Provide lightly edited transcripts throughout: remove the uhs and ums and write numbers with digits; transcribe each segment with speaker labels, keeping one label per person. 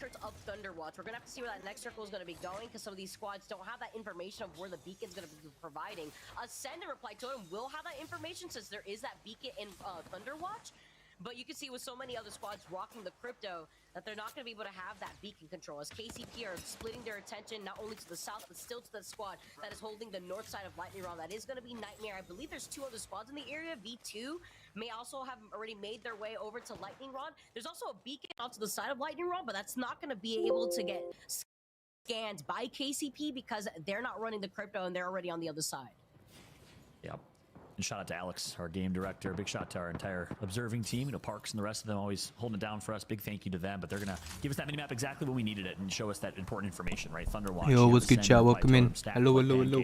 Speaker 1: outskirts of Thunderwatch. We're gonna have to see where that next circle is gonna be going, because some of these squads don't have that information of where the beacon's gonna be providing. Ascend and Reply Totem will have that information since there is that beacon in Thunderwatch. But you can see with so many other squads rocking the crypto that they're not going to be able to have that beacon control, as KCP are splitting their attention not only to the south but still to the squad that is holding the north side of Lightning Rod. That is going to be Nightmare. I believe there's 2 other squads in the area. V2 may also have already made their way over to Lightning Rod. There's also a beacon off to the side of Lightning Rod, but that's not going to be able to get scanned by KCP because they're not running the crypto and they're already on the other side.
Speaker 2: Yep. And shout out to Alex, our game director. Big shout out to our entire observing team. You know, Parks and the rest of them always holding it down for us. Big thank you to them. But they're going to give us that mini map exactly when we needed it and show us that important information, right? Thunderwatch.
Speaker 3: Yo, what's good, chat? Welcome in. Hello, hello, hello.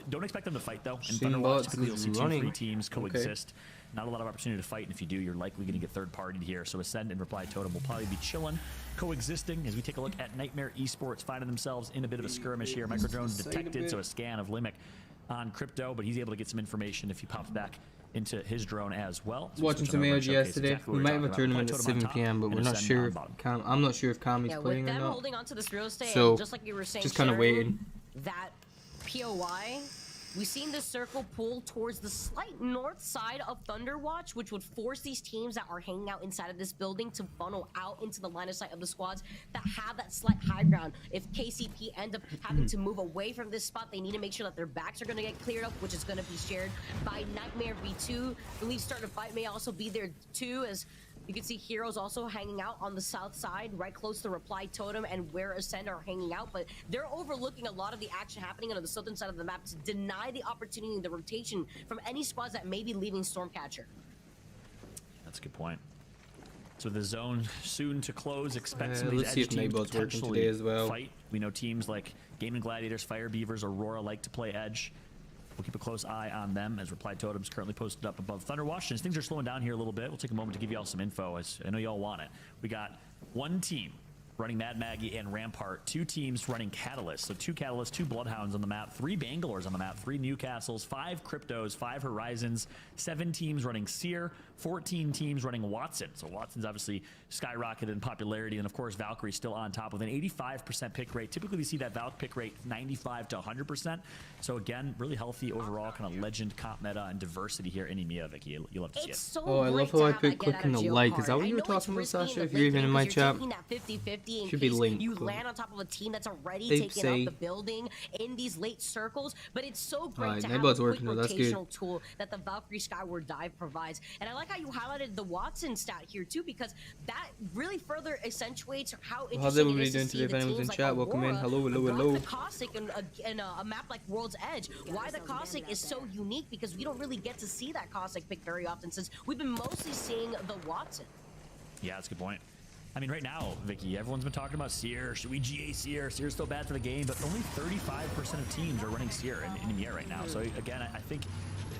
Speaker 2: Don't expect them to fight, though. In Thunderwatch, typically you'll see 2-3 teams coexist. Not a lot of opportunity to fight, and if you do, you're likely going to get third-partied here. So Ascend and Reply Totem will probably be chilling, coexisting, as we take a look at Nightmare Esports finding themselves in a bit of a skirmish here. Microdrones detected, so a scan of Limic on crypto, but he's able to get some information if he pops back into his drone as well. So
Speaker 3: watching some ALGS today. We might have a tournament at 7 p.m., but we're not sure. I'm not sure if Kami's playing or not.
Speaker 1: Holding onto this real estate,
Speaker 3: so
Speaker 1: just like you were saying,
Speaker 3: just kind of waiting.
Speaker 1: That POI, we've seen this circle pull towards the slight north side of Thunderwatch, which would force these teams that are hanging out inside of this building to funnel out into the line of sight of the squads that have that slight high ground. If KCP end up having to move away from this spot, they need to make sure that their backs are going to get cleared up, which is going to be shared by Nightmare V2. The lead start to fight may also be there too, as you can see Heroes also hanging out on the south side, right close to Reply Totem and where Ascend are hanging out, but they're overlooking a lot of the action happening on the southern side of the map to deny the opportunity and the rotation from any squads that may be leaving Stormcatcher.
Speaker 2: That's a good point. So the zone soon to close. Expect some of these
Speaker 3: let's see if Nightbot's working today as well.
Speaker 2: Fight. We know teams like Gaming Gladiators, Fire Beavers, Aurora like to play Edge. We'll keep a close eye on them as Reply Totem's currently posted up above Thunderwatch. And as things are slowing down here a little bit, we'll take a moment to give you all some info, as I know you all want it. We got one team running Mad Maggie and Rampart, 2 teams running Catalyst. So 2 Catalysts, 2 Bloodhounds on the map, 3 Bangalores on the map, 3 Newcastles, 5 Cryptos, 5 Horizons, 7 teams running Seer, 14 teams running Watson. So Watson's obviously skyrocketed in popularity, and of course Valkyrie's still on top with an 85% pick rate. Typically we see that Valk pick rate 95 to 100%. So again, really healthy overall kind of legend comp meta and diversity here in EMEA, Vicky. You'll love to see it.
Speaker 1: So
Speaker 3: I love how I put clicking the like. Is that what you were talking about, Sasha? If you're even in my chat, should be linked.
Speaker 1: You land on top of a team that's already taking out the building in these late circles, but it's so great to have a quick rotational tool that the Valkyrie Skyward Dive provides. And I like how you highlighted the Watson stat here too, because that really further accentuates how interesting it is to see the teams like Aurora
Speaker 3: welcome in. Hello, hello, hello.
Speaker 1: the Caustic in a map like World's Edge. Why the Caustic is so unique, because we don't really get to see that Caustic pick very often, since we've been mostly seeing the Watson.
Speaker 2: Yeah, that's a good point. I mean, right now, Vicky, everyone's been talking about Seer. Should we GA Seer? Seer's still bad for the game, but only 35% of teams are running Seer in EMEA right now. So again, I think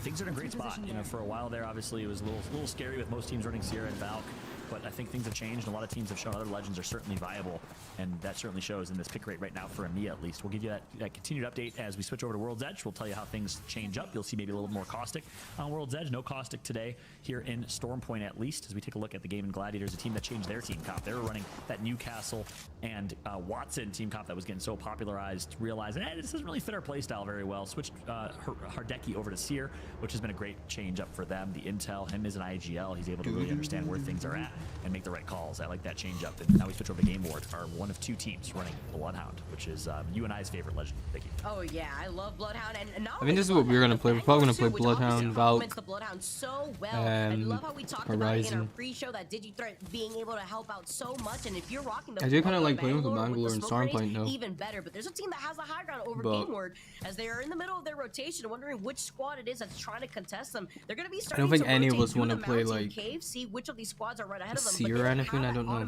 Speaker 2: things are in a great spot. You know, for a while there, obviously, it was a little scary with most teams running Seer and Valk. But I think things have changed, and a lot of teams have shown other legends are certainly viable, and that certainly shows in this pick rate right now for EMEA at least. We'll give you that continued update as we switch over to World's Edge. We'll tell you how things change up. You'll see maybe a little more Caustic on World's Edge. No Caustic today here in Stormpoint at least, as we take a look at the Gaming Gladiators, a team that changed their team comp. They were running that Newcastle and Watson team comp that was getting so popularized, realizing, this doesn't really fit our playstyle very well. Switched Hardeki over to Seer, which has been a great change up for them. The intel, him as an IGL, he's able to really understand where things are at and make the right calls. I like that change up. And now we switch over to Game Ward, our one of 2 teams running Bloodhound, which is you and I's favorite legend, Vicky.
Speaker 1: Oh yeah, I love Bloodhound, and
Speaker 3: I mean, this is what we're gonna play. We're probably gonna play Bloodhound, Valk,
Speaker 1: the Bloodhound so well. I love how we talked about it in our pre-show, that DigiThreat being able to help out so much. And if you're rocking the,
Speaker 3: I do kind of like playing with the Bangalore and Stormpoint though.
Speaker 1: Even better, but there's a team that has the high ground over Game Ward, as they are in the middle of their rotation, wondering which squad it is that's trying to contest them. They're gonna be starting.
Speaker 3: I don't think any of us want to play like
Speaker 1: see which of these squads are right ahead of them.
Speaker 3: Seer or anything. I don't know.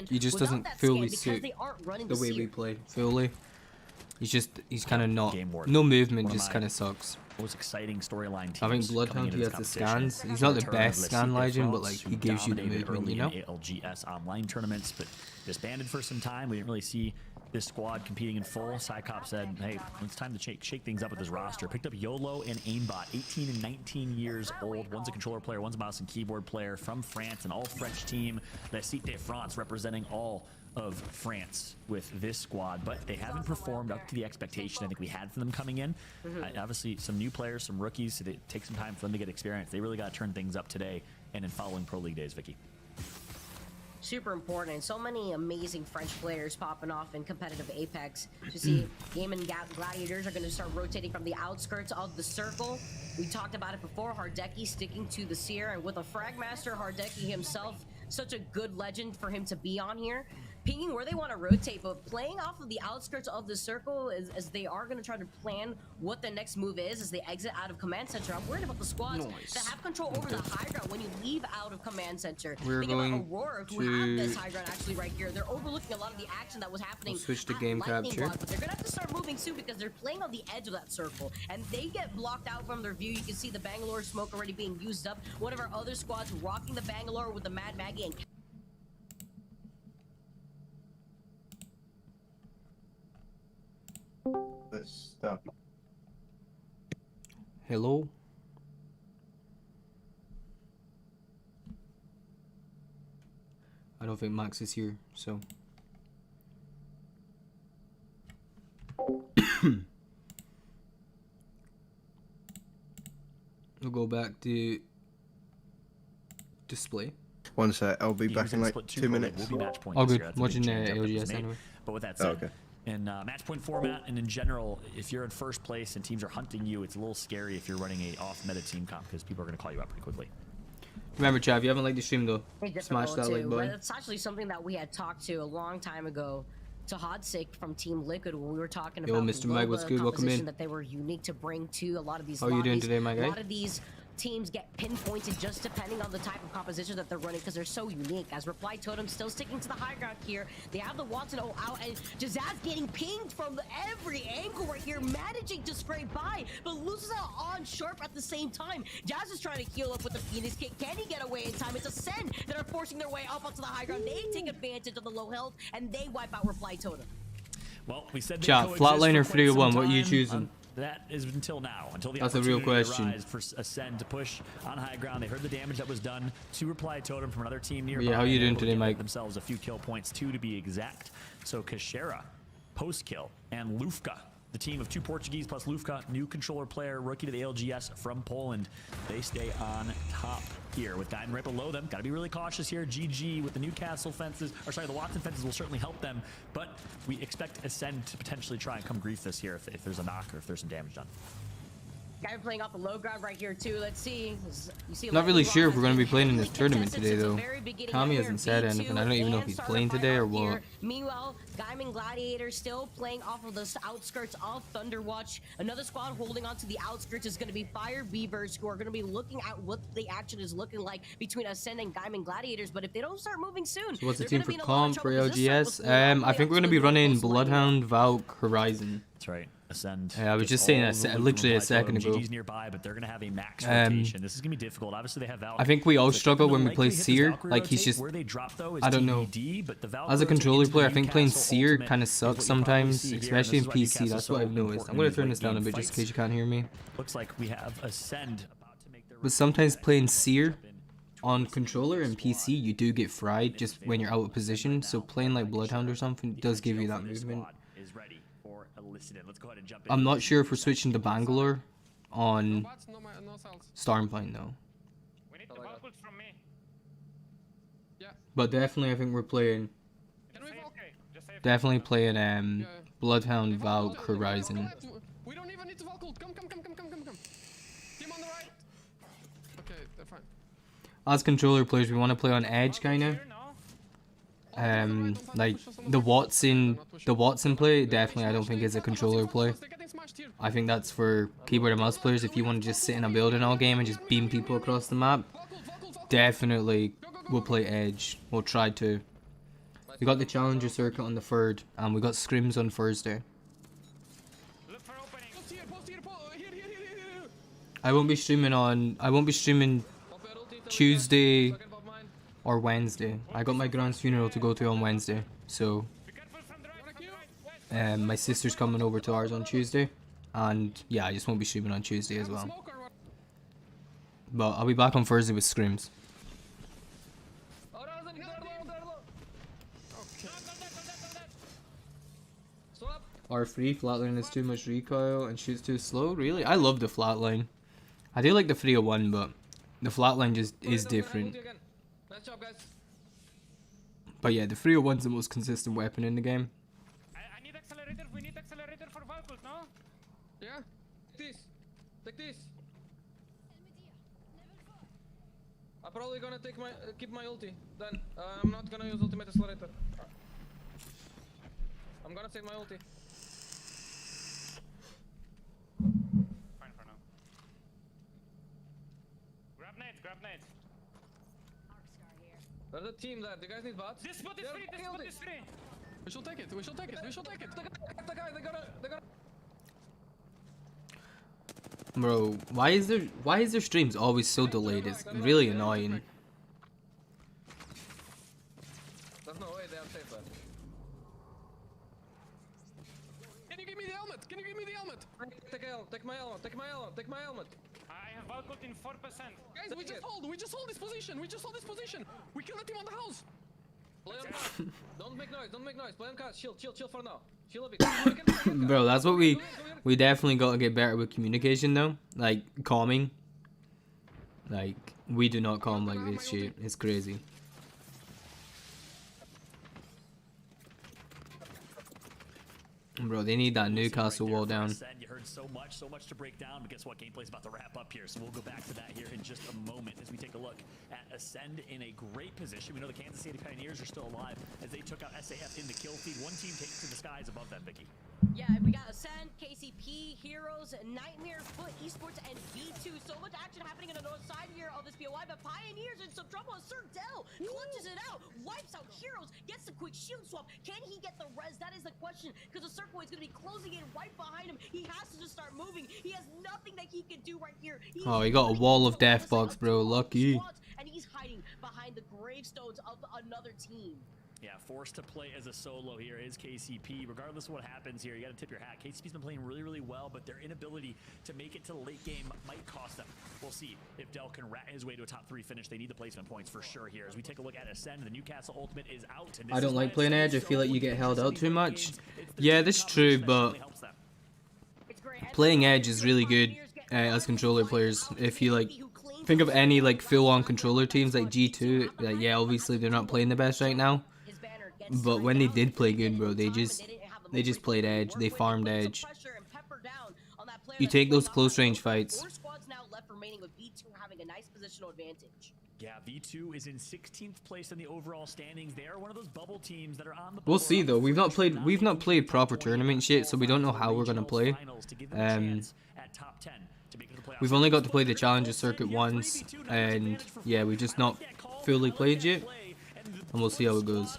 Speaker 3: He just doesn't fully suit the way we play. Fully, he's kind of not. No movement, just kind of sucks.
Speaker 2: Most exciting storyline.
Speaker 3: I think Bloodhound, he has the scans. He's not the best scan legend, but like he gives you the movement, you know.
Speaker 2: ALGS online tournaments, but disbanded for some time. We didn't really see this squad competing in full. Psycop said, hey, it's time to shake things up with his roster. Picked up YOLO and Aimbot, 18 and 19 years old. One's a controller player, one's a mouse and keyboard player from France, an all-French team. La Cité de France representing all of France with this squad, but they haven't performed up to the expectation I think we had for them coming in. Obviously, some new players, some rookies, so it takes some time for them to get experience. They really got to turn things up today and in following Pro League days, Vicky.
Speaker 1: Super important, and so many amazing French players popping off in competitive Apex. You see, Gaming Gladiators are going to start rotating from the outskirts of the circle. We talked about it before, Hardeki sticking to the Seer, and with a Fragmaster, Hardeki himself, such a good legend for him to be on here. Pinging where they want to rotate, but playing off of the outskirts of the circle as they are going to try to plan what the next move is as they exit out of Command Center. I'm worried about the squads that have control over the high ground when you leave out of Command Center.
Speaker 3: We're going
Speaker 1: about Aurora, who have this high ground actually right here. They're overlooking a lot of the action that was happening.
Speaker 3: We'll switch to game capture.
Speaker 1: But they're going to have to start moving soon because they're playing on the edge of that circle. And they get blocked out from their view. You can see the Bangalore smoke already being used up. One of our other squads rocking the Bangalore with the Mad Maggie and
Speaker 4: this stuff.
Speaker 3: Hello? I don't think Max is here, so... We'll go back to... display.
Speaker 4: One sec, I'll be back in like 2 minutes.
Speaker 2: We'll be match point
Speaker 3: Oh
Speaker 2: this
Speaker 3: good,
Speaker 2: year. That's a
Speaker 3: watching
Speaker 2: big change up that
Speaker 3: ALGS
Speaker 2: was made.
Speaker 3: anyway.
Speaker 2: But with that said,
Speaker 4: okay.
Speaker 2: in match point format and in general, if you're in first place and teams are hunting you, it's a little scary if you're running a off-meta team comp because people are going to call you out pretty quickly.
Speaker 3: Remember, Chav, you haven't liked the stream though. Smash that like button.
Speaker 1: It's actually something that we had talked to a long time ago to Hodsik from Team Liquid when we were talking about
Speaker 3: Mr. Mike, what's good? Welcome in.
Speaker 1: that they were unique to bring to a lot of these
Speaker 3: How are you doing today, my guy?
Speaker 1: A lot of these teams get pinpointed just depending on the type of composition that they're running because they're so unique. As Reply Totem still sticking to the high ground here. They have the Watson out and Jazaz getting pinged from every angle right here, managing to scrape by, but loses out on Sharp at the same time. Jazz is trying to heal up with the Phoenix Kick. Can he get away in time? It's Ascend that are forcing their way up onto the high ground. They take advantage of the low health and they wipe out Reply Totem.
Speaker 2: Well, we said
Speaker 3: Chat, Flatliner 3-1, what are you choosing?
Speaker 2: That is until now, until the
Speaker 3: That's a real question.
Speaker 2: For Ascend to push on high ground. They heard the damage that was done to Reply Totem from another team nearby.
Speaker 3: Yeah, how you doing today, Mike?
Speaker 2: Themselves a few kill points, 2 to be exact. So Kashera, post kill, and Lufka, the team of 2 Portuguese plus Lufka, new controller player, rookie to the ALGS from Poland. They stay on top here with Diamond right below them. Got to be really cautious here. GG with the Newcastle fences, or sorry, the Watson fences will certainly help them, but we expect Ascend to potentially try and come grief this here if there's a knock or if there's some damage done.
Speaker 1: Guy playing off the low ground right here too. Let's see. You see
Speaker 3: not really sure if we're going to be playing in this tournament today though. Kami hasn't said anything. I don't even know if he's playing today or what.
Speaker 1: Meanwhile, Diamond Gladiator still playing off of the outskirts of Thunderwatch. Another squad holding on to the outskirts is going to be Fire Beavers, who are going to be looking at what the action is looking like between Ascend and Diamond Gladiators. But if they don't start moving soon,
Speaker 3: so what's the team for comp for ALGS? I think we're going to be running Bloodhound, Valk, Horizon.
Speaker 2: That's right. Ascend.
Speaker 3: Yeah, I was just saying that literally a second ago.
Speaker 2: GG's nearby, but they're going to have a max rotation. This is going to be difficult. Obviously, they have Valk.
Speaker 3: I think we all struggle when we play Seer. Like, he's just... I don't know. As a controller player, I think playing Seer kind of sucks sometimes, especially in PC. That's what I've noticed. I'm going to turn this down a bit just in case you can't hear me.
Speaker 2: Looks like we have Ascend.
Speaker 3: But sometimes playing Seer on controller and PC, you do get fried just when you're out of position. So playing like Bloodhound or something does give you that movement. I'm not sure if we're switching to Bangalore on Stormplane though. But definitely I think we're playing Bloodhound, Valk, Horizon.
Speaker 5: We don't even need to Valk. Come. Team on the right. Okay, they're fine.
Speaker 3: As controller players, we want to play on edge kinda. Like the Watson play definitely I don't think is a controller play. I think that's for keyboard and mouse players. If you want to just sit in a building all game and just beam people across the map, definitely we'll play edge. We'll try to. We got the challenger circuit on the 3rd and we got scrims on Thursday. I won't be streaming Tuesday or Wednesday. I got my grand's funeral to go to on Wednesday, so my sister's coming over to ours on Tuesday, and yeah, I just won't be streaming on Tuesday as well. But I'll be back on Thursday with scrims. R3 flatline is too much recoil and shoots too slow. Really, I love the flatline. I do like the 301, but the flatline just is different.
Speaker 5: Nice job, guys.
Speaker 3: But yeah, the 301's the most consistent weapon in the game.
Speaker 6: I need accelerator. We need accelerator for Valkyrie, no?
Speaker 5: Yeah. Take this. Take this. I'm probably gonna take my keep my ulti. Then I'm not gonna use ultimate accelerator. I'm gonna save my ulti.
Speaker 6: Fine for now. Grab nades, grab nades.
Speaker 5: There's a team there. Do you guys need bots?
Speaker 6: This spot is free, this spot is free.
Speaker 5: We should take it. We should take it. We should take it. The guy. They gotta.
Speaker 3: Bro, why is their streams always so delayed? It's really annoying.
Speaker 5: There's no way they are safe there. Can you give me the helmet? Can you give me the helmet? Take my helmet. Take my helmet. Take my helmet.
Speaker 6: I have Valkyrie in 4%.
Speaker 5: Guys, we just hold. We just hold this position. We just hold this position. We kill the team on the house. Play on cast. Don't make noise. Don't make noise. Play on cast. Chill for now. Chill a bit.
Speaker 3: Bro, that's what we definitely got to get better with communication though. Like calming. Like we do not calm like this shit. It's crazy. Bro, they need that Newcastle wall down.
Speaker 2: You heard so much to break down, but guess what? Gameplay's about to wrap up here, so we'll go back to that here in just a moment as we take a look at Ascend in a great position. We know the Kansas City Pioneers are still alive as they took out SAF in the kill feed. One team takes to the skies above them, Vicky.
Speaker 1: Yeah, we got Ascend, KCP, Heroes, Nightmare, Foot Esports, and V2. So much action happening on the north side here of this POI, but Pioneers in some trouble. Dell clutches it out, wipes out Heroes, gets the quick shield swap. Can he get the res? That is the question, because the Circle is going to be closing in right behind him. He has to just start moving. He has nothing that he can do right here.
Speaker 3: Oh, he got a wall of death box, bro. Lucky.
Speaker 1: And he's hiding behind the gravestones of another team.
Speaker 2: Yeah, forced to play as a solo here is KCP. Regardless of what happens here, you got to tip your hat. KCP's been playing really well, but their inability to make it to the late game might cost them. We'll see if Dell can rat his way to a top 3 finish. They need the placement points for sure here. As we take a look at Ascend, the Newcastle ultimate is out. And
Speaker 3: I don't like playing Edge. I feel like you get held out too much. Yeah, that's true, but playing Edge is really good as controller players. If you like think of any like full-on controller teams like G2, like yeah, obviously they're not playing the best right now. But when they did play good, bro, they just played Edge. They farmed Edge. You take those close range fights.
Speaker 2: Yeah, V2 is in 16th place in the overall standings. They are one of those bubble teams that are on the.
Speaker 3: We'll see though. We've not played proper tournament shit, so we don't know how we're gonna play. We've only got to play the Challenger Circuit once, and yeah, we've just not fully played yet, and we'll see how it goes.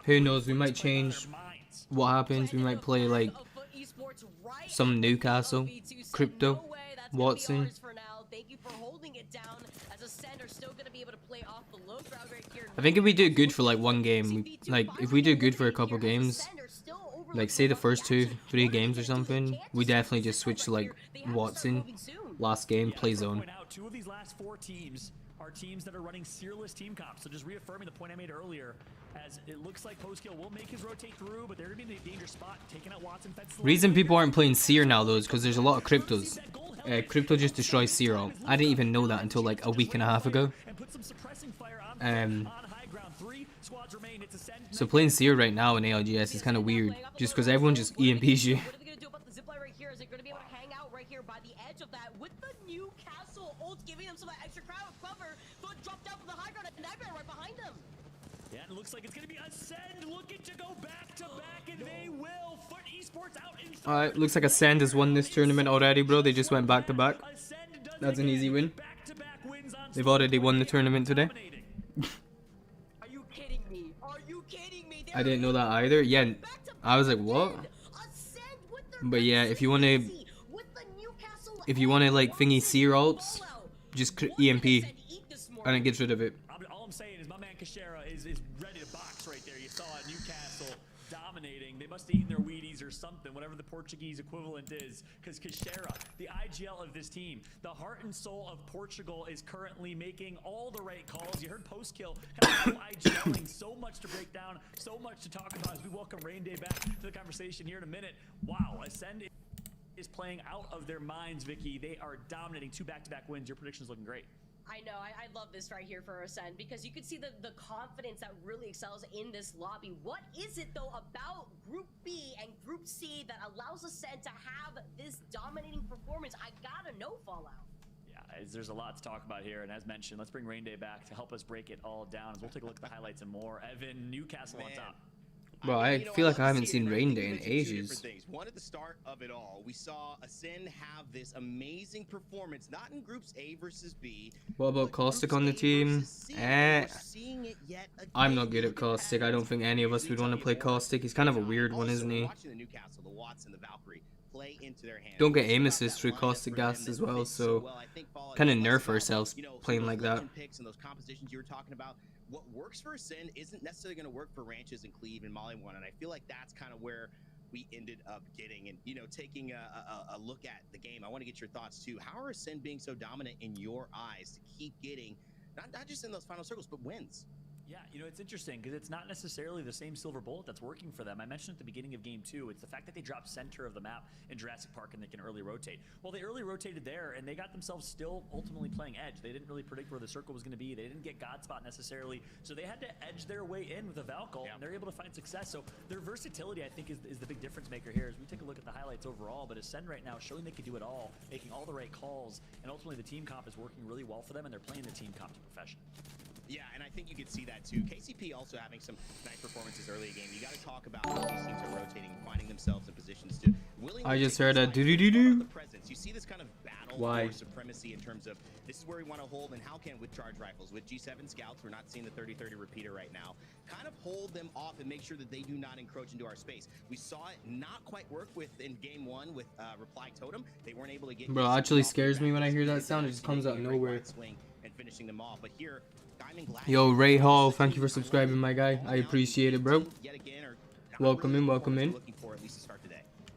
Speaker 3: Who knows? We might change what happens. We might play like some Newcastle, Crypto, Watson. I think if we do good for like one game, if we do good for a couple games, like say the first 2-3 games or something, we definitely just switch to like Watson. Last game, play zone.
Speaker 2: 2 of these last 4 teams are teams that are running Seerless team comps. So just reaffirming the point I made earlier, as it looks like Postkill will make his rotate through, but they're going to be in a dangerous spot, taking out Watson.
Speaker 3: Reason people aren't playing Seer now though is because there's a lot of Cryptos. Crypto just destroys Seer ult. I didn't even know that until like a week and a half ago. So playing Seer right now in ALGS is kind of weird, just because everyone just EMPs you.
Speaker 2: Yeah, and it looks like it's going to be Ascend looking to go back to back, and they will. Foot Esports out in
Speaker 3: Alright, looks like Ascend has won this tournament already, bro. They just went back to back. That's an easy win. They've already won the tournament today.
Speaker 1: Are you kidding me? Are you kidding me?
Speaker 3: I didn't know that either. Yeah, I was like, what? But yeah, if you want to like thingy Seer ults, just EMP, and it gets rid of it.
Speaker 2: All I'm saying is my man Kashera is ready to box right there. You saw Newcastle dominating. They must have eaten their Wheaties or something, whatever the Portuguese equivalent is, because Caixera, the IGL of this team, the heart and soul of Portugal, is currently making all the right calls. You heard post-kill, kind of IGLing, so much to break down, so much to talk about as we welcome Rain Day back to the conversation here in a minute. Wow, Ascend is playing out of their minds, Vicky. They are dominating 2 back-to-back wins. Your prediction's looking great.
Speaker 1: I know, I love this right here for Ascend because you can see the confidence that really excels in this lobby. What is it though about Group B and Group C that allows Ascend to have this dominating performance? I gotta know, Fallout.
Speaker 2: Yeah, there's a lot to talk about here, and as mentioned, let's bring Rain Day back to help us break it all down. As we'll take a look at the highlights and more. Evan, Newcastle on top.
Speaker 3: Bro, I feel like I haven't seen Rain Day in ages.
Speaker 7: One at the start of it all, we saw Ascend have this amazing performance, not in groups A versus B.
Speaker 3: What about Caustic on the team? I'm not good at Caustic. I don't think any of us would want to play Caustic. He's kind of a weird one, isn't he? Don't get aim assist through Caustic Gas as well, so kind of nerf ourselves playing like that.
Speaker 7: What works for Ascend isn't necessarily going to work for Ranches and Cleve and Molly 1, and I feel like that's kind of where we ended up getting. And taking a look at the game, I want to get your thoughts too. How are Ascend being so dominant in your eyes to keep getting not just in those final circles but wins?
Speaker 2: Yeah, it's interesting because it's not necessarily the same silver bullet that's working for them. I mentioned at the beginning of game 2, it's the fact that they dropped center of the map in Jurassic Park and they can early rotate. Well, they early rotated there and they got themselves still ultimately playing edge. They didn't really predict where the circle was going to be. They didn't get God Spot necessarily, so they had to edge their way in with a Valkyrie, and they're able to find success. So their versatility, I think, is the big difference maker here as we take a look at the highlights overall. But Ascend right now showing they can do it all, making all the right calls, and ultimately the team comp is working really well for them, and they're playing the team comp to perfection.
Speaker 7: Yeah, and I think you could see that too. KCP also having some nice performances early in the game. You got to talk about how these teams are rotating, finding themselves in positions to
Speaker 3: I just heard a doo-doo-doo-doo.
Speaker 7: You see this kind of battle
Speaker 3: Why?
Speaker 7: for supremacy in terms of this is where we want to hold, and how can with charge rifles, with G7 scouts, we're not seeing the 30-30 repeater right now, kind of hold them off and make sure that they do not encroach into our space. We saw it not quite work in game 1 with Reply Totem. They weren't able to get.
Speaker 3: Bro, it actually scares me when I hear that sound. It just comes out of nowhere.
Speaker 7: And finishing them off, but here.
Speaker 3: Yo, Ray Hall, thank you for subscribing, my guy. I appreciate it, bro. Welcome in, welcome in.
Speaker 2: Yeah,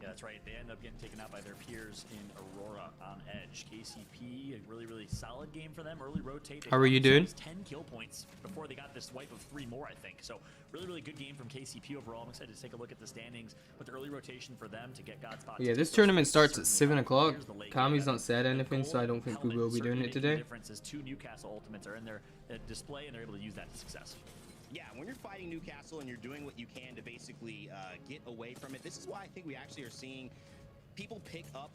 Speaker 2: that's right. They end up getting taken out by their peers in Aurora on edge. KCP, a really, really solid game for them. Early rotate.
Speaker 3: How are you doing?
Speaker 2: 10 kill points before they got this wipe of 3 more, I think. So really, really good game from KCP overall. I'm excited to take a look at the standings, but the early rotation for them to get God Spot.
Speaker 3: Yeah, this tournament starts at 7 o'clock. Kami's not said anything, so I don't think we will be doing it today.
Speaker 2: The difference is 2 Newcastle ultimates are in their display, and they're able to use that to success.
Speaker 7: Yeah, when you're fighting Newcastle and you're doing what you can to basically get away from it, this is why I think we actually are seeing people pick up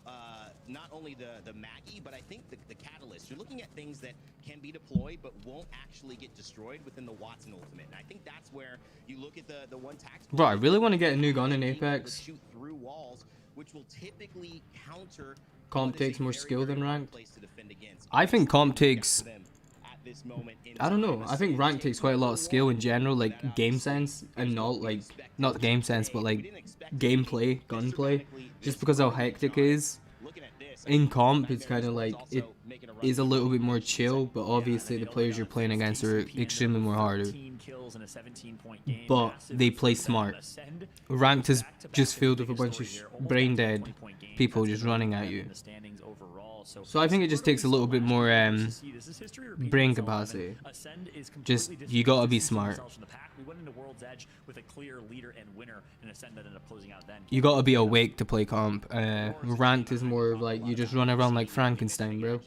Speaker 7: not only the Maggie, but I think the Catalyst. You're looking at things that can be deployed but won't actually get destroyed within the Watson ultimate. And I think that's where you look at the one tactical.
Speaker 3: Bro, I really want to get a new gun in Apex.
Speaker 7: Shoot through walls, which will typically counter.
Speaker 3: Comp takes more skill than ranked. I think comp takes. I don't know. I think rank takes quite a lot of skill in general, like game sense, and not game sense, but like gameplay, gunplay. Just because how hectic it is. In comp, it's kind of like it is a little bit more chill, but obviously the players you're playing against are extremely more harder. But they play smart. Ranked is just filled with a bunch of brain dead people just running at you. So I think it just takes a little bit more brain capacity. Just, you gotta be smart. You gotta be awake to play comp. Ranked is more of like, you just run around like Frankenstein, bro.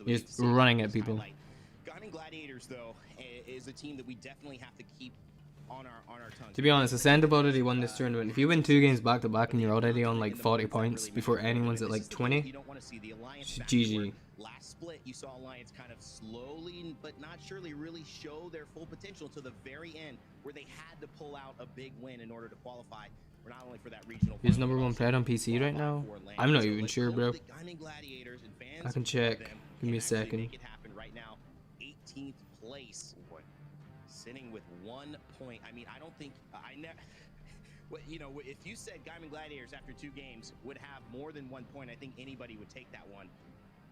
Speaker 3: You're just running at people.
Speaker 7: Gunning Gladiators, though, is a team that we definitely have to keep on our tongue.
Speaker 3: To be honest, Ascend have already won this tournament. If you win 2 games back to back and you're already on like 40 points before anyone's at like 20, GG.
Speaker 7: Last split, you saw Alliance kind of slowly but not surely really show their full potential to the very end, where they had to pull out a big win in order to qualify for not only for that regional.
Speaker 3: Who's #1 played on PC right now? I'm not even sure, bro. I can check. Give me a second.
Speaker 7: Make it happen right now. 18th place, sitting with 1 point. I mean, I don't think if you said Gaiman Gladiators after 2 games would have more than 1 point, I think anybody would take that one.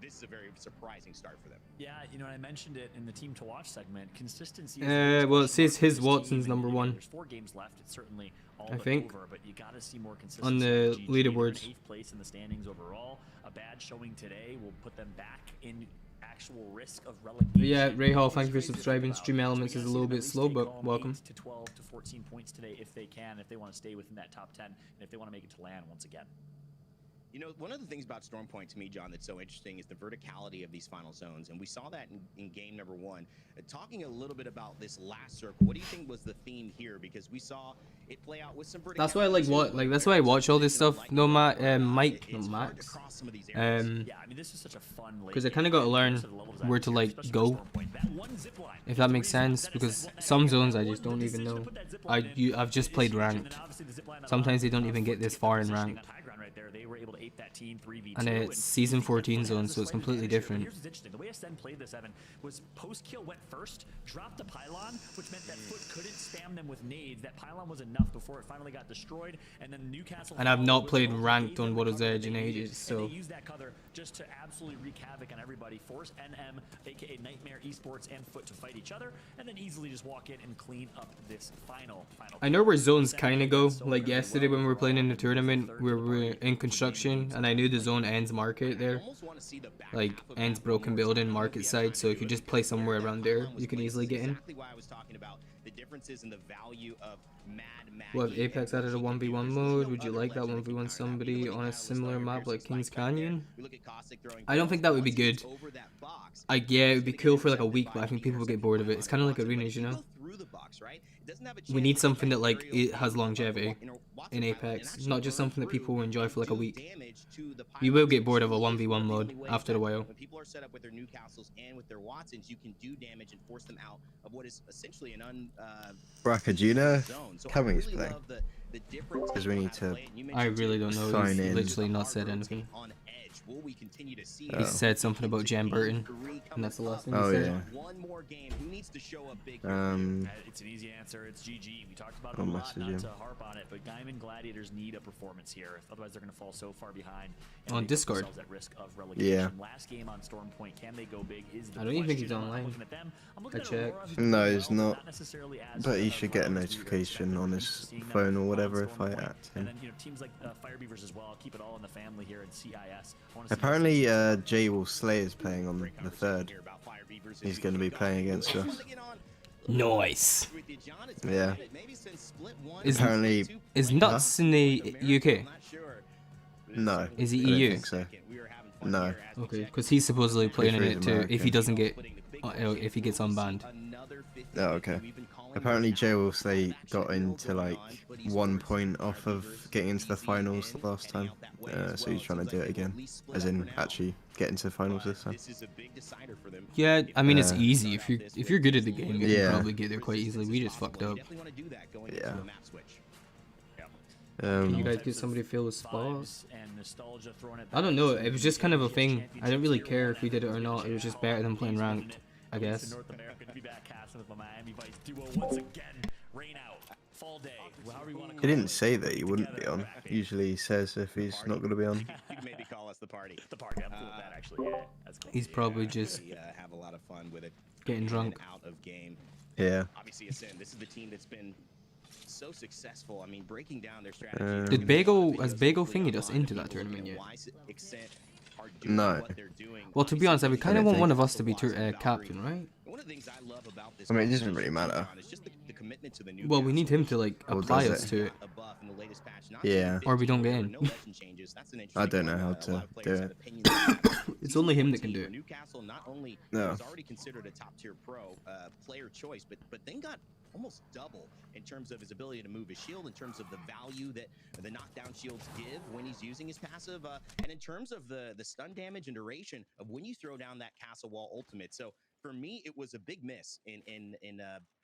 Speaker 7: this is a very surprising start for them.
Speaker 2: Yeah, you know, and I mentioned it in the team to watch segment. Consistency.
Speaker 3: Well, it says his Watson's number one.
Speaker 2: There's 4 games left. It's certainly all
Speaker 3: I
Speaker 2: but
Speaker 3: think.
Speaker 2: over, but you got to see more consistency
Speaker 3: On the
Speaker 2: GG.
Speaker 3: leaderboards.
Speaker 2: They're in 8th place in the standings overall. A bad showing today will put them back in actual risk of relegation.
Speaker 3: But yeah, Ray Hall, thank you for subscribing. Stream Elements is a little bit slow, but welcome.
Speaker 2: 8 to 12 to 14 points today if they can, if they want to stay within that top 10, and if they want to make it to LAN once again.
Speaker 7: You know, one of the things about Storm Point to me, John, that's so interesting is the verticality of these final zones. And we saw that in game number 1. Talking a little bit about this last circle, what do you think was the theme here? Because we saw it play out with some verticality.
Speaker 3: That's why I that's why I watch all this stuff. No, Mike, not Max.
Speaker 2: Yeah, I mean, this is such a fun
Speaker 3: Because I kind of got to learn where to like go, if that makes sense. Because some zones I just don't even know. I've just played ranked. Sometimes they don't even get this far in ranked. And it's season 14 zone, so it's completely different.
Speaker 2: Here's what's interesting. The way Ascend played this, Evan, was post-kill went first, dropped the pylon, which meant that Foot couldn't spam them with nades. That pylon was enough before it finally got destroyed, and then Newcastle...
Speaker 3: And I've not played ranked on What Is Edge in ages, so...
Speaker 2: And they used that cover just to absolutely wreak havoc on everybody, force NM, aka Nightmare Esports, and Foot to fight each other, and then easily just walk in and clean up this final.
Speaker 3: I know where zones kind of go. Like yesterday when we were playing in the tournament, we were in construction, and I knew the zone ends market there. Like, ends broken building, market side, so if you just play somewhere around there, you can easily get in. Well, if Apex added a 1v1 mode, would you like that 1v1 somebody on a similar map like Kings Canyon? I don't think that would be good. Yeah, it would be cool for like a week, but I think people would get bored of it. It's kind of like arenas, you know? We need something that like it has longevity in Apex, not just something that people will enjoy for like a week. You will get bored of a 1v1 mode after a while.
Speaker 7: When people are set up with their Newcastles and with their Watsons, you can do damage and force them out of what is essentially an
Speaker 4: Bracker, do you know
Speaker 7: zone. So
Speaker 4: Cummings
Speaker 7: I really
Speaker 4: playing?
Speaker 7: love the difference.
Speaker 4: Because we need to
Speaker 3: I really don't know.
Speaker 4: sign
Speaker 3: He's
Speaker 4: in.
Speaker 3: literally not said anything.
Speaker 7: On edge. Will we continue to see
Speaker 3: He said something about Jan Burton, and that's the last thing he
Speaker 4: Oh,
Speaker 3: said.
Speaker 4: yeah.
Speaker 7: one more game? Who needs to show up big?
Speaker 2: It's an easy answer. It's GG. We talked about it a
Speaker 4: I'll
Speaker 2: lot,
Speaker 4: message
Speaker 2: not
Speaker 4: him.
Speaker 2: to harp on it, but Diamond Gladiators need a performance here. Otherwise, they're going to fall so far behind. And
Speaker 3: On
Speaker 2: they put
Speaker 3: Discord.
Speaker 2: themselves at risk of relegation.
Speaker 4: Yeah.
Speaker 2: Last game on Storm Point, can they go big? Is the
Speaker 3: I don't even think he's
Speaker 2: question.
Speaker 3: online.
Speaker 2: I'm looking at them. I'm looking
Speaker 3: I
Speaker 2: at
Speaker 3: checked.
Speaker 2: Aurora, who's
Speaker 4: No,
Speaker 2: doing
Speaker 4: he's
Speaker 2: well,
Speaker 4: not.
Speaker 2: necessarily as
Speaker 4: But he
Speaker 2: well
Speaker 4: should get a
Speaker 2: as we were
Speaker 4: notification
Speaker 2: expecting.
Speaker 4: on
Speaker 2: We're
Speaker 4: his
Speaker 2: seeing them
Speaker 4: phone or
Speaker 2: on
Speaker 4: whatever if
Speaker 2: Storm
Speaker 4: I
Speaker 2: Point.
Speaker 4: at
Speaker 2: And
Speaker 4: him.
Speaker 2: then, teams like Fire Beavers as well. Keep it all in the family here in CIS. I wanna see
Speaker 4: Apparently,
Speaker 2: them-
Speaker 4: Jay Will Slay is playing on the 3rd. He's going to be playing against us.
Speaker 3: Nice.
Speaker 4: Yeah.
Speaker 3: Is
Speaker 4: Apparently,
Speaker 3: is Nuts in the UK?
Speaker 4: no.
Speaker 3: Is he
Speaker 4: I don't
Speaker 3: EU?
Speaker 4: think so. No.
Speaker 3: Okay, because he's supposedly playing in
Speaker 4: He's
Speaker 3: it too. If he
Speaker 4: American.
Speaker 3: doesn't get, if he gets unbanned.
Speaker 4: Oh, okay. Apparently, Jay Will Slay got into like 1 point off of getting into the finals last time. So he's trying to do it again. As in, actually get into the finals this time.
Speaker 3: Yeah, I mean it's easy if you're good at the game, you can
Speaker 4: Yeah.
Speaker 3: probably get there quite easily. We just fucked up.
Speaker 4: Yeah.
Speaker 3: Can you guys get somebody to fill the spot?
Speaker 2: Vibes and nostalgia thrown at
Speaker 3: I don't know. It was just kind of a thing. I didn't really care if we did it or not. It was just better than playing ranked, I guess.
Speaker 2: North America to be back casting with my Miami Vice duo once again. Rain out, fall day, however you want to call
Speaker 4: He didn't
Speaker 2: it.
Speaker 4: say that he wouldn't be on. Usually he says if he's not going to be on.
Speaker 7: You can maybe call us the party.
Speaker 2: The party, I'm cool with that actually. Yeah, that's cool.
Speaker 3: He's probably just
Speaker 7: We have a lot of fun with it.
Speaker 3: getting
Speaker 7: in
Speaker 3: drunk.
Speaker 7: and out of game.
Speaker 4: Yeah.
Speaker 7: Obviously, Ascend, this is the team that's been so successful. I mean, breaking down their strategy.
Speaker 3: Did Bagel has Bagel fingered us into that tournament yet?
Speaker 4: No.
Speaker 3: Well, to be honest, I would kind of want one of us to be captain, right?
Speaker 7: One of the things I love about this
Speaker 4: I mean, it doesn't really matter.
Speaker 7: is just the commitment to the
Speaker 3: Well, we need him to like
Speaker 4: Or
Speaker 3: apply
Speaker 4: does
Speaker 3: us
Speaker 4: it?
Speaker 3: to it.
Speaker 7: a buff in the latest patch. Not
Speaker 4: Yeah.
Speaker 3: Or we don't get in.
Speaker 7: no legend changes. That's an
Speaker 4: I don't
Speaker 7: interesting
Speaker 4: know how
Speaker 7: one. A
Speaker 4: to
Speaker 7: lot of
Speaker 4: do
Speaker 7: players have
Speaker 4: it.
Speaker 7: opinions about that.
Speaker 3: It's only him that can do it.
Speaker 7: Newcastle not only
Speaker 4: No.
Speaker 7: was already considered a top tier pro player choice, but then got almost double in terms of his ability to move his shield, in terms of the value that the knockdown shields give when he's using his passive, and in terms of the stun damage and duration of when you throw down that castle wall ultimate. So for me, it was a big miss in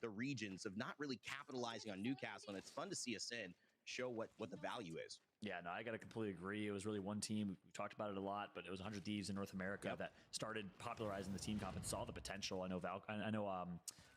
Speaker 7: the regions of not really capitalizing on Newcastle, and it's fun to see Ascend show what the value is.
Speaker 2: Yeah, no, I gotta completely agree. It was really one team. We talked about it a lot, but it was 100 Thieves in North America that started popularizing the team comp and saw the potential. I know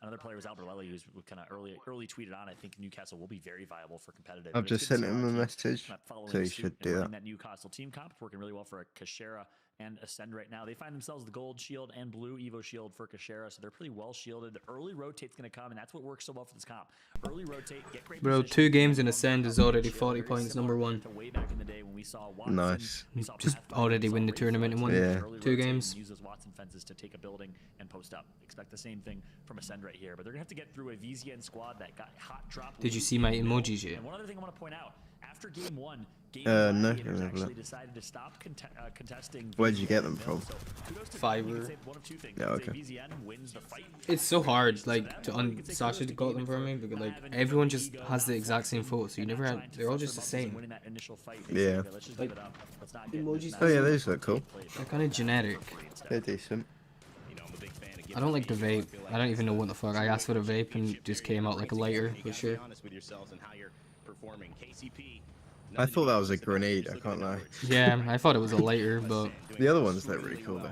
Speaker 2: another player was Albert Lely, who's kind of early tweeted on. I think Newcastle will be very viable for competitive.
Speaker 4: I've
Speaker 2: But it's
Speaker 4: just
Speaker 2: good to
Speaker 4: sent
Speaker 2: see
Speaker 4: him a
Speaker 2: our team
Speaker 4: message,
Speaker 2: kind of following
Speaker 4: so he
Speaker 2: suit
Speaker 4: should
Speaker 2: and
Speaker 4: do
Speaker 2: running
Speaker 4: that.
Speaker 2: Newcastle team comp. It's working really well for a Kashera and Ascend right now. They find themselves the gold shield and blue Evo shield for Kashera, so they're pretty well shielded. The early rotate's going to come, and that's what works so well for this comp. Early rotate, get great
Speaker 3: Bro,
Speaker 2: position,
Speaker 3: 2 games in
Speaker 2: and
Speaker 3: Ascend is
Speaker 2: shield.
Speaker 3: already 40
Speaker 2: Very
Speaker 3: points,
Speaker 2: similar
Speaker 3: number 1.
Speaker 2: to way back in the day when we saw Watson,
Speaker 4: Nice.
Speaker 2: we saw
Speaker 3: Just
Speaker 2: Pathfinder,
Speaker 3: already
Speaker 2: we saw
Speaker 3: win the
Speaker 2: Wraith
Speaker 3: tournament in
Speaker 2: Lords,
Speaker 3: one,
Speaker 4: Yeah.
Speaker 2: early
Speaker 3: 2
Speaker 2: rotate
Speaker 3: games.
Speaker 2: and use those Watson fences to take a building and post up. Expect the same thing from Ascend right here, but they're going to have to get through a VZN squad that got hot drop.
Speaker 3: Did you see my emojis yet?
Speaker 2: And one other thing I want to point out, after game 1,
Speaker 4: No,
Speaker 2: Gladiators
Speaker 4: no,
Speaker 2: actually
Speaker 4: no.
Speaker 2: decided to stop contesting.
Speaker 4: Where'd you get
Speaker 2: VZN
Speaker 4: them
Speaker 2: and Mill,
Speaker 4: from?
Speaker 2: so kudos to
Speaker 3: Fiverr.
Speaker 2: Gladiators. You can say one of two things.
Speaker 4: Yeah,
Speaker 2: You can say
Speaker 4: okay.
Speaker 2: VZN wins the fight.
Speaker 3: It's so hard,
Speaker 2: To
Speaker 3: like,
Speaker 2: them,
Speaker 3: to
Speaker 2: or you can say
Speaker 3: Sasha
Speaker 2: kudos to
Speaker 3: got them
Speaker 2: Gaming
Speaker 3: for me, because, like,
Speaker 2: having
Speaker 3: everyone
Speaker 2: the
Speaker 3: just
Speaker 2: ego,
Speaker 3: has the
Speaker 2: not
Speaker 3: exact same
Speaker 2: flexing,
Speaker 3: photo, so you
Speaker 2: and
Speaker 3: never
Speaker 2: not
Speaker 3: have,
Speaker 2: trying to
Speaker 3: they're all
Speaker 2: flush
Speaker 3: just the
Speaker 2: their muscles and
Speaker 3: same.
Speaker 2: winning that initial fight.
Speaker 4: Yeah.
Speaker 2: Basically. Let's just
Speaker 3: Like,
Speaker 2: give it up. Let's not get
Speaker 3: emojis
Speaker 2: that
Speaker 4: Oh, yeah,
Speaker 2: same
Speaker 4: those look cool.
Speaker 2: play.
Speaker 3: They're kind of generic.
Speaker 4: They're decent.
Speaker 7: You know, I'm a big fan of
Speaker 3: I don't like the
Speaker 7: giving away.
Speaker 3: vape.
Speaker 7: feel like
Speaker 3: I don't
Speaker 7: it's
Speaker 3: even know
Speaker 7: the
Speaker 3: what the fuck. I asked for the vape and it just came out like a lighter,
Speaker 7: You
Speaker 3: for
Speaker 7: gotta
Speaker 3: sure.
Speaker 7: Be honest with yourselves and how you're performing. KCP.
Speaker 4: I thought that was a grenade, I can't lie.
Speaker 3: Yeah, I thought it was a lighter, but
Speaker 4: The other ones look really cool though.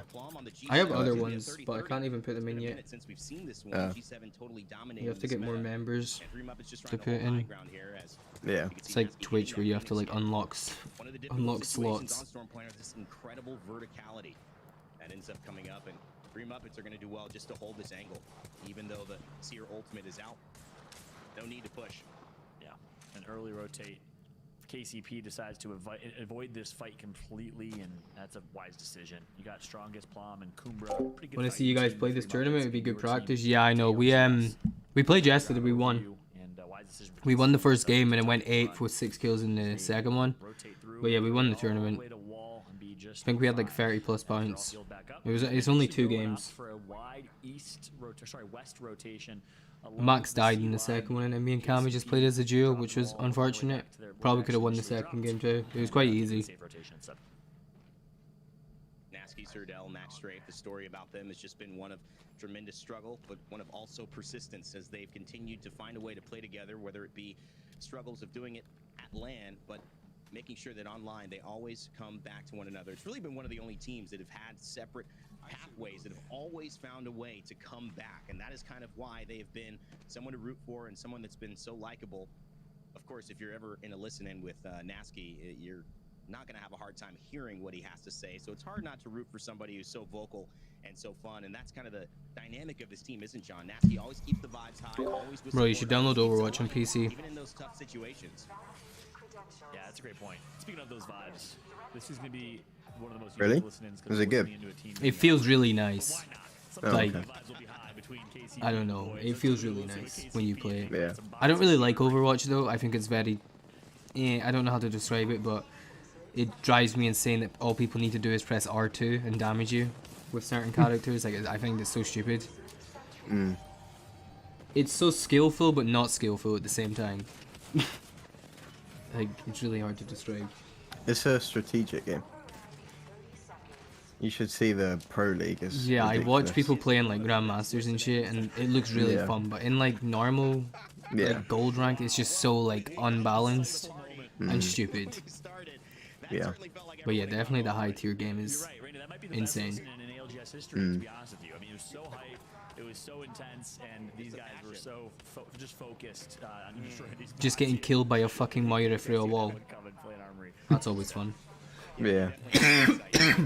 Speaker 3: I have other ones, but I can't even put them in yet.
Speaker 7: Since we've seen this one,
Speaker 4: Oh.
Speaker 7: G7 totally dominating
Speaker 3: You have to
Speaker 7: this
Speaker 3: get more
Speaker 7: meta.
Speaker 3: members
Speaker 7: And 3MUP is just
Speaker 3: to
Speaker 7: trying
Speaker 3: put
Speaker 7: hold high
Speaker 3: in.
Speaker 7: ground here as
Speaker 4: Yeah.
Speaker 7: you can
Speaker 3: It's
Speaker 7: see
Speaker 3: like
Speaker 7: Nasty
Speaker 3: Twitch
Speaker 7: hitting
Speaker 3: where
Speaker 7: that
Speaker 3: you have to like
Speaker 7: Phoenix
Speaker 3: unlock
Speaker 7: One of the difficult
Speaker 3: unlock
Speaker 7: situations
Speaker 3: slots.
Speaker 7: on Stormpoint is this incredible verticality that ends up coming up, and 3MUPPets are going to do well just to hold this angle, even though the Seer ultimate is out. No need to push.
Speaker 2: Yeah, an early rotate. KCP decides to avoid this fight completely, and that's a wise decision. You got strongest Plum and Kumbra. Pretty good
Speaker 3: Want to
Speaker 2: fight
Speaker 3: see you guys
Speaker 2: between
Speaker 3: play
Speaker 2: the
Speaker 3: this
Speaker 2: three
Speaker 3: tournament?
Speaker 2: Muppets
Speaker 3: It'd be
Speaker 2: and
Speaker 3: good
Speaker 2: your team.
Speaker 3: practice. Yeah, I know.
Speaker 2: KLGS.
Speaker 3: We played yesterday. We won.
Speaker 2: And, wise decision for
Speaker 3: We won the
Speaker 2: KCP.
Speaker 3: first game and it went
Speaker 2: Rotate
Speaker 3: 8th with 6 kills in the second one.
Speaker 2: Rotate through,
Speaker 3: But yeah, we won the
Speaker 2: all the
Speaker 3: tournament.
Speaker 2: way to wall and be just
Speaker 3: I think we had like
Speaker 2: fine.
Speaker 3: 30 plus
Speaker 2: After all
Speaker 3: points.
Speaker 2: healed back up.
Speaker 3: It's only 2
Speaker 2: Going up
Speaker 3: games.
Speaker 2: for a wide west rotation.
Speaker 3: Max died in the second one, and me and Kami just played as a duo, which was unfortunate. Probably could have won the second game too. It was quite easy.
Speaker 7: Nasky, Surdell, Max Strafe, the story about them has just been one of tremendous struggle, but one of also persistence as they've continued to find a way to play together, whether it be struggles of doing it at LAN, but making sure that online they always come back to one another. It's really been one of the only teams that have had separate pathways that have always found a way to come back, and that is kind of why they've been someone to root for and someone that's been so likable. Of course, if you're ever in a listen-in with Nasky, you're not going to have a hard time hearing what he has to say, so it's hard not to root for somebody who's so vocal and so fun, and that's kind of the dynamic of this team, isn't John? Nasky always keeps the vibes high, always with
Speaker 3: Bro, you should
Speaker 7: support,
Speaker 3: download
Speaker 7: always
Speaker 3: Overwatch on
Speaker 7: keeps
Speaker 3: PC.
Speaker 7: even in those tough situations.
Speaker 2: Yeah, that's a great point. Speaking of those vibes, this is going to be one of the most
Speaker 4: Really?
Speaker 2: unique listen-ins 'cause
Speaker 4: Was it
Speaker 2: we're
Speaker 4: good?
Speaker 2: listening into a team
Speaker 3: It
Speaker 2: meeting.
Speaker 3: feels really
Speaker 2: But
Speaker 3: nice.
Speaker 2: why not?
Speaker 4: Oh,
Speaker 2: Sometimes
Speaker 3: Like,
Speaker 2: the vibes will be high between KCP
Speaker 3: I don't
Speaker 2: and the
Speaker 3: know.
Speaker 2: boys.
Speaker 3: It
Speaker 2: Let's
Speaker 3: feels
Speaker 2: do
Speaker 3: really
Speaker 2: this with
Speaker 3: nice when you
Speaker 2: KCP
Speaker 3: play.
Speaker 2: and
Speaker 4: Yeah.
Speaker 2: some
Speaker 3: I don't
Speaker 2: vibes.
Speaker 3: really like Overwatch though. I think it's very, I don't know how to describe it, but it drives me insane that all people need to do is press R2 and damage you with certain characters. Like, I think it's so stupid. It's so skillful but not skillful at the same time. Like, it's really hard to describe.
Speaker 4: It's a strategic game. You should see the Pro League. It's
Speaker 3: Yeah, I watch
Speaker 4: ridiculous.
Speaker 3: people playing like Grandmasters and shit, and it looks really
Speaker 4: Yeah.
Speaker 3: fun. But in like normal,
Speaker 4: Yeah.
Speaker 3: like gold rank, it's just so like unbalanced
Speaker 4: Mm.
Speaker 3: and stupid.
Speaker 4: Yeah.
Speaker 3: But yeah, definitely the high tier game
Speaker 2: You're
Speaker 3: is
Speaker 2: right, Randy. That might be the
Speaker 3: insane.
Speaker 2: best lesson in ALGS history, to be honest with you. I mean, it was so hype, it was so intense, and these guys were so just focused on destroying these
Speaker 3: Just getting
Speaker 2: bots.
Speaker 3: killed by a fucking Moira through a wall.
Speaker 2: Would come and play an armory.
Speaker 3: That's always fun.
Speaker 4: Yeah.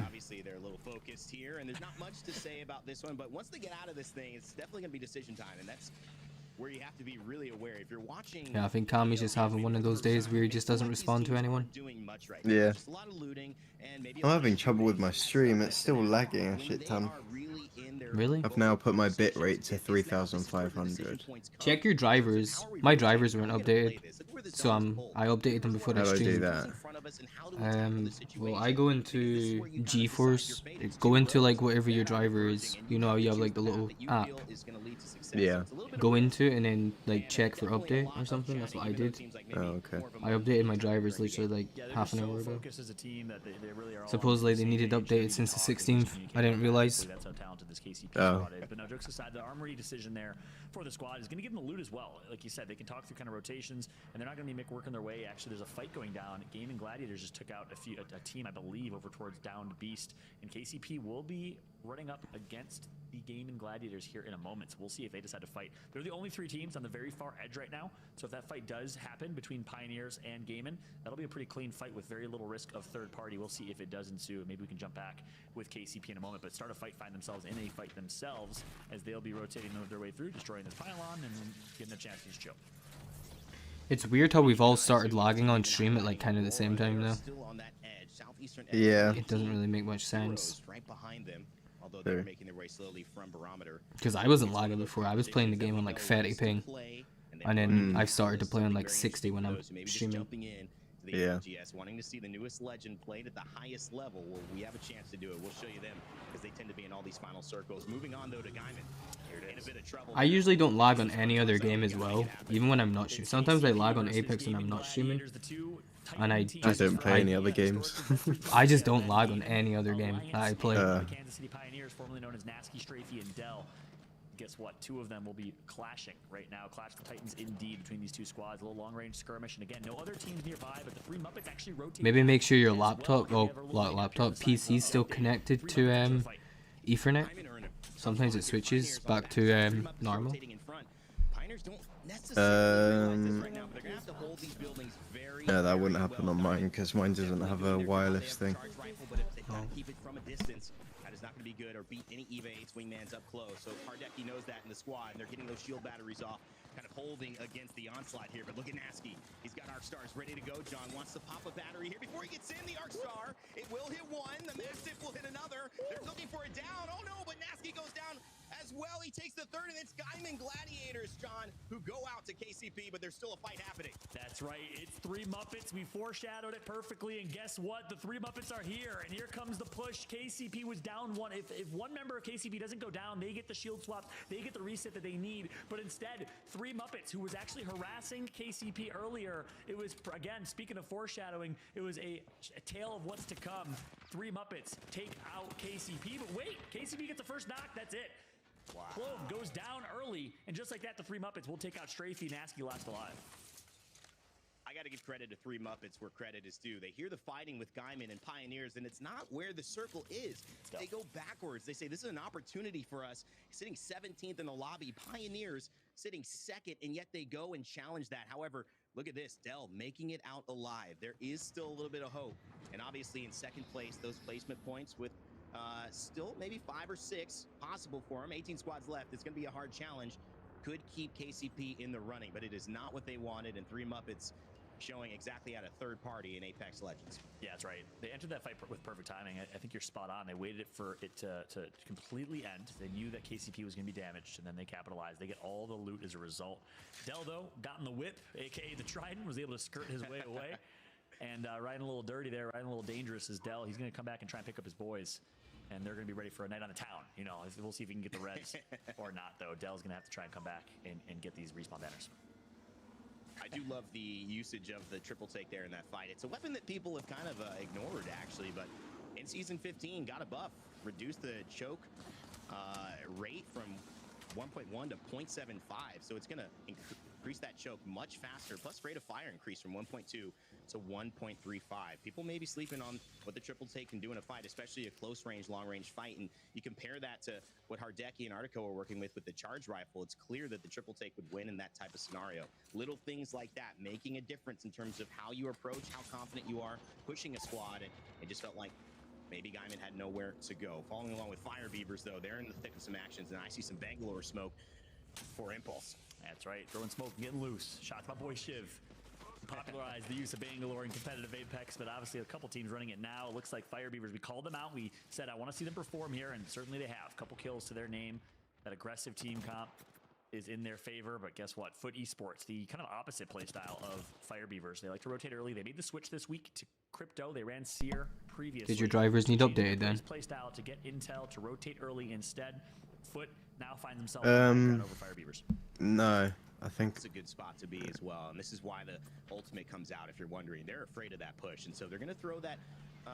Speaker 7: Obviously, they're a little focused here, and there's not much to say about this one, but once they get out of this thing, it's definitely going to be decision time, and that's where you have to be really aware. If you're watching...
Speaker 3: Yeah, I think Kami's just having one of those days where he just doesn't respond to anyone.
Speaker 7: Doing much right now.
Speaker 4: Yeah.
Speaker 7: Just a lot of looting, and maybe
Speaker 4: I'm having trouble with my stream. It's still lagging a shit ton.
Speaker 3: Really?
Speaker 4: I've now put my bit rate to 3,500.
Speaker 3: Check your drivers. My drivers weren't updated, so I updated them before
Speaker 4: How
Speaker 3: the
Speaker 4: do I do
Speaker 3: stream.
Speaker 4: that?
Speaker 3: Well, I go into GeForce. Go into like whatever your driver is. You know how you have like the little app.
Speaker 4: Yeah.
Speaker 3: Go into it and then like check for update or something. That's what I did.
Speaker 4: Oh, okay.
Speaker 3: I updated my drivers literally like
Speaker 2: Yeah, they're
Speaker 3: half an
Speaker 2: so
Speaker 3: hour ago.
Speaker 2: focused as a team that they really are all
Speaker 3: Supposedly
Speaker 2: on the
Speaker 3: they
Speaker 2: same
Speaker 3: needed
Speaker 2: page. They
Speaker 3: updated
Speaker 2: need
Speaker 3: since
Speaker 2: to
Speaker 3: the
Speaker 2: talk, they need to
Speaker 3: 16th. I
Speaker 2: communicate.
Speaker 3: didn't realize.
Speaker 2: That's how talented this KCP
Speaker 4: Oh.
Speaker 2: squad is. But no, jokes aside, the armory decision there for the squad is going to give them the loot as well. Like you said, they can talk through kind of rotations, and they're not going to be working their way. Actually, there's a fight going down. Gaming Gladiators just took out a team, I believe, over towards Downed Beast, and KCP will be running up against the Gaming Gladiators here in a moment. So we'll see if they decide to fight. They're the only 3 teams on the very far edge right now. So if that fight does happen between Pioneers and Gaming, that'll be a pretty clean fight with very little risk of third party. We'll see if it does ensue. Maybe we can jump back with KCP in a moment, but start a fight, find themselves in a fight themselves as they'll be rotating their way through, destroying the pylon and then getting a chance to just chill.
Speaker 3: It's weird how we've all started lagging on stream at like kind of the same time now.
Speaker 7: Still on that edge. Southeastern
Speaker 4: Yeah.
Speaker 3: It doesn't really make much sense.
Speaker 7: right behind them, although they're making their way slowly from barometer.
Speaker 3: Because I wasn't lagging before. I was playing the game on like 30 ping. And then I've started to play on like 60 when I'm streaming.
Speaker 7: Jumping in to the
Speaker 4: Yeah.
Speaker 7: ALGS, wanting to see the newest legend played at the highest level. Well, we have a chance to do it. We'll show you them because they tend to be in all these final circles. Moving on though to Guyman. In a bit of trouble.
Speaker 3: I usually don't lag on any other game as well, even when I'm not streaming. Sometimes I lag on Apex when I'm not streaming. And I
Speaker 4: don't play any other games.
Speaker 3: I just don't lag on any other game that I play.
Speaker 2: Kansas City Pioneers, formerly known as Nasky, Strafey, and Dell. Guess what? 2 of them will be clashing right now. Clash of the Titans indeed between these 2 squads. A little long-range skirmish, and again, no other teams nearby, but the 3 Muppets actually rotate.
Speaker 3: Maybe make sure your laptop, PC is still connected to Ethernet. Sometimes it switches back to normal.
Speaker 4: Yeah, that wouldn't happen on mine because mine doesn't have a wireless thing.
Speaker 7: Keep it from a distance. That is not going to be good or beat any EVA 8's wingmans up close. So Hardeki knows that in the squad, and they're getting those shield batteries off, kind of holding against the onslaught here. But look at Nasky. He's got Arc Stars ready to go. John wants to pop a battery here before he gets in. The Arc Star, it will hit one. The Mastiff will hit another. They're looking for a down. Oh no, but Nasky goes down as well. He takes the third, and it's Guyman Gladiators, John, who go out to KCP, but there's still a fight happening.
Speaker 2: That's right. It's 3 Muppets. We foreshadowed it perfectly, and guess what? The 3 Muppets are here, and here comes the push. KCP was down 1. If one member of KCP doesn't go down, they get the shield swaps, they get the reset that they need, but instead, 3 Muppets, who was actually harassing KCP earlier, it was, again, speaking of foreshadowing, it was a tale of what's to come. 3 Muppets take out KCP, but wait, KCP gets the first knock, that's it. Wow. Clove goes down early, and just like that, the 3 Muppets will take out Strafey and Nasky last alive.
Speaker 7: I got to give credit to 3 Muppets where credit is due. They hear the fighting with Guyman and Pioneers, and it's not where the circle is. They go backwards. They say, this is an opportunity for us. Sitting 17th in the lobby, Pioneers sitting 2nd, and yet they go and challenge that. However, look at this. Dell making it out alive. There is still a little bit of hope. And obviously in 2nd place, those placement points with still maybe 5 or 6 possible for them. 18 squads left. It's going to be a hard challenge. Could keep KCP in the running, but it is not what they wanted. And 3 Muppets showing exactly at a 3rd party in Apex Legends.
Speaker 2: Yeah, that's right. They entered that fight with perfect timing. I think you're spot on. They waited for it to completely end. They knew that KCP was going to be damaged, and then they capitalized. They get all the loot as a result. Dell, though, got in the whip, a.k.a. the Trident, was able to skirt his way away. And riding a little dirty there, riding a little dangerous is Dell. He's going to come back and try and pick up his boys. And they're going to be ready for a night on the town. You know, we'll see if we can get the reds or not, though. Dell's going to have to try and come back and get these respawn banners.
Speaker 7: I do love the usage of the triple take there in that fight. It's a weapon that people have kind of ignored, actually, but in Season 15, got a buff. Reduced the choke rate from 1.1 to 0.75, so it's going to increase that choke much faster. Plus, rate of fire increase from 1.2 to 1.35. People may be sleeping on what the triple take can do in a fight, especially a close range, long range fight. And you compare that to what Hardeki and Artico are working with the charge rifle. It's clear that the triple take would win in that type of scenario. Little things like that making a difference in terms of how you approach, how confident you are pushing a squad. And it just felt like maybe Guyman had nowhere to go. Following along with Fire Beavers, though, they're in the thick of some actions, and I see some Bangalore smoke for Impulse.
Speaker 2: That's right, throwing smoke and getting loose. Shots by boy Shiv. Popularized the use of Bangalore in competitive Apex, but obviously a couple teams running it now. It looks like Fire Beavers, we called them out. We said, I want to see them perform here, and certainly they have. A couple kills to their name. That aggressive team comp is in their favor, but guess what? Foot Esports, the kind of opposite play style of Fire Beavers. They like to rotate early. They made the switch this week to Crypto. They ran Seer previously.
Speaker 3: Did your drivers need updated then?
Speaker 2: Play style to get intel, to rotate early instead. Foot now finds themselves over Fire Beavers.
Speaker 4: No, I think
Speaker 7: it's a good spot to be as well, and this is why the ultimate comes out. If you're wondering, they're afraid of that push, and so they're going to throw that.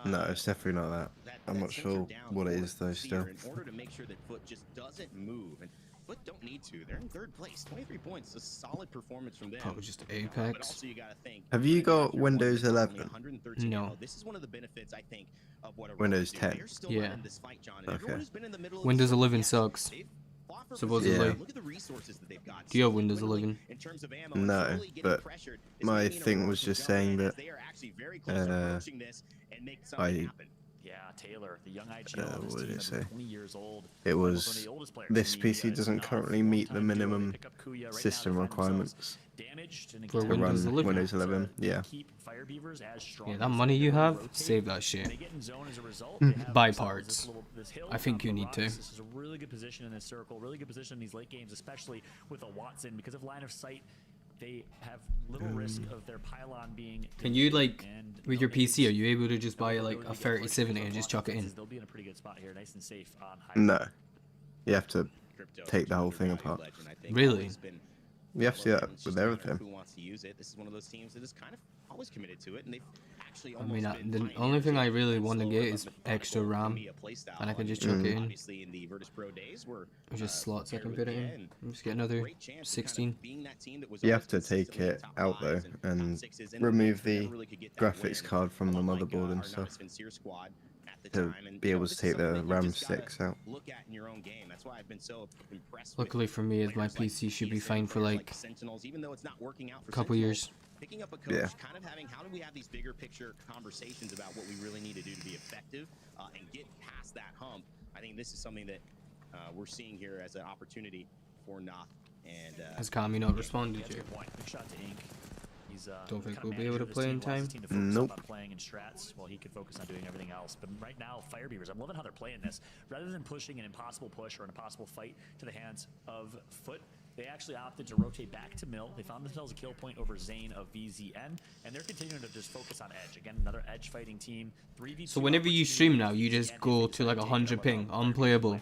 Speaker 4: No, it's definitely not that. I'm not sure what it is though. Still,
Speaker 7: in order to make sure that Foot just doesn't move, and Foot don't need to. They're in 3rd place. 23 points. A solid performance from them.
Speaker 3: Probably just
Speaker 7: But
Speaker 3: Apex.
Speaker 7: also you gotta think.
Speaker 4: Have you got
Speaker 7: after
Speaker 4: Windows
Speaker 7: only
Speaker 4: 11?
Speaker 7: 113
Speaker 3: No.
Speaker 7: ammo, this is one of the benefits I think of what
Speaker 4: Windows
Speaker 7: do.
Speaker 4: 10.
Speaker 7: They're still
Speaker 3: Yeah.
Speaker 7: running this fight, John. And
Speaker 4: Okay.
Speaker 7: everyone who's been in the middle of
Speaker 3: Windows
Speaker 7: this
Speaker 3: 11
Speaker 7: yes,
Speaker 3: sucks.
Speaker 7: they've fought for
Speaker 3: Supposedly.
Speaker 7: position. Look at the resources that they've got.
Speaker 3: Do you have
Speaker 7: Slowly
Speaker 3: Windows
Speaker 7: dwindling
Speaker 3: 11?
Speaker 7: in terms of ammo and
Speaker 4: No,
Speaker 7: slowly getting
Speaker 4: but
Speaker 7: pressured. It's
Speaker 4: my
Speaker 7: gonna mean
Speaker 4: thing
Speaker 7: Aurora
Speaker 4: was
Speaker 7: can
Speaker 4: just
Speaker 7: jump
Speaker 4: saying
Speaker 7: in as
Speaker 4: that,
Speaker 7: they are actually very close to approaching this and make something
Speaker 4: I-
Speaker 7: happen.
Speaker 2: Yeah, Taylor, the young IGL on this
Speaker 4: what did
Speaker 2: team
Speaker 4: it
Speaker 2: is
Speaker 4: say?
Speaker 2: 20 years old.
Speaker 4: It
Speaker 2: Almost one
Speaker 4: was
Speaker 2: of the oldest players
Speaker 4: this
Speaker 2: in the
Speaker 4: PC
Speaker 2: media.
Speaker 4: doesn't
Speaker 2: It's
Speaker 4: currently
Speaker 2: now
Speaker 4: meet the
Speaker 2: full-time duo. They
Speaker 4: minimum
Speaker 2: pick up Kuya. Right now,
Speaker 4: system
Speaker 2: they find themselves
Speaker 4: requirements
Speaker 2: damaged and
Speaker 3: For
Speaker 2: again,
Speaker 3: Windows
Speaker 4: run
Speaker 3: 11.
Speaker 4: Windows 11.
Speaker 2: to
Speaker 4: Yeah.
Speaker 2: keep Fire Beavers as strong
Speaker 3: Yeah,
Speaker 2: as
Speaker 3: that
Speaker 2: they
Speaker 3: money you
Speaker 2: can
Speaker 3: have,
Speaker 2: rotate.
Speaker 3: save that
Speaker 2: They
Speaker 3: shit.
Speaker 2: get in zone as a result. They have
Speaker 3: Buy
Speaker 2: themselves
Speaker 3: parts.
Speaker 2: this hill
Speaker 3: I think
Speaker 2: on
Speaker 3: you
Speaker 2: the
Speaker 3: need
Speaker 2: rocks.
Speaker 3: to.
Speaker 2: This is a really good position in this circle, really good position in these late games, especially with a Watson. Because of line of sight, they have little risk of their pylon being.
Speaker 3: Can you, like,
Speaker 2: and
Speaker 3: with your PC, are you able to just buy like a 3070 and just chuck it in?
Speaker 2: They'll be in a pretty good spot here, nice and safe on high.
Speaker 4: No. You have to
Speaker 7: Crypto,
Speaker 4: take the whole
Speaker 7: future
Speaker 4: thing
Speaker 7: value
Speaker 4: apart.
Speaker 7: legend, I think,
Speaker 3: Really?
Speaker 7: always been
Speaker 4: You have to do that
Speaker 7: It's
Speaker 4: with
Speaker 7: just a matter of
Speaker 4: everything.
Speaker 7: Who wants to use it? This is one of those teams that is kind of always committed to it, and they've actually
Speaker 3: I mean,
Speaker 7: almost been
Speaker 3: the
Speaker 7: pioneers
Speaker 3: only thing I
Speaker 7: in
Speaker 3: really
Speaker 7: that
Speaker 3: want to
Speaker 7: slower
Speaker 3: get
Speaker 7: but
Speaker 3: is
Speaker 7: methodical
Speaker 3: extra RAM,
Speaker 7: media play style.
Speaker 3: and I can just
Speaker 7: mean,
Speaker 3: chuck it in.
Speaker 7: Obviously, in the Virtus Pro days, were
Speaker 3: Or just slots I can
Speaker 7: paired
Speaker 3: put it
Speaker 7: with
Speaker 3: in.
Speaker 7: Yen,
Speaker 3: And just get another
Speaker 7: great chance of kind of
Speaker 3: 16.
Speaker 7: being that team that was
Speaker 4: You
Speaker 7: always
Speaker 4: have to take
Speaker 7: consistently in
Speaker 4: it
Speaker 7: top
Speaker 4: out though
Speaker 7: fives and top
Speaker 4: and
Speaker 7: sixes, and
Speaker 4: remove
Speaker 7: they
Speaker 4: the
Speaker 7: never really could get that
Speaker 4: graphics
Speaker 7: win.
Speaker 4: card from
Speaker 7: A
Speaker 4: the
Speaker 7: lot like,
Speaker 4: motherboard and
Speaker 7: our
Speaker 4: stuff
Speaker 7: Novice Vincere squad at the
Speaker 4: to
Speaker 7: time, and,
Speaker 4: be
Speaker 7: you know,
Speaker 4: able
Speaker 7: this
Speaker 4: to
Speaker 7: is
Speaker 4: take
Speaker 7: something
Speaker 4: the
Speaker 7: that you
Speaker 4: RAM
Speaker 7: just gotta
Speaker 4: sticks out.
Speaker 7: look at in your own game. That's why I've been so impressed with
Speaker 3: Luckily for me, is my
Speaker 7: players like
Speaker 3: PC should be
Speaker 7: Jason,
Speaker 3: fine for
Speaker 7: players
Speaker 3: like
Speaker 7: Sentinels, even though it's not working out for
Speaker 3: a couple
Speaker 7: Sentinels,
Speaker 3: years.
Speaker 7: picking up a coach,
Speaker 4: Yeah.
Speaker 7: kind of having how do we have these bigger picture conversations about what we really need to do to be effective and get past that hump. I think this is something that we're seeing here as an opportunity for Noth. And
Speaker 3: Has Kami not responded
Speaker 2: That's a
Speaker 3: yet?
Speaker 2: good point. Big shot to Ink. He's
Speaker 3: Don't think
Speaker 2: kind of
Speaker 3: we'll be able
Speaker 2: manager
Speaker 3: to
Speaker 2: of this
Speaker 3: play
Speaker 2: team,
Speaker 3: in
Speaker 2: wants his
Speaker 3: time.
Speaker 2: team to focus
Speaker 4: Nope.
Speaker 2: on playing in strats while he could focus on doing everything else. But right now, Fire Beavers, I'm loving how they're playing this. Rather than pushing an impossible push or an impossible fight to the hands of Foot, they actually opted to rotate back to Mill. They found themselves a kill point over Zane of VZN, and they're continuing to just focus on Edge. Again, another Edge fighting team. 3v2
Speaker 3: So whenever you stream now, you just go to like 100 ping, unplayable.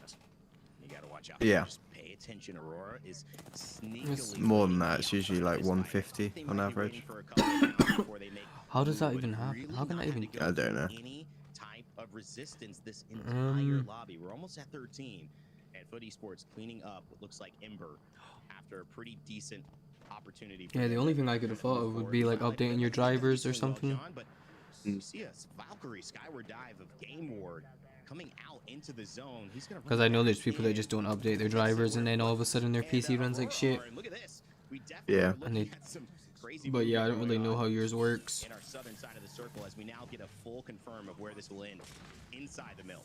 Speaker 7: you gotta watch out.
Speaker 4: Yeah.
Speaker 7: Just pay attention. Aurora is
Speaker 3: It's
Speaker 7: sneakily
Speaker 4: more than that. It's usually like 150
Speaker 7: They
Speaker 4: on
Speaker 7: might be
Speaker 4: average.
Speaker 7: waiting for a couple of rounds before they make
Speaker 3: How does that
Speaker 7: move,
Speaker 3: even
Speaker 7: but
Speaker 3: happen?
Speaker 7: really
Speaker 3: How can that
Speaker 7: not
Speaker 3: even?
Speaker 7: having to
Speaker 4: I
Speaker 7: go
Speaker 4: don't know.
Speaker 7: through Any type of resistance this entire lobby. We're almost at 13, and Foot Esports cleaning up what looks like Ember after a pretty decent opportunity. for
Speaker 3: Yeah, the
Speaker 7: them
Speaker 3: only
Speaker 7: to
Speaker 3: thing I could have thought of
Speaker 7: move
Speaker 3: would be like
Speaker 7: forward.
Speaker 3: updating your drivers or
Speaker 7: Doing well,
Speaker 3: something.
Speaker 7: John, but you see a Valkyrie Skyward Dive of Game Ward coming out into the zone. He's gonna
Speaker 3: Because I know there's people that just don't update their drivers and then all of a sudden their PC runs like shit.
Speaker 7: Look at this. We definitely
Speaker 4: Yeah.
Speaker 7: are looking
Speaker 3: And they-
Speaker 7: at some crazy
Speaker 3: But yeah, I don't
Speaker 7: movement
Speaker 3: really
Speaker 7: going
Speaker 3: know
Speaker 7: on
Speaker 3: how yours works.
Speaker 7: in our southern side of the circle as we now get a full confirm of where this will end inside the mill.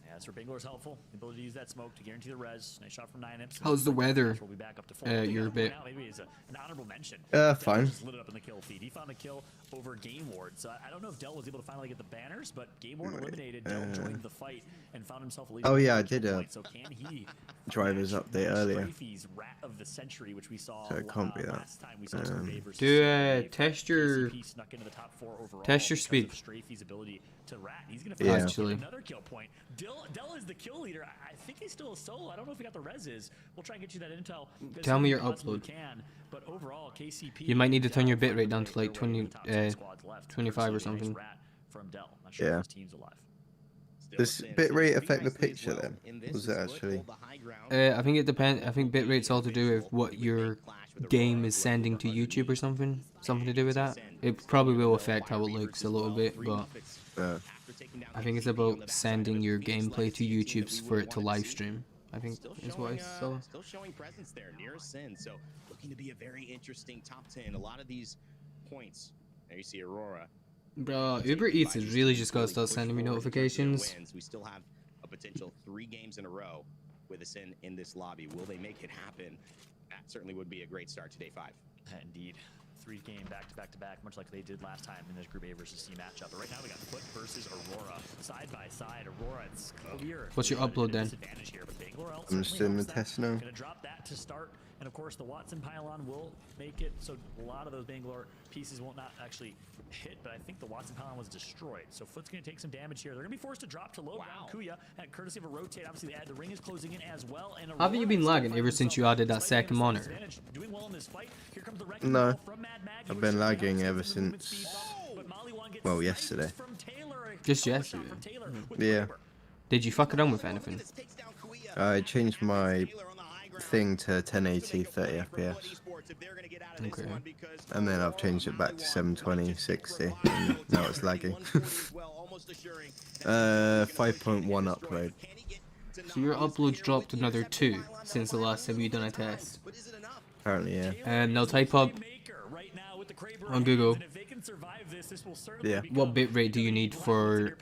Speaker 2: Yeah, that's where Bangalore is helpful. The ability to use that smoke to guarantee the res. Nice shot from 9imps.
Speaker 3: How's the weather?
Speaker 2: We'll be back up to 4.
Speaker 3: Your bit.
Speaker 2: Now, maybe it's an honorable mention.
Speaker 4: Fine.
Speaker 2: Just lit it up in the kill feed. He found a kill over Game Ward. So I don't know if Dell was able to finally get the banners, but Game Ward eliminated. Dell joined the fight and found himself a lead.
Speaker 4: Oh,
Speaker 2: by
Speaker 4: yeah, I
Speaker 2: 13
Speaker 4: did a
Speaker 2: points. So can he
Speaker 4: drivers
Speaker 2: match
Speaker 4: update earlier.
Speaker 2: Strafey's Rat of the Century, which we saw
Speaker 4: So it can't be that.
Speaker 2: last time we saw Survey versus
Speaker 3: Do
Speaker 2: Survey.
Speaker 3: test your
Speaker 2: KCP snuck into the top 4 overall
Speaker 3: test your
Speaker 2: because
Speaker 3: speed.
Speaker 2: of Strafey's ability to rat. He's gonna
Speaker 4: Yeah.
Speaker 2: find
Speaker 3: Actually.
Speaker 2: another kill point. Dell is the kill leader. I think he's still a solo. I don't know if he got the reses. We'll try and get you that intel. as
Speaker 3: Tell
Speaker 2: soon
Speaker 3: me
Speaker 2: as
Speaker 3: your
Speaker 2: we possibly
Speaker 3: upload.
Speaker 2: Can, but overall, KCP.
Speaker 3: You might need to turn your
Speaker 2: Dell
Speaker 3: bitrate down to, like,
Speaker 2: their way
Speaker 3: 20,
Speaker 2: to the top 10 squads left.
Speaker 3: 25 or
Speaker 2: Courtesy of a nice
Speaker 3: something.
Speaker 2: rat from Dell. Not sure
Speaker 4: Yeah.
Speaker 2: if his team's alive.
Speaker 7: Still
Speaker 4: Does
Speaker 7: within
Speaker 4: bitrate
Speaker 7: pretty
Speaker 4: affect the
Speaker 7: nicely as
Speaker 4: picture
Speaker 7: well.
Speaker 4: then?
Speaker 7: In this
Speaker 4: Was
Speaker 7: is
Speaker 4: it
Speaker 7: Foot
Speaker 4: actually?
Speaker 7: hold the high ground.
Speaker 3: I think it depends. I think bitrate's all to do with what your game is sending to YouTube or something. Something to do with that. It probably will affect how it looks a little bit, but I think it's about sending your gameplay to YouTube's for it to live stream. I think is what I saw.
Speaker 7: Still showing presence there near Sin, so looking to be a very interesting top 10. A lot of these points. There you see Aurora.
Speaker 3: Bro, Uber Eats has really just gotta start sending me notifications.
Speaker 7: We still have a potential 3 games in a row with us in this lobby. Will they make it happen? That certainly would be a great start to day 5.
Speaker 2: Indeed. 3-game back-to-back, much like they did last time in this Group A versus C matchup. But right now we got Foot versus Aurora. Side by side, Aurora, it's clear.
Speaker 3: What's your upload then?
Speaker 2: Here, but Bangalore
Speaker 4: I'm just doing the test now.
Speaker 2: Gonna drop that to start. And of course, the Watson pylon will make it so a lot of those Bangalore pieces won't not actually hit, but I think the Watson pylon was destroyed. So Foot's going to take some damage here. They're going to be forced to drop to low ground. Kuya, at courtesy of a rotate. Obviously, the ring is closing in as well. And
Speaker 3: Haven't you been lagging ever since you added that second monitor?
Speaker 2: Doing well in this fight. Here comes the wrecking
Speaker 4: No,
Speaker 2: ball from Mad Mag.
Speaker 4: I've been lagging ever since, well, yesterday.
Speaker 3: Just yesterday?
Speaker 4: Yeah.
Speaker 3: Did you fuck around with anything?
Speaker 4: I changed my thing to 1080 30 FPS,
Speaker 3: Okay.
Speaker 4: and then I've changed it back to 720 60, and now it's lagging. 5.1 upload.
Speaker 3: So your uploads dropped another 2 since the last time you done a test.
Speaker 4: Apparently, yeah.
Speaker 3: And now type up on Google,
Speaker 4: Yeah.
Speaker 3: what bitrate do you need for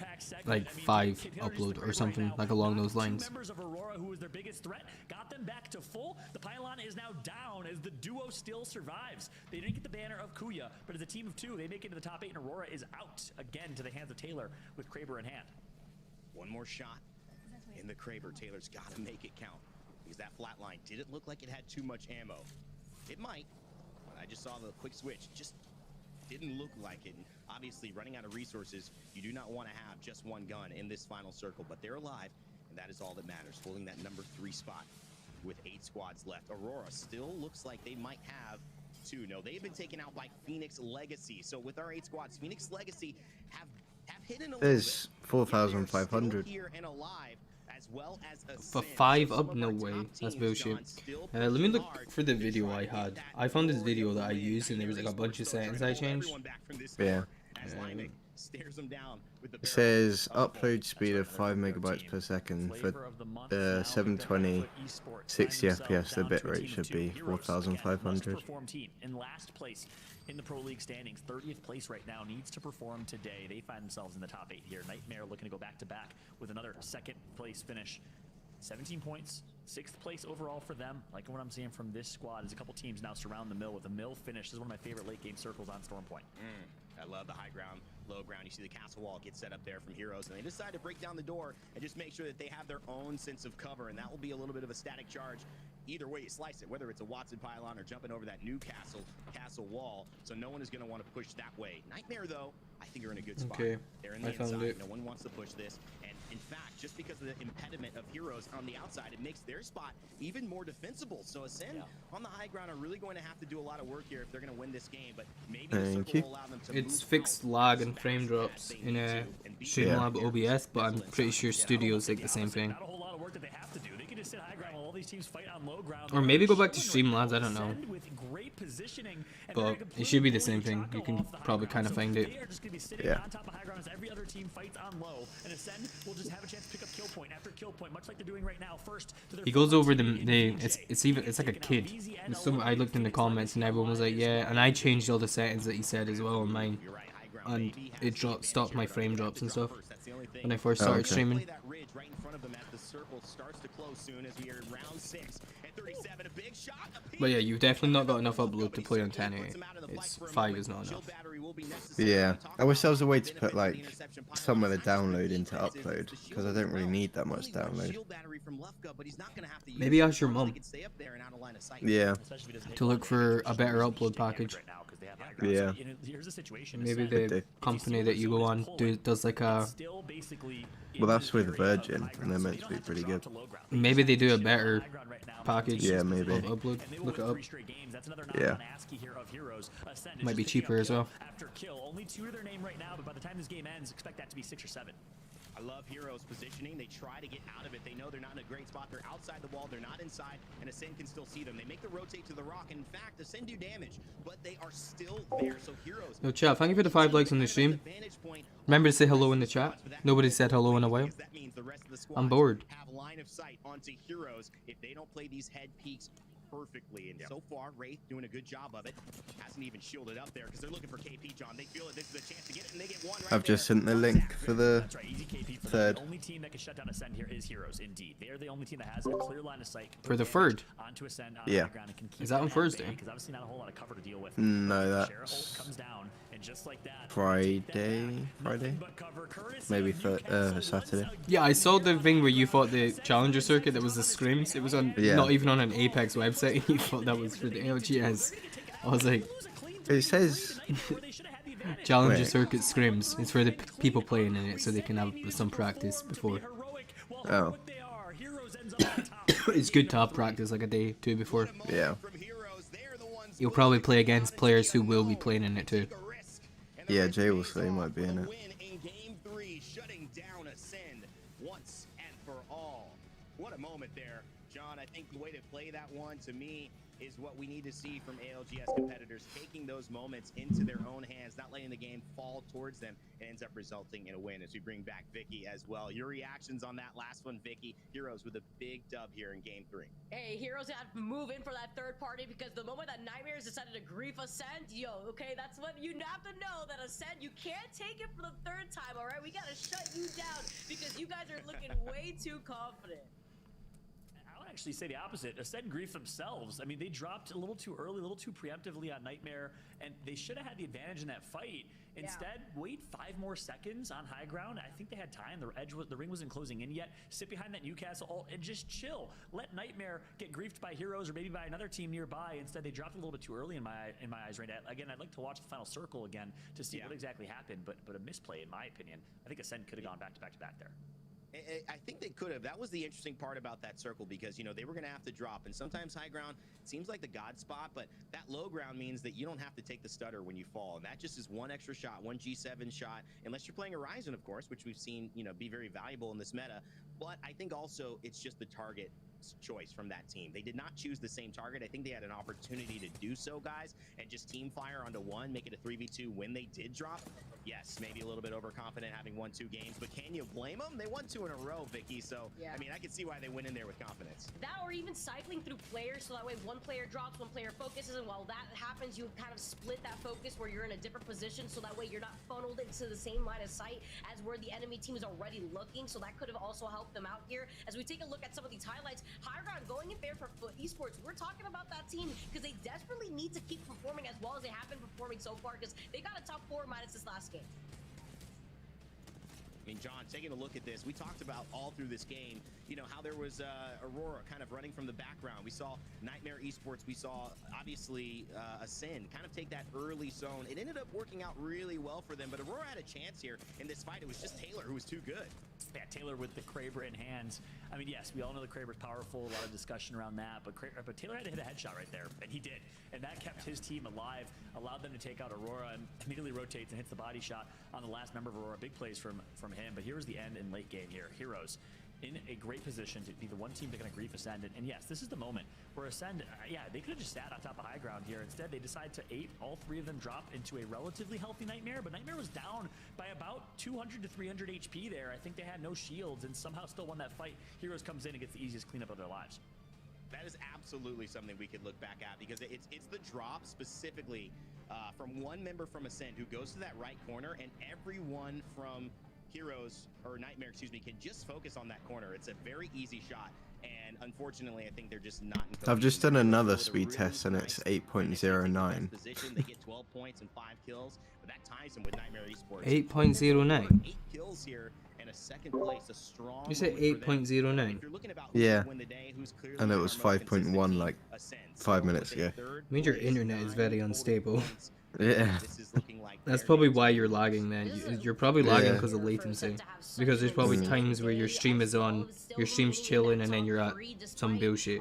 Speaker 3: like 5 upload or something like along those lines.
Speaker 2: Members of Aurora, who was their biggest threat, got them back to full. The pylon is now down as the duo still survives. They didn't get the banner of Kuya, but as a team of 2, they make it to the top 8, and Aurora is out again to the hands of Taylor with Kraber in hand.
Speaker 7: One more shot in the Kraber. Taylor's got to make it count because that flat line didn't look like it had too much ammo. It might, but I just saw the quick switch. Just didn't look like it. And obviously, running out of resources, you do not want to have just one gun in this final circle, but they're alive, and that is all that matters. Holding that number 3 spot with 8 squads left. Aurora still looks like they might have 2. No, they've been taken out by Phoenix Legacy. So with our 8 squads, Phoenix Legacy have hidden a little
Speaker 4: There's
Speaker 7: bit.
Speaker 4: 4,500.
Speaker 7: Here and alive, as well as
Speaker 3: But 5 up? No way. That's bullshit. Let me look for the video I had. I found this video that I used and there was like a bunch of settings I changed.
Speaker 4: Yeah. It says upload speed of 5 megabytes per second for 720 60 FPS. The bitrate should be 4,500.
Speaker 2: In last place in the Pro League standings, 30th place right now, needs to perform today. They find themselves in the top 8 here. Nightmare looking to go back to back with another 2nd place finish. 17 points, 6th place overall for them. Like what I'm seeing from this squad is a couple teams now surround the mill with a mill finish. This is one of my favorite late game circles on Storm Point.
Speaker 7: I love the high ground, low ground. You see the castle wall get set up there from Heroes, and they decide to break down the door and just make sure that they have their own sense of cover, and that will be a little bit of a static charge. Either way you slice it, whether it's a Watson pylon or jumping over that new castle wall, so no one is going to want to push that way. Nightmare, though, I think are in a good spot.
Speaker 3: Okay,
Speaker 7: They're in the
Speaker 3: I found
Speaker 7: inside.
Speaker 3: it.
Speaker 7: No one wants to push this, and in fact, just because of the impediment of Heroes on the outside, it makes their spot even more defensible. So Ascend on the high ground are really going to have to do a lot of work here if they're going to win this game, but maybe the circle will allow them to
Speaker 3: It's
Speaker 7: move
Speaker 3: fixed
Speaker 7: out
Speaker 3: lag and frame drops in Streamlab OBS, but I'm pretty sure Studio's like the same thing.
Speaker 2: Not a whole lot of work that they have to do. They can just sit high ground while all these teams fight on low ground.
Speaker 3: Or maybe go back to Streamlabs, I don't know.
Speaker 2: With great positioning, and
Speaker 3: But it should be the same thing. You can probably kind of find it.
Speaker 2: they are just going to be sitting
Speaker 4: Yeah.
Speaker 2: on top of high ground as every other team fights on low, and Ascend will just have a chance to pick up kill point after kill point, much like they're doing right now. First to their
Speaker 3: He goes over
Speaker 2: team,
Speaker 3: it's like a kid. I looked in the comments and everyone was like, yeah, and I changed all the settings that he said as well on mine, and it stopped my frame drops and stuff when I first started streaming. But yeah, you've definitely not got enough upload to play on 1080. It's 5 is not enough.
Speaker 4: Yeah. I wish there was a way to put like some of the download into upload, because I don't really need that much download.
Speaker 3: Maybe ask your mum
Speaker 4: Yeah.
Speaker 3: to look for a better upload package.
Speaker 4: Yeah.
Speaker 2: Here's the situation.
Speaker 3: Maybe the company that you go on does like a.
Speaker 4: Well, that's with Virgin, and they're meant to be pretty good.
Speaker 3: Maybe they do a better package.
Speaker 4: Yeah, maybe.
Speaker 3: Of upload. Look it up.
Speaker 4: Yeah.
Speaker 3: Might be cheaper as well.
Speaker 2: After kill, only 2 to their name right now, but by the time this game ends, expect that to be 6 or 7.
Speaker 7: I love Heroes positioning. They try to get out of it. They know they're not in a great spot. They're outside the wall. They're not inside, and Ascend can still see them. They make the rotate to the rock. And in fact, Ascend do damage, but they are still there. So Heroes.
Speaker 3: Yo, chat, thank you for the 5 likes on the stream. Remember to say hello in the chat. Nobody said hello in a while. I'm bored.
Speaker 7: Have line of sight onto Heroes if they don't play these head peaks perfectly. And so far, Wraith doing a good job of it. Hasn't even shielded up there because they're looking for KP, John. They feel that this is a chance to get it, and they get one right
Speaker 4: I've just sent the link for the
Speaker 2: That's right, easy KP for
Speaker 4: third.
Speaker 2: The only team that can shut down Ascend here is Heroes, indeed. They are the only team that has a clear line of sight
Speaker 3: For the third?
Speaker 2: onto Ascend on
Speaker 4: Yeah.
Speaker 2: the ground and can keep
Speaker 3: Is that on
Speaker 2: at bay,
Speaker 3: Thursday?
Speaker 2: Because obviously not a whole lot of cover to deal with.
Speaker 4: No,
Speaker 2: Sheriff
Speaker 4: that's
Speaker 2: ult comes down, and just like that,
Speaker 4: Friday. Maybe for Saturday.
Speaker 3: Yeah, I saw the thing where you thought the Challenger circuit that was the scrims. It was on
Speaker 4: Yeah.
Speaker 3: not even on an Apex website. You thought that was for the ALGS. I was like,
Speaker 4: It says
Speaker 3: Challenger
Speaker 4: Wait.
Speaker 3: circuit scrims. It's for the people playing in it, so they can have some practice before.
Speaker 4: Oh.
Speaker 3: It's good to have practice like a day, 2 before.
Speaker 4: Yeah.
Speaker 3: You'll probably play against players who will be playing in it too.
Speaker 4: Yeah, Jay will say he might be in it.
Speaker 7: Game 3, shutting down Ascend once and for all. What a moment there, John. John. I think the way to play that one, to me, is what we need to see from ALGS competitors, taking those moments into their own hands, not letting the game fall towards them. It ends up resulting in a win. As we bring back Vicky as well. Your reactions on that last one, Vicky. Heroes with a big dub here in Game 3.
Speaker 1: Hey, Heroes have to move in for that third party because the moment that Nightmares decided to grief Ascend, okay, that's what you have to know, that Ascend, you can't take it for the third time, all right? We got to shut you down because you guys are looking way too confident.
Speaker 2: I would actually say the opposite. Ascend grief themselves. I mean, they dropped a little too early, a little too preemptively on Nightmare, and they should have had the advantage in that fight. Instead, wait 5 more seconds on high ground. I think they had time. The ring wasn't closing in yet. Sit behind that Newcastle ult and just chill. Let Nightmare get griefed by Heroes or maybe by another team nearby. Instead, they dropped a little bit too early in my eyes right now. Again, I'd like to watch the final circle again to see what exactly happened, but a misplay in my opinion. I think Ascend could have gone back to back there.
Speaker 7: I think they could have. That was the interesting part about that circle because, you know, they were going to have to drop. And sometimes high ground seems like the god spot, but that low ground means that you don't have to take the stutter when you fall. And that just is one extra shot, one G7 shot, unless you're playing Horizon, of course, which we've seen, you know, be very valuable in this meta. But I think also it's just the target choice from that team. They did not choose the same target. I think they had an opportunity to do so, guys, and just team fire onto one, make it a 3v2 when they did drop. Yes, maybe a little bit overconfident having won 2 games, but can you blame them? They won 2 in a row, Vicky, so I mean, I can see why they went in there with confidence.
Speaker 1: That, or even cycling through players, so that way one player drops, one player focuses, and while that happens, you kind of split that focus where you're in a different position, so that way you're not funneled into the same line of sight as where the enemy team is already looking, so that could have also helped them out here. As we take a look at some of these highlights, High Ground going in there for Foot Esports, we're talking about that team because they desperately need to keep performing as well as they have been performing so far, because they got a top 4 minus this last game.
Speaker 7: I mean, John, taking a look at this, we talked about all through this game, you know, how there was Aurora kind of running from the background. We saw Nightmare Esports. We saw, obviously, Ascend kind of take that early zone. It ended up working out really well for them, but Aurora had a chance here in this fight. It was just Taylor who was too good.
Speaker 2: Yeah, Taylor with the Kraber in hands. I mean, yes, we all know the Kraber's powerful, a lot of discussion around that, but Taylor had to hit a headshot right there, and he did. And that kept his team alive, allowed them to take out Aurora, and immediately rotates and hits the body shot on the last member of Aurora. Big plays from him, but here was the end in late game here. Heroes in a great position to be the one team to kind of grief Ascend. And yes, this is the moment where Ascend, yeah, they could have just sat on top of high ground here. Instead, they decide to 8. All 3 of them drop into a relatively healthy Nightmare, but Nightmare was down by about 200 to 300 HP there. I think they had no shields and somehow still won that fight. Heroes comes in and gets the easiest cleanup of their lives.
Speaker 7: That is absolutely something we could look back at because it's the drop specifically from one member from Ascend who goes to that right corner, and everyone from Heroes, or Nightmare, excuse me, can just focus on that corner. It's a very easy shot, and unfortunately, I think they're just not.
Speaker 4: I've just done another speed test, and it's 8.09.
Speaker 7: They get 12 points and 5 kills, but that ties them with Nightmare Esports.
Speaker 3: 8.09.
Speaker 7: 8 kills here and a second place, a strong.
Speaker 3: You said 8.09.
Speaker 4: Yeah, and it was 5.1 like 5 minutes ago.
Speaker 3: I mean, your internet is very unstable.
Speaker 4: Yeah.
Speaker 3: That's probably why you're lagging, man. You're probably lagging because of latency. Because there's probably times where your stream is on, your stream's chilling, and then you're at some bullshit.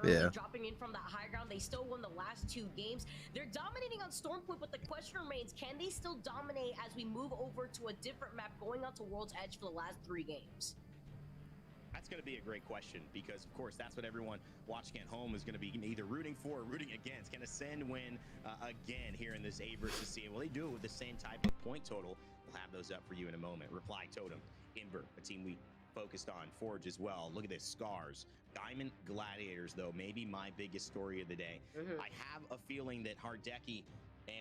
Speaker 4: Yeah.
Speaker 1: Dropping in from that high ground, they still won the last 2 games. They're dominating on Stormpoint, but the question remains, can they still dominate as we move over to a different map going on to World's Edge for the last 3 games?
Speaker 7: That's going to be a great question because, of course, that's what everyone watching at home is going to be either rooting for or rooting against. Can Ascend win again here in this A versus C? Well, they do it with the same type of point total. We'll have those up for you in a moment. Reply Totem, Ember, a team we focused on, Forge as well. Look at this, Scars. Diamond Gladiators, though, maybe my biggest story of the day. I have a feeling that Hardeki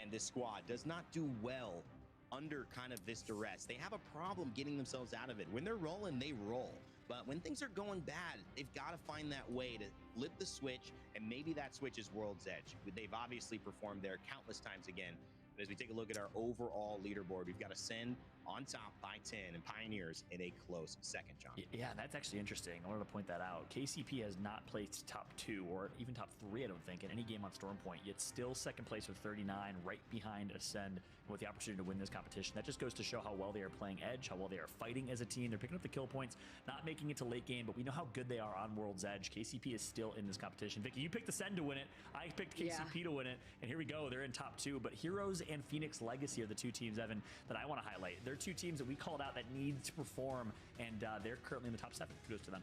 Speaker 7: and this squad does not do well under kind of this duress. They have a problem getting themselves out of it. When they're rolling, they roll. But when things are going bad, they've got to find that way to flip the switch, and maybe that switch is World's Edge. They've obviously performed there countless times again. But as we take a look at our overall leaderboard, we've got Ascend on top by 10 and Pioneers in a close second, John.
Speaker 2: Yeah, that's actually interesting. I wanted to point that out. KCP has not placed top 2 or even top 3, I don't think, in any game on Stormpoint, yet still second place with 39, right behind Ascend with the opportunity to win this competition. That just goes to show how well they are playing Edge, how well they are fighting as a team. They're picking up the kill points, not making it to late game, but we know how good they are on World's Edge. KCP is still in this competition. Vicky, you picked Ascend to win it. I picked KCP to win it, and here we go. They're in top 2, but Heroes and Phoenix Legacy are the 2 teams, Evan, that I want to highlight. They're they're two teams that we called out that need to perform, and they're currently in the top 7. Kudos to them.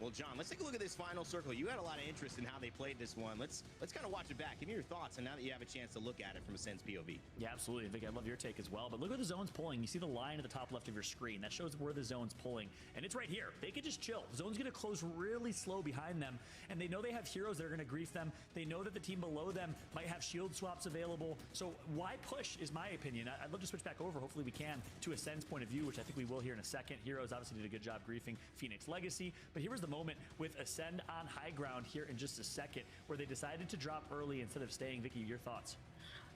Speaker 7: Well, John, let's take a look at this final circle. You had a lot of interest in how they played this one. Let's kind of watch it back. Give me your thoughts, and now that you have a chance to look at it from a Sen's POV.
Speaker 2: Yeah, absolutely. Vic, I love your take as well. But look where the zone's pulling. You see the line at the top left of your screen. That shows where the zone's pulling, and it's right here. They could just chill. The zone's going to close really slow behind them, and they know they have heroes that are going to grief them. They know that the team below them might have shield swaps available. So why push is my opinion. I'd love to switch back over, hopefully we can, to Ascend's point of view, which I think we will here in a second. Heroes obviously did a good job griefing Phoenix Legacy, but here was the moment with Ascend on high ground here in just a second, where they decided to drop early instead of staying. Vicky, your thoughts?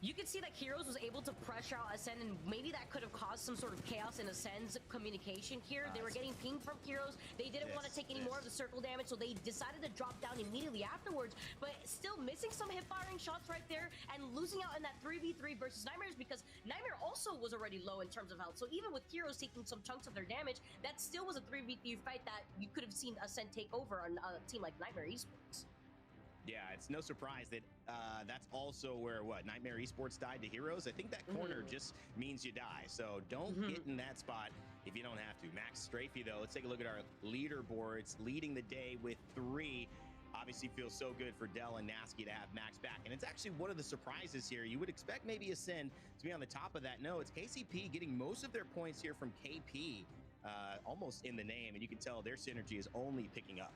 Speaker 1: You can see that Heroes was able to pressure out Ascend, and maybe that could have caused some sort of chaos in Ascend's communication here. They were getting pinged from Heroes. They didn't want to take any more of the circle damage, so they decided to drop down immediately afterwards, but still missing some hip-firing shots right there and losing out in that 3v3 versus Nightmares, because Nightmare also was already low in terms of health. So even with Heroes taking some chunks of their damage, that still was a 3v3 fight that you could have seen Ascend take over on a team like Nightmare Esports.
Speaker 7: Yeah, it's no surprise that that's also where, Nightmare Esports died to Heroes. I think that corner just means you die. So don't get in that spot if you don't have to. Max Strafey, though, let's take a look at our leaderboards. Leading the day with 3. Obviously feels so good for Dell and Nasky to have Max back. And it's actually one of the surprises here. You would expect maybe Ascend to be on the top of that. No, it's KCP getting most of their points here from KP, almost in the name. And you can tell their synergy is only picking up.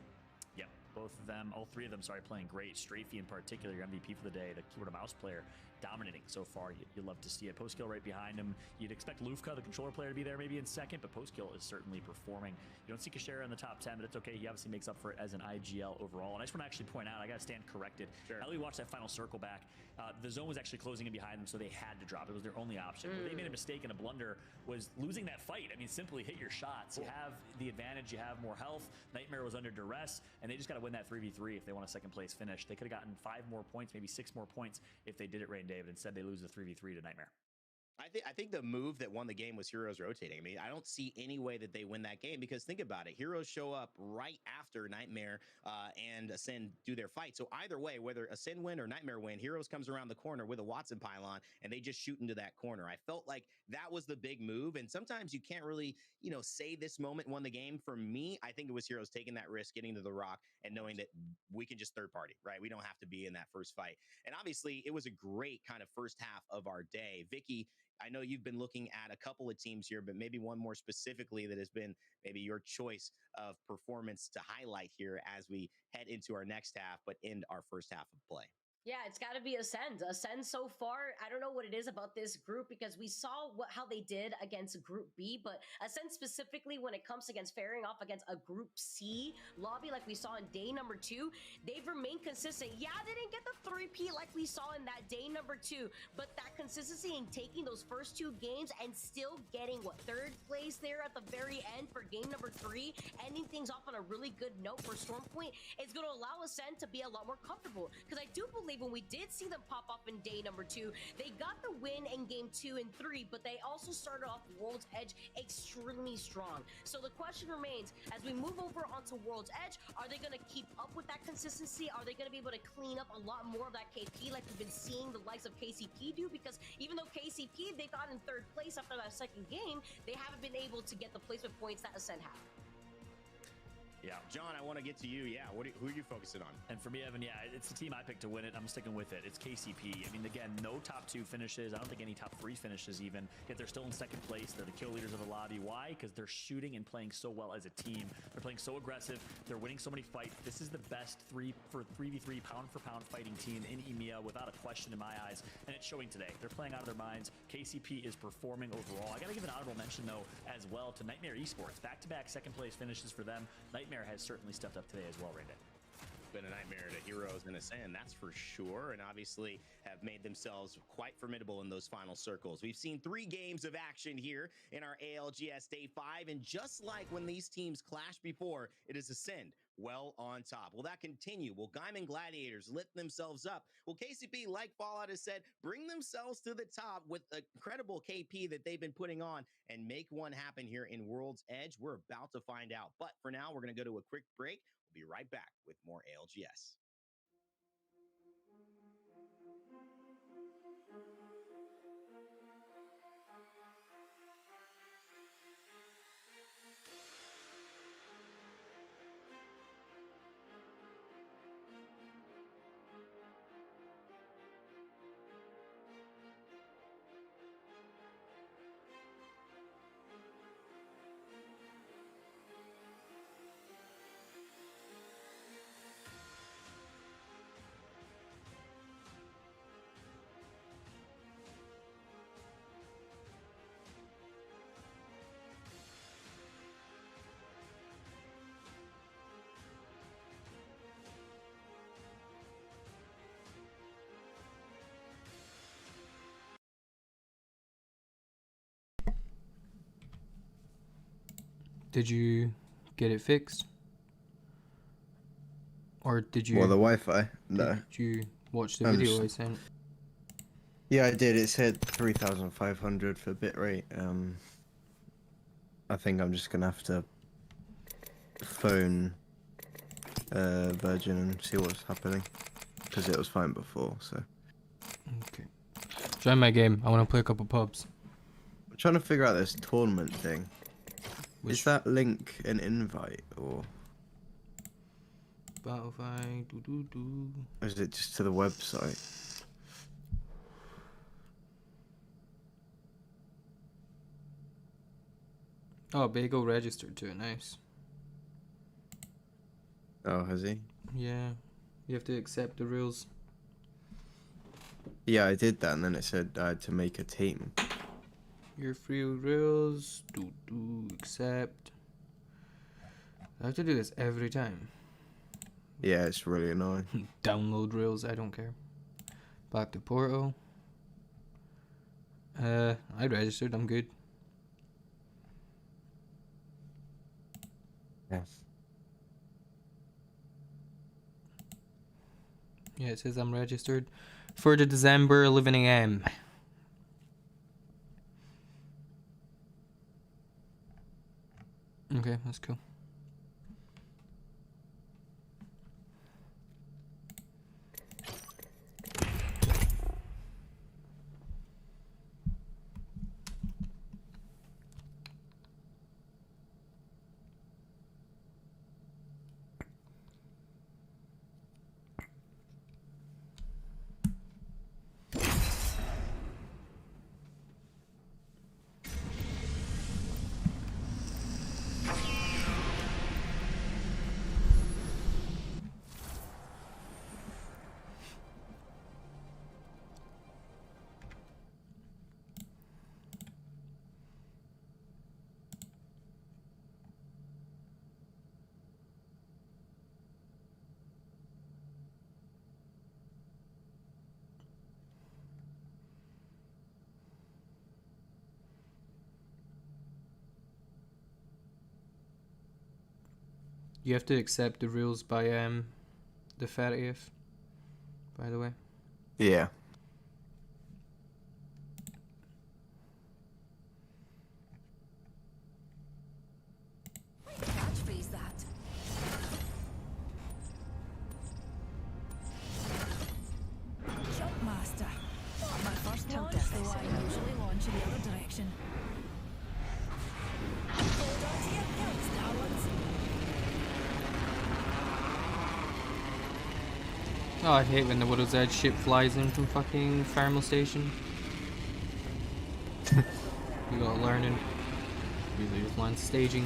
Speaker 2: Yep, both of them, all 3 of them, sorry, playing great. Strafey in particular, your MVP for the day, the keyboard and mouse player, dominating so far. You love to see it. Postkill right behind him. You'd expect Lufka, the controller player, to be there maybe in second, but Postkill is certainly performing. You don't see Kashera in the top 10, but it's okay. He obviously makes up for it as an IGL overall. And I just want to actually point out, I got to stand corrected. Sure. Now we watched that final circle back. The zone was actually closing in behind them, so they had to drop. It was their only option. Where they made a mistake and a blunder was losing that fight. I mean, simply hit your shots. You have the advantage. You have more health. Nightmare was under duress, and they just got to win that 3v3 if they want a second place finish. They could have gotten 5 more points, maybe 6 more points if they did it right, David. Instead, they lose the 3v3 to Nightmare.
Speaker 7: I think the move that won the game was Heroes rotating. I mean, I don't see any way that they win that game, because think about it. Heroes show up right after Nightmare and Ascend do their fight. So either way, whether Ascend win or Nightmare win, Heroes comes around the corner with a Watson pylon and they just shoot into that corner. I felt like that was the big move. And sometimes you can't really, say this moment won the game. For me, I think it was Heroes taking that risk, getting to the rock and knowing that we can just third party, right? We don't have to be in that first fight. And obviously it was a great kind of first half of our day. Vicky, I know you've been looking at a couple of teams here, but maybe one more specifically that has been maybe your choice of performance to highlight here as we head into our next half, but end our first half of play.
Speaker 1: Yeah, it's got to be Ascend. Ascend so far, I don't know what it is about this group, because we saw how they did against Group B, but Ascend specifically when it comes against faring off against a Group C lobby like we saw in day number 2, they've remained consistent. Yeah, they didn't get the 3P like we saw in that day number 2, but that consistency in taking those first 2 games and still getting, 3rd place there at the very end for game number 3, ending things off on a really good note for Stormpoint, is going to allow Ascend to be a lot more comfortable, because I do believe when we did see them pop off in day number 2, they got the win in game 2 and 3, but they also started off World's Edge extremely strong. So the question remains, as we move over onto World's Edge, are they going to keep up with that consistency? Are they going to be able to clean up a lot more of that KP like we've been seeing the likes of KCP do? Because even though KCP, they got in 3rd place after that second game, they haven't been able to get the placement points that Ascend have.
Speaker 2: Yeah.
Speaker 7: John, I want to get to you. Yeah, who are you focusing on?
Speaker 2: And for me, Evan, yeah, it's the team I picked to win it. I'm sticking with it. It's KCP. I mean, again, no top 2 finishes. I don't think any top 3 finishes even. Yet they're still in 2nd place. They're the kill leaders of the lobby. Why? Because they're shooting and playing so well as a team. They're playing so aggressive. They're winning so many fights. This is the best 3v3 pound for pound fighting team in EMEA without a question in my eyes. And it's showing today. They're playing out of their minds. KCP is performing overall. I got to give an honorable mention, though, as well to Nightmare Esports. Back-to-back 2nd place finishes for them. Nightmare has certainly stepped up today as well, Randy.
Speaker 7: Been a nightmare to Heroes and Ascend, that's for sure, and obviously have made themselves quite formidable in those final circles. We've seen 3 games of action here in our ALGS Day 5, and just like when these teams clashed before, it is Ascend well on top. Will that continue? Will Gaiman Gladiators lift themselves up? Will KCP, like Fallout has said, bring themselves to the top with a incredible KP that they've been putting on and make one happen here in World's Edge? We're about to find out. But for now, we're going to go to a quick break. We'll be right back with more ALGS.
Speaker 3: Did you get it fixed? Or did you...
Speaker 4: Well, the Wi-Fi? No.
Speaker 3: Did you watch the
Speaker 4: I'm
Speaker 3: video
Speaker 4: just-
Speaker 3: I sent?
Speaker 4: Yeah, I did. It said 3,500 for bitrate. I think I'm just gonna have to phone Virgin and see what's happening, because it was fine before. So
Speaker 3: Okay. Join my game. I want to play a couple pubs.
Speaker 4: I'm trying to figure out this tournament thing.
Speaker 3: Which-
Speaker 4: Is that link an invite, or
Speaker 3: Battlefield.
Speaker 4: is it just to the website?
Speaker 3: Oh, Bagel registered to it. Nice.
Speaker 4: Oh, has he?
Speaker 3: Yeah. You have to accept the rules.
Speaker 4: Yeah, I did that, and then it said I had to make a team.
Speaker 3: Your free rules. Accept. I have to do this every time.
Speaker 4: Yeah, it's really annoying.
Speaker 3: Download rules. I don't care. Back to Portal. I registered. I'm good.
Speaker 4: Yeah.
Speaker 3: Yeah, it says I'm registered for the December 11 a.m. Okay, that's cool. You have to accept the rules by the 30th, by the way.
Speaker 4: Yeah.
Speaker 8: Catchphrase that. Jump master. Not my first launch, though I usually launch in the other direction. Hold on to your belts, darlings.
Speaker 3: Oh, I hate when the Widow's Edge ship flies in from fucking Thermal Station. You gotta learn it. Usually just land staging.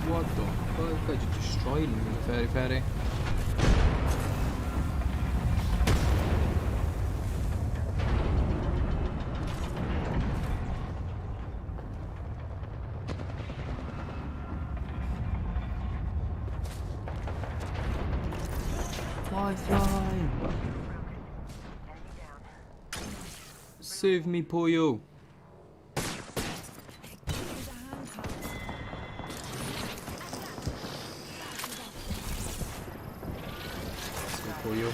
Speaker 3: What the fuck? I just destroyed him with a fatty fatty. Fly. Save me, Pollo.
Speaker 8: Here's a hand hat.
Speaker 3: Save Pollo.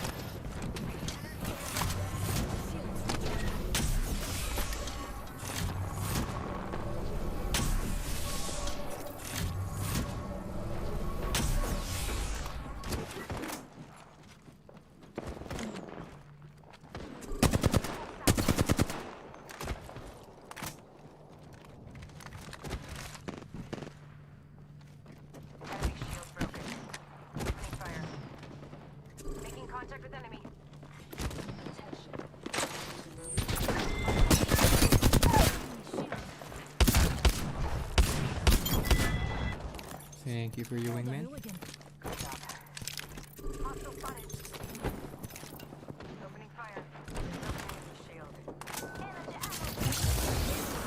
Speaker 9: Enemy shield broken. Opening fire. Making contact with enemy.
Speaker 3: Thank you for your wingman.
Speaker 8: Hooligan.
Speaker 9: Good job. Hostile spotted. Opening fire. Opening the shield. Damage ammo.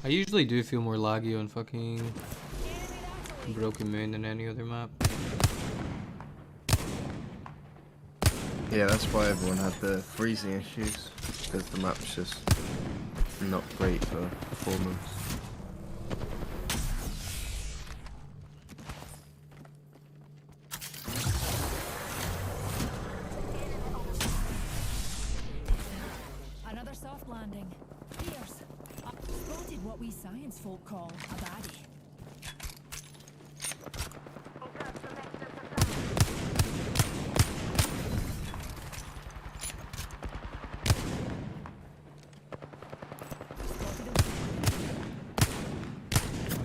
Speaker 3: I usually do feel more laggy on fucking Broken Moon than any other map.
Speaker 4: Yeah, that's why everyone had the freezing issues, because the map's just not great for performance.
Speaker 8: Another soft landing. Fierce. Spotted what we science folk call a baddie.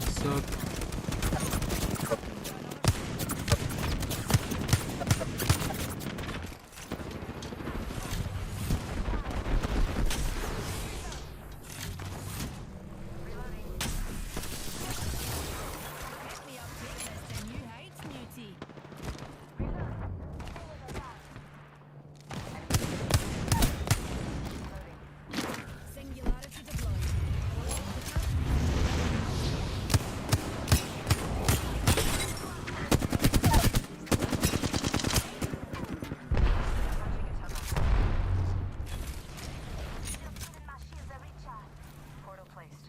Speaker 3: Suck.
Speaker 8: Me up to this to new heights, Newty. Singularity deployed.
Speaker 9: Portal placed.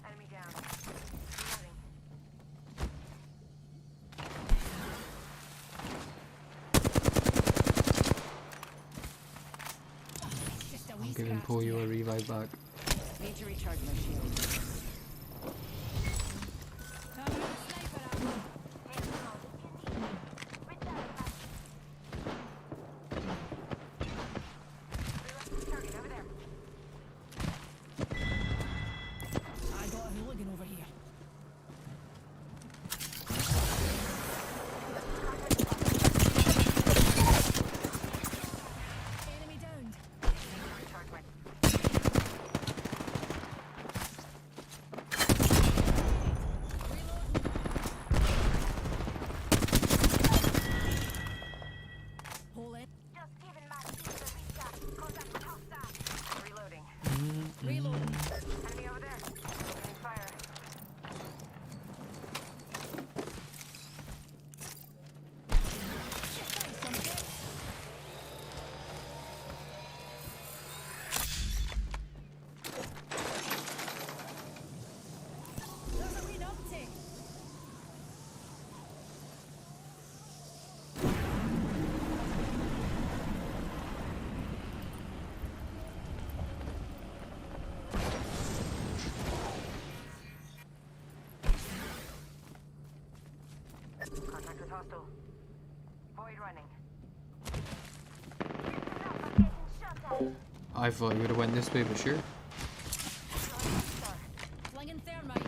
Speaker 9: Enemy down. Reloading.
Speaker 8: Just a wee
Speaker 3: I'm giving
Speaker 8: scratch.
Speaker 3: Poyo a revive back.
Speaker 9: Need to recharge my shield.
Speaker 8: Turn around, sniper ammo.
Speaker 9: Target over there.
Speaker 8: I got a hooligan over here. Enemy downed.
Speaker 9: Recharge my.
Speaker 8: Hole in.
Speaker 9: Just giving my shield a recharge. Contact with hostile. Reloading.
Speaker 8: Reload.
Speaker 9: Enemy over there. Opening fire.
Speaker 8: There's a wee uptick.
Speaker 9: Contact with hostile. Void running.
Speaker 3: I thought you would have went this way, but sure.
Speaker 8: Flinging thermite.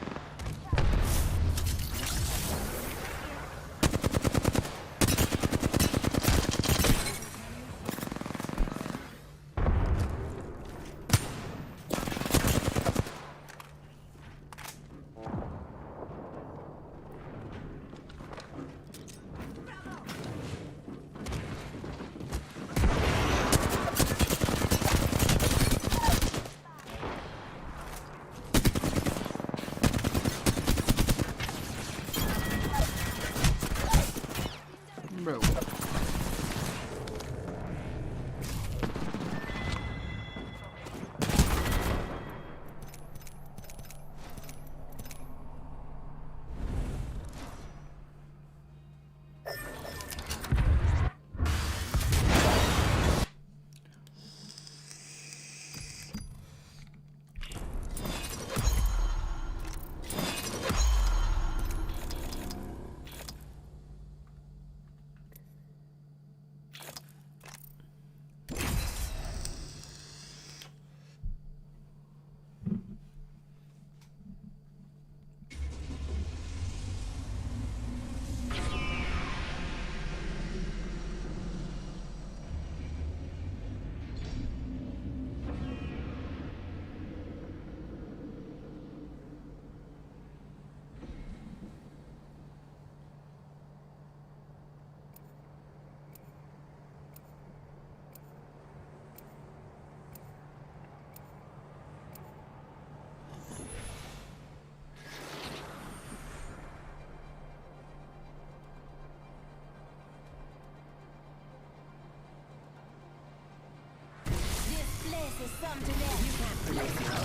Speaker 8: This is something else. You can't predict your own.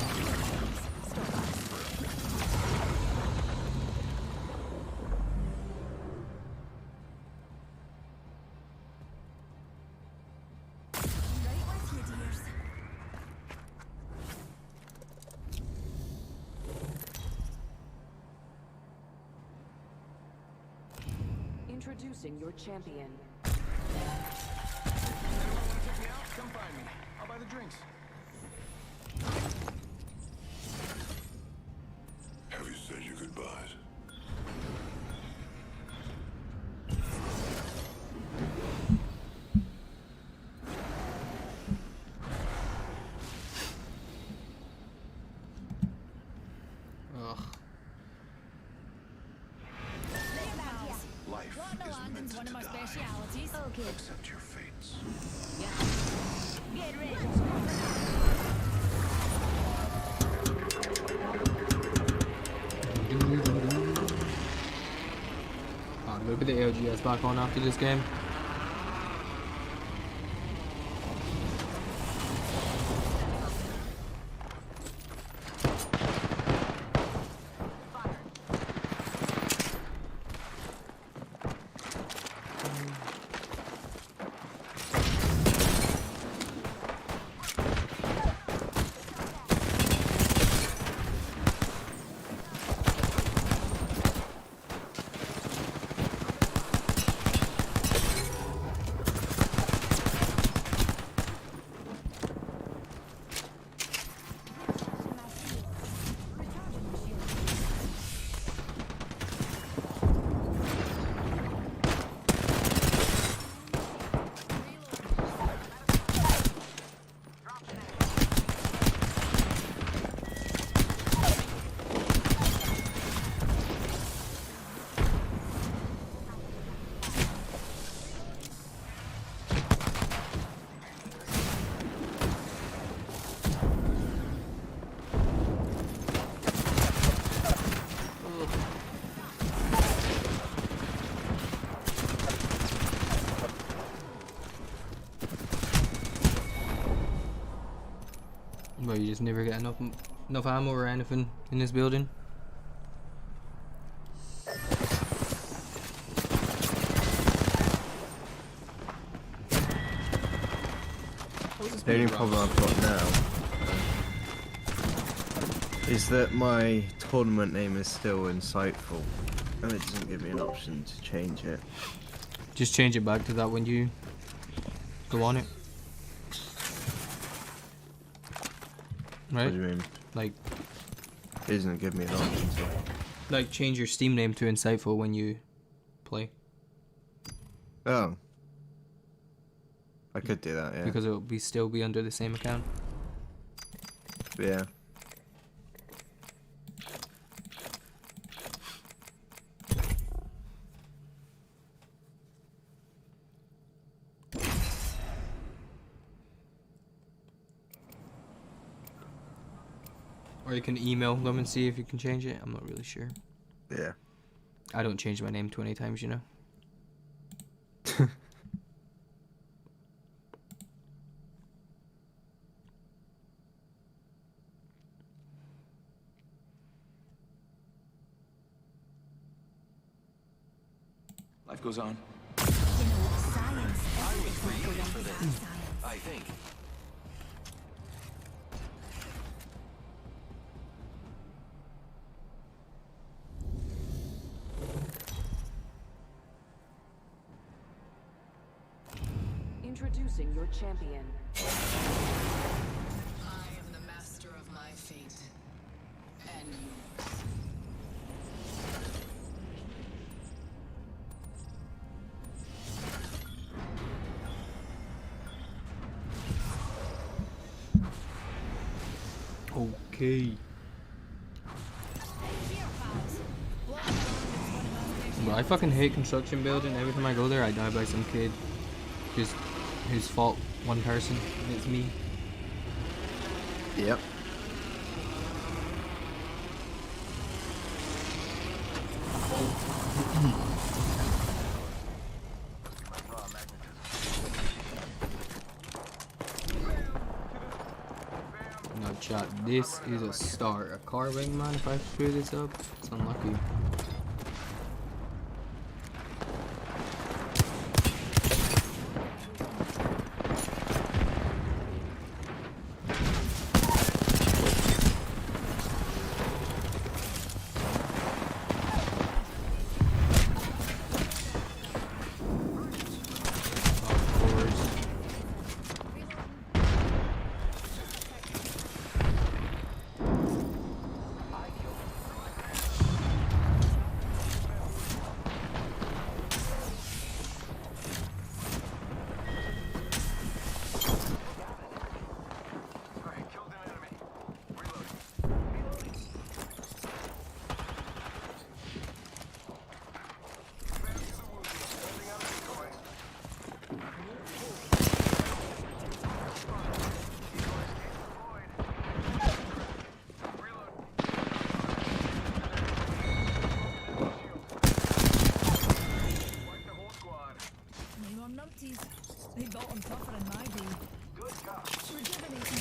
Speaker 8: Stop us. Right with you, dears.
Speaker 10: Introducing your champion.
Speaker 11: Anyone want to check me out? Come find me. I'll buy the drinks.
Speaker 12: Have you said your goodbyes?
Speaker 3: Ugh.
Speaker 12: Life is meant to
Speaker 8: One of my
Speaker 12: die.
Speaker 8: specialities. Okay.
Speaker 12: Accept your fates.
Speaker 8: Get ready.
Speaker 3: Oh, look at the ALGS back on after this game. Well, you just never get enough ammo or anything in this building.
Speaker 4: The only problem I've got now is that my tournament name is still Insightful, and it doesn't give me an option to change it.
Speaker 3: Just change it back to that when you go on it. Right?
Speaker 4: What do you mean?
Speaker 3: Like,
Speaker 4: It doesn't give me an option to.
Speaker 3: like change your Steam name to Insightful when you play.
Speaker 4: Oh. I could do that, yeah.
Speaker 3: Because it will still be under the same account.
Speaker 4: Yeah.
Speaker 3: Or you can email them and see if you can change it. I'm not really sure.
Speaker 4: Yeah.
Speaker 3: I don't change my name 20 times, you know.
Speaker 12: Life goes on.
Speaker 8: You know, science is
Speaker 12: created for this, I think.
Speaker 10: Introducing your champion.
Speaker 13: I am the master of my fate. And yours.
Speaker 3: Okay. Bro, I fucking hate construction building. Every time I go there, I die by some kid. Just whose fault one person, and it's me.
Speaker 4: Yep.
Speaker 3: chat. This is a star. A car wingman, if I screw this up, it's unlucky.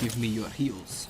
Speaker 3: Give me your heals.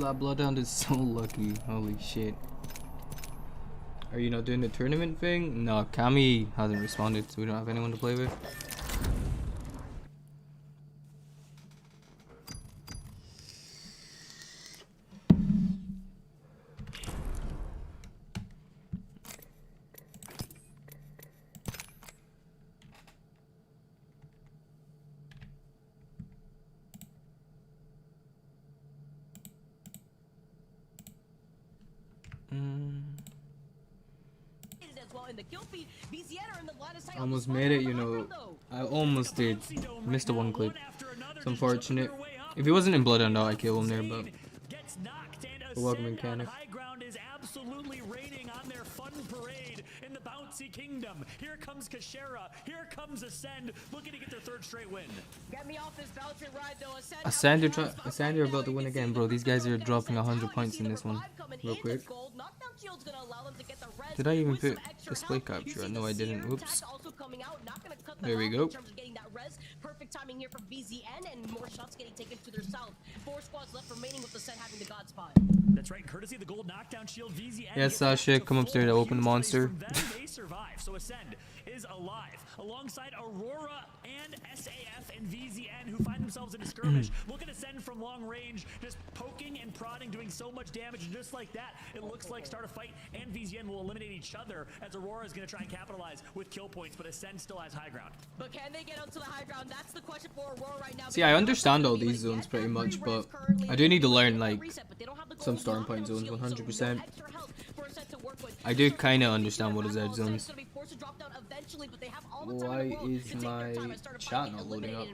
Speaker 3: That Bloodhound is so lucky. Holy shit. Are you not doing the tournament thing? No, Kami hasn't responded, so we don't have anyone to play with. Almost made it, you know. I almost did. Missed a one clip. It's unfortunate. If he wasn't in Bloodhound, I'd kill him there, but welcome in, Kenneth.
Speaker 2: Absolutely raining on their fun parade in the bouncy kingdom. Here comes Kashera. Here comes Ascend, looking to get their third straight win.
Speaker 1: Get me off this bouncy ride, though.
Speaker 3: Ascend are about to win again, bro. These guys are dropping 100 points in this one, real quick. Did I even put display capture? No, I didn't. Whoops. There we go.
Speaker 1: Perfect timing here for BZN, and more shots getting taken to their south. 4 squads left remaining with the set having the god spot.
Speaker 2: That's right, courtesy of the gold knockdown shield, VZN.
Speaker 3: Yes, Sasha, come upstairs to open the monster.
Speaker 2: They survive, so Ascend is alive alongside Aurora and SAF and VZN, who find themselves in a skirmish. Look at Ascend from long range, just poking and prodding, doing so much damage, and just like that, it looks like start a fight, and VZN will eliminate each other as Aurora is going to try and capitalize with kill points, but Ascend still has high ground.
Speaker 1: But can they get onto the high ground? That's the question for Aurora right now.
Speaker 3: See, I understand all these zones pretty much, but I do need to learn like some starting point zones 100%. I do kind of understand what is edge zones. Why is my chat not loading up?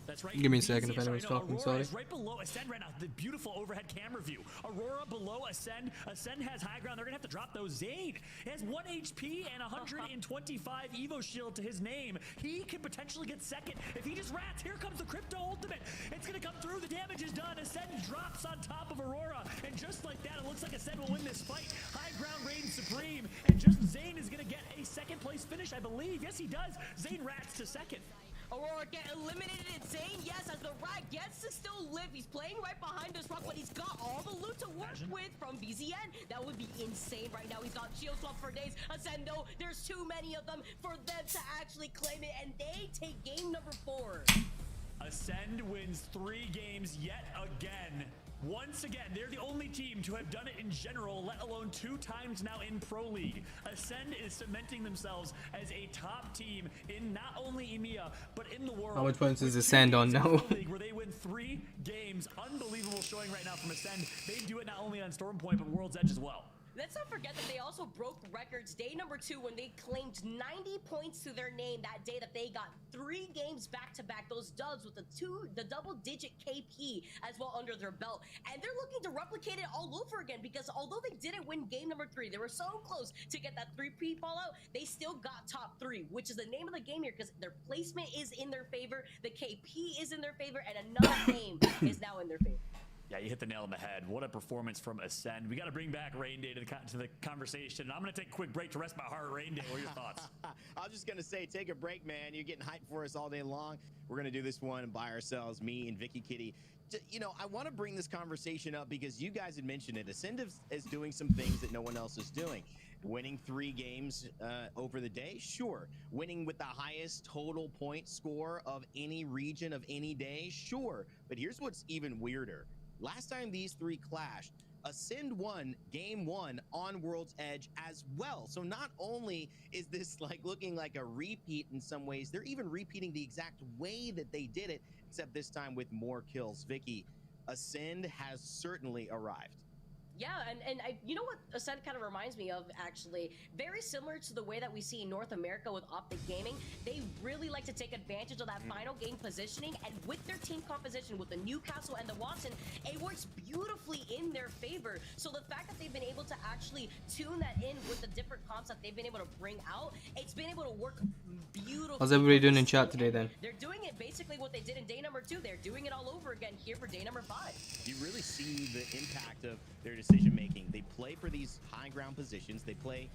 Speaker 2: That's right.
Speaker 3: Give me a second if anyone's talking, sorry.
Speaker 2: Is right below Ascend right now. The beautiful overhead camera view. Aurora below Ascend. Ascend has high ground. They're going to have to drop those. Zane has 1 HP and 125 Evo shield to his name. He could potentially get second if he just rats. Here comes the Crypto Ultimate. It's going to come through. The damage is done. Ascend drops on top of Aurora. And just like that, it looks like Ascend will win this fight. High ground reigns supreme. And just Zane is going to get a second place finish, I believe. Yes, he does. Zane rats to second.
Speaker 1: Aurora get eliminated. Zane, yes, as the rat gets to still live. He's playing right behind us, rock, but he's got all the loot to work with from VZN. That would be insane right now. He's got shield swap for days. Ascend, though, there's too many of them for them to actually claim it, and they take game number 4.
Speaker 2: Ascend wins 3 games yet again. Once again, they're the only team to have done it in general, let alone 2 times now in Pro League. Ascend is cementing themselves as a top team in not only EMEA, but in the world.
Speaker 3: How much points is Ascend on now?
Speaker 2: Where they win 3 games. Unbelievable showing right now from Ascend. They do it not only on Stormpoint, but World's Edge as well.
Speaker 1: Let's not forget that they also broke records day number 2 when they claimed 90 points to their name that day that they got 3 games back-to-back, those dubs with the double-digit KP as well under their belt. And they're looking to replicate it all over again because although they didn't win game number 3, they were so close to get that 3P fallout, they still got top 3, which is the name of the game here because their placement is in their favor, the KP is in their favor, and another game is now in their favor.
Speaker 2: Yeah, you hit the nail on the head. What a performance from Ascend. We got to bring back Rain Day to the conversation. I'm going to take a quick break to rest my heart. Rain Day, what are your thoughts?
Speaker 7: I was just going to say, take a break, man. You're getting hyped for us all day long. We're going to do this one by ourselves, me and Vicky Kitty. You know, I want to bring this conversation up because you guys had mentioned it. Ascend is doing some things that no one else is doing. Winning 3 games over the day, sure. Winning with the highest total point score of any region of any day, sure. But here's what's even weirder. Last time these 3 clashed, Ascend won game 1 on World's Edge as well. So not only is this like looking like a repeat in some ways, they're even repeating the exact way that they did it, except this time with more kills. Vicky, Ascend has certainly arrived.
Speaker 1: Yeah, and you know what Ascend kind of reminds me of, actually? Very similar to the way that we see in North America with Optic Gaming. They really like to take advantage of that final game positioning, and with their team composition, with the Newcastle and the Watson, it works beautifully in their favor. So the fact that they've been able to actually tune that in with the different comps that they've been able to bring out, it's been able to work beautifully.
Speaker 3: How's everybody doing in chat today, then?
Speaker 1: They're doing it basically what they did in day number 2. They're doing it all over again here for day number 5.
Speaker 7: You really see the impact of their decision making. They play for these high ground positions. They play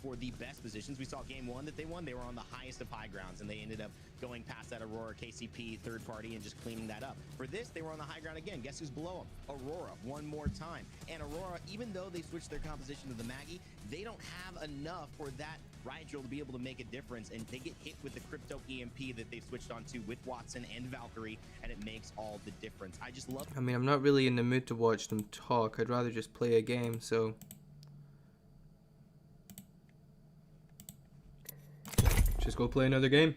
Speaker 7: for the best positions. We saw game 1 that they won. They were on the highest of high grounds, and they ended up going past that Aurora KCP third party and just cleaning that up. For this, they were on the high ground again. Guess who's below them? Aurora, one more time. And Aurora, even though they switched their composition to the Maggie, they don't have enough for that riot drill to be able to make a difference, and they get hit with the crypto EMP that they've switched onto with Watson and Valkyrie, and it makes all the difference. I just love.
Speaker 3: I mean, I'm not really in the mood to watch them talk. I'd rather just play a game, so just go play another game.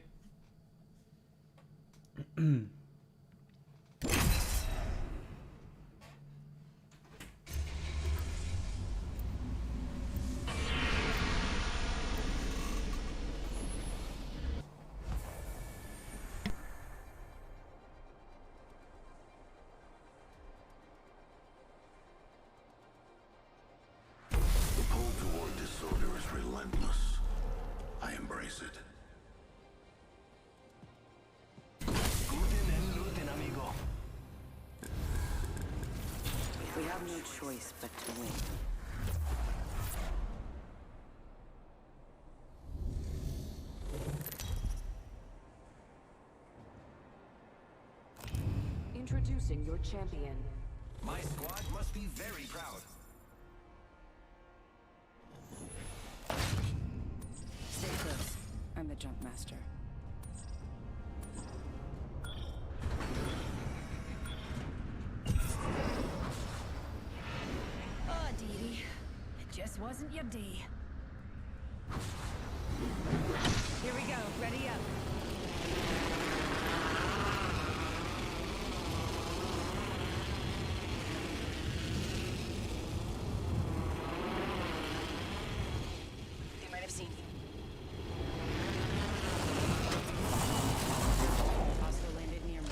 Speaker 10: We have no choice but to win. Introducing your champion.
Speaker 12: My squad must be very proud.
Speaker 10: Stay close. I'm the jump master.
Speaker 8: Oh, dearie. It just wasn't your day. Here we go. Ready up.
Speaker 10: They might have seen you. Hostile landed near me.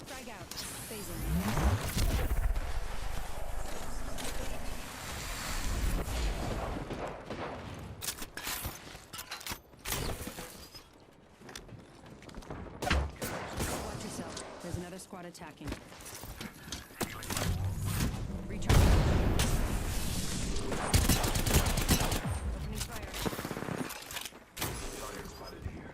Speaker 8: Frag out. Phasing.
Speaker 10: Watch yourself. There's another squad attacking. Recharge. Opening fire.
Speaker 12: Target spotted here.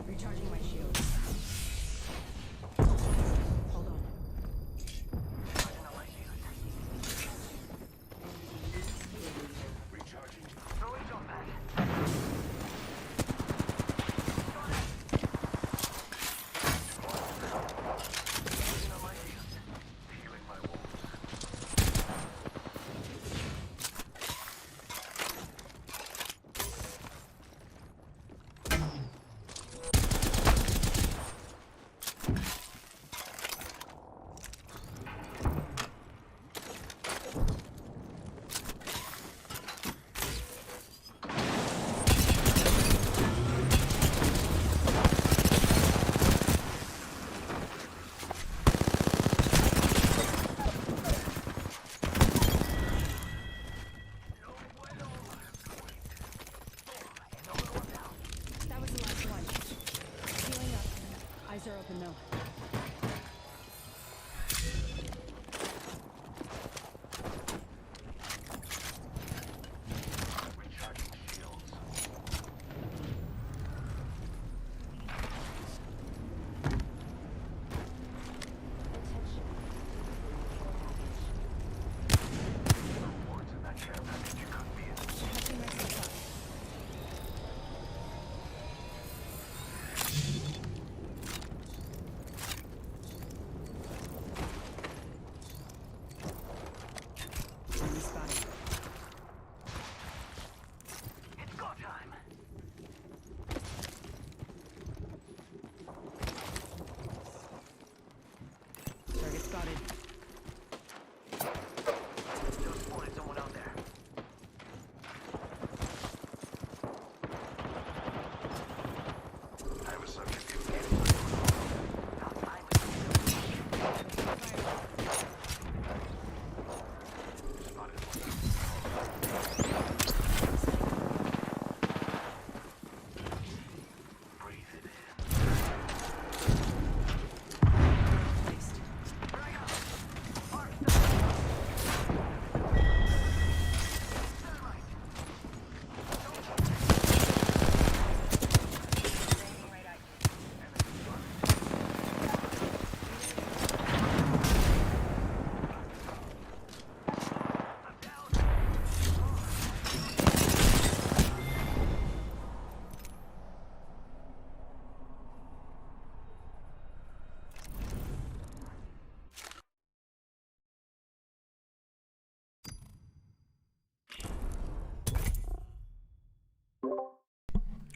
Speaker 10: Recharging my shield. Hold on.
Speaker 12: Recharging.
Speaker 9: Throwing jump pad.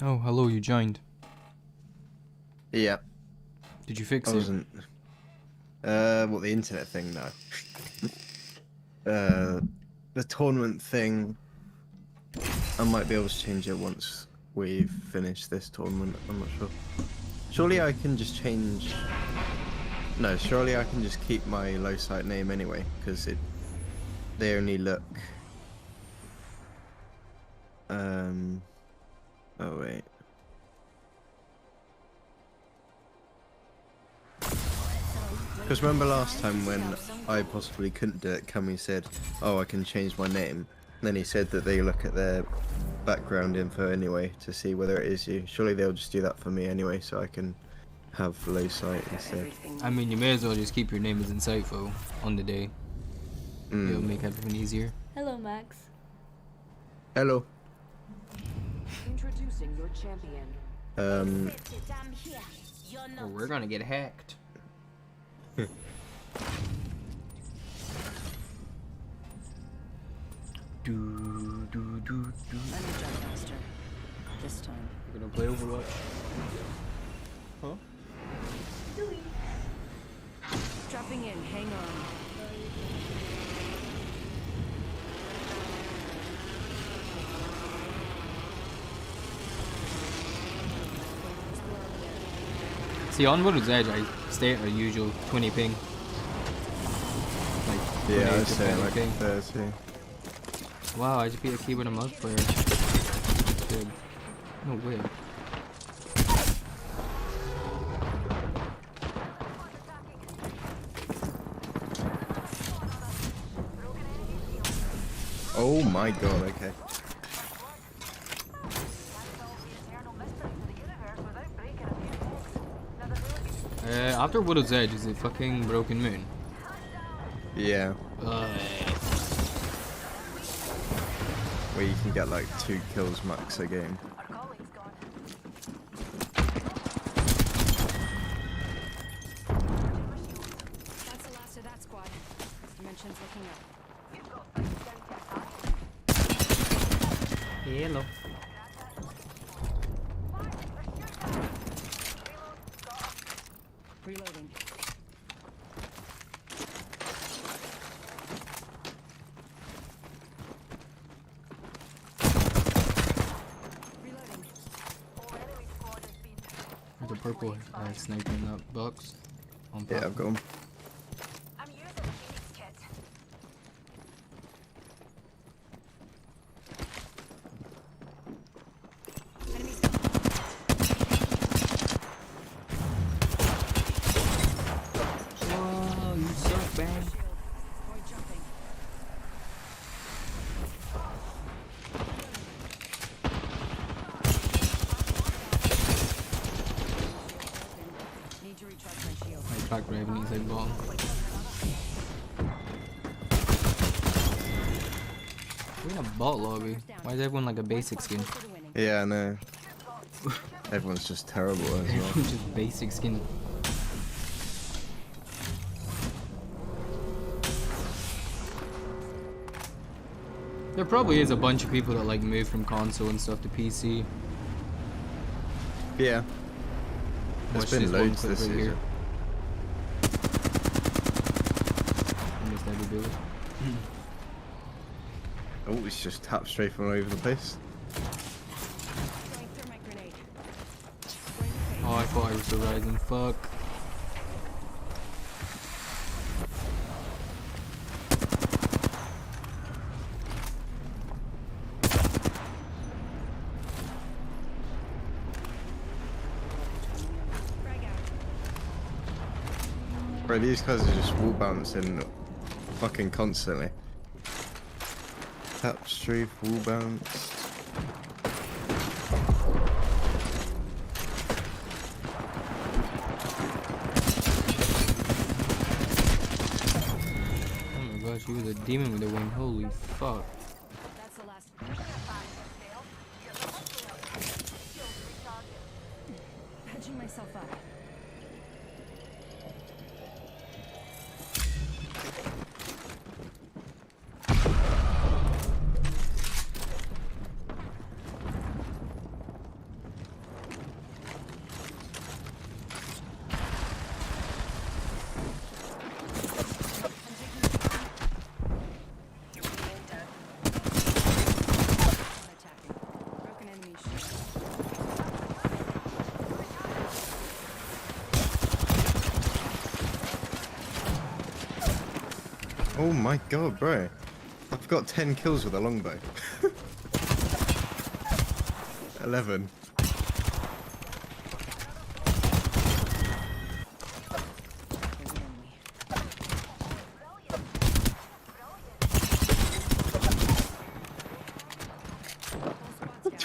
Speaker 3: Oh, hello, you joined.
Speaker 4: Yeah.
Speaker 3: Did you fix
Speaker 4: I
Speaker 3: it?
Speaker 4: wasn't. What, the internet thing? No. The tournament thing, I might be able to change it once we've finished this tournament. I'm not sure. Surely I can just change. No, surely I can just keep my low site name anyway, because they only look. Oh wait. Because remember last time when I possibly couldn't do it, Cammy said, "Oh, I can change my name." And then he said that they look at their background info anyway to see whether it is you. Surely they'll just do that for me anyway, so I can have low sight instead.
Speaker 3: I mean, you may as well just keep your name as Insightful on the day. It'll make everything easier.
Speaker 8: Hello, Max.
Speaker 4: Hello.
Speaker 10: Introducing your champion.
Speaker 3: Oh, we're gonna get hacked. Do.
Speaker 10: I'm the jump master. This time.
Speaker 3: We're gonna play Overwatch. Huh?
Speaker 10: Dropping in. Hang on.
Speaker 3: See, on World's Edge, I stay at our usual 20 ping. Like,
Speaker 4: Yeah,
Speaker 3: 20
Speaker 4: I
Speaker 3: to
Speaker 4: say
Speaker 3: 30
Speaker 4: like
Speaker 3: ping.
Speaker 4: 30.
Speaker 3: Wow, I just beat a keyboard and mouse player. Good. No way.
Speaker 4: Oh my god, okay.
Speaker 3: After Widow's Edge, is it fucking Broken Moon?
Speaker 4: Yeah. Where you can get like 2 kills max a game.
Speaker 10: That's the last of that squad. Dimension's looking up.
Speaker 3: Hello.
Speaker 10: Reloading.
Speaker 3: There's a purple sniper in that box. On
Speaker 4: Yeah,
Speaker 3: top.
Speaker 4: I've got him.
Speaker 9: I'm using the Phoenix kit.
Speaker 10: Enemies.
Speaker 3: Whoa, you suck, man.
Speaker 10: Point jumping. Need to recharge my shield.
Speaker 3: I cracked Raven, he's like bomb. We're in a bot lobby. Why is everyone like a basic skin?
Speaker 4: Yeah, I know. Everyone's just terrible as well.
Speaker 3: Just basic skin. There probably is a bunch of people that like move from console and stuff to PC.
Speaker 4: Yeah. There's
Speaker 3: Watch
Speaker 4: been
Speaker 3: this one
Speaker 4: loads
Speaker 3: clip
Speaker 4: this
Speaker 3: right
Speaker 4: season.
Speaker 3: here. Almost every build.
Speaker 4: Oh, it's just tap strafe all over the place.
Speaker 10: Throwing thermite grenade.
Speaker 3: Oh, I thought I was the rising. Fuck.
Speaker 10: Frag out.
Speaker 4: Bro, these guys are just wall bouncing fucking constantly. Tap strafe, wall bounce.
Speaker 3: Oh my gosh, he was a demon with a wing. Holy fuck.
Speaker 10: That's the last. Patching myself up.
Speaker 4: Oh my god, bro. I've got 10 kills with a longbow. 11.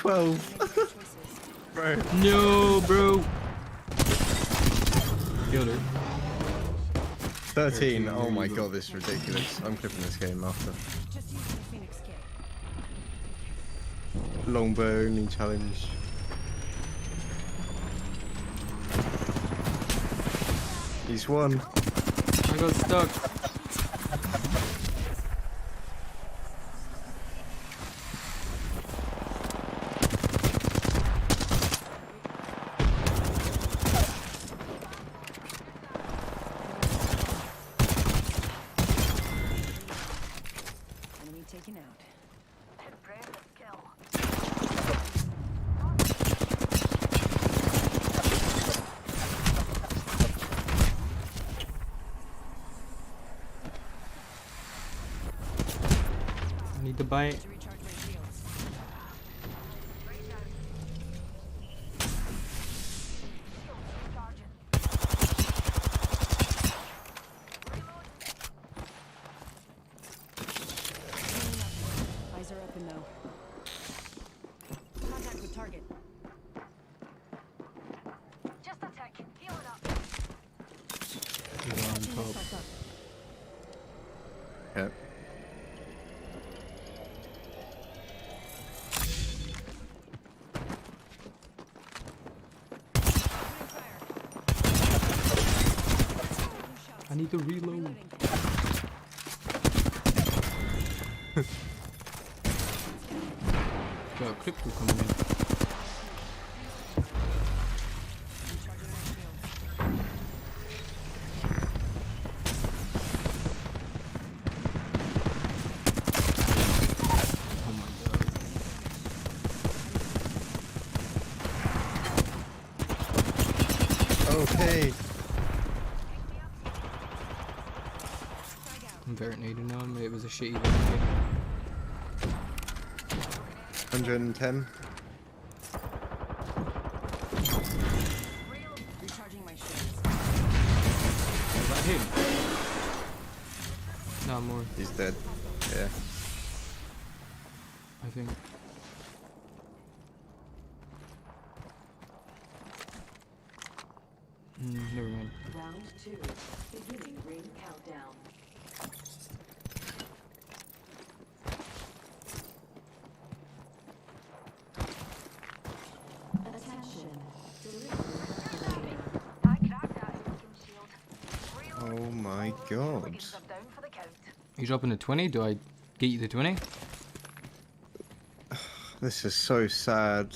Speaker 4: Bro.
Speaker 3: No, bro. Killed her.
Speaker 4: 13. Oh my god, this is ridiculous. I'm clipping this game after.
Speaker 10: Just using the Phoenix kit.
Speaker 4: Longbow only challenge. He's won.
Speaker 3: I got stuck.
Speaker 10: Enemy taken out.
Speaker 9: Impressive kill.
Speaker 3: I need to buy it.
Speaker 10: To recharge my shields. Eyes are open though. Contact with target.
Speaker 9: Just a tick. Healing up.
Speaker 3: He's on top.
Speaker 10: Myself up.
Speaker 4: Yep.
Speaker 3: I need to reload. Got a crypto coming in. Oh my god.
Speaker 4: Okay.
Speaker 3: I'm verinating on it. It was a shitty verinator.
Speaker 4: 110.
Speaker 10: Recharging my shields.
Speaker 3: Was that him? No, more.
Speaker 4: He's dead. Yeah.
Speaker 3: I think. Never mind.
Speaker 13: Round 2. Beginning ring countdown. Attention.
Speaker 9: I cracked that Anakin shield.
Speaker 4: Oh my god.
Speaker 9: Brigands are down for the count.
Speaker 3: You dropping a 20? Do I get you the 20?
Speaker 4: This is so sad.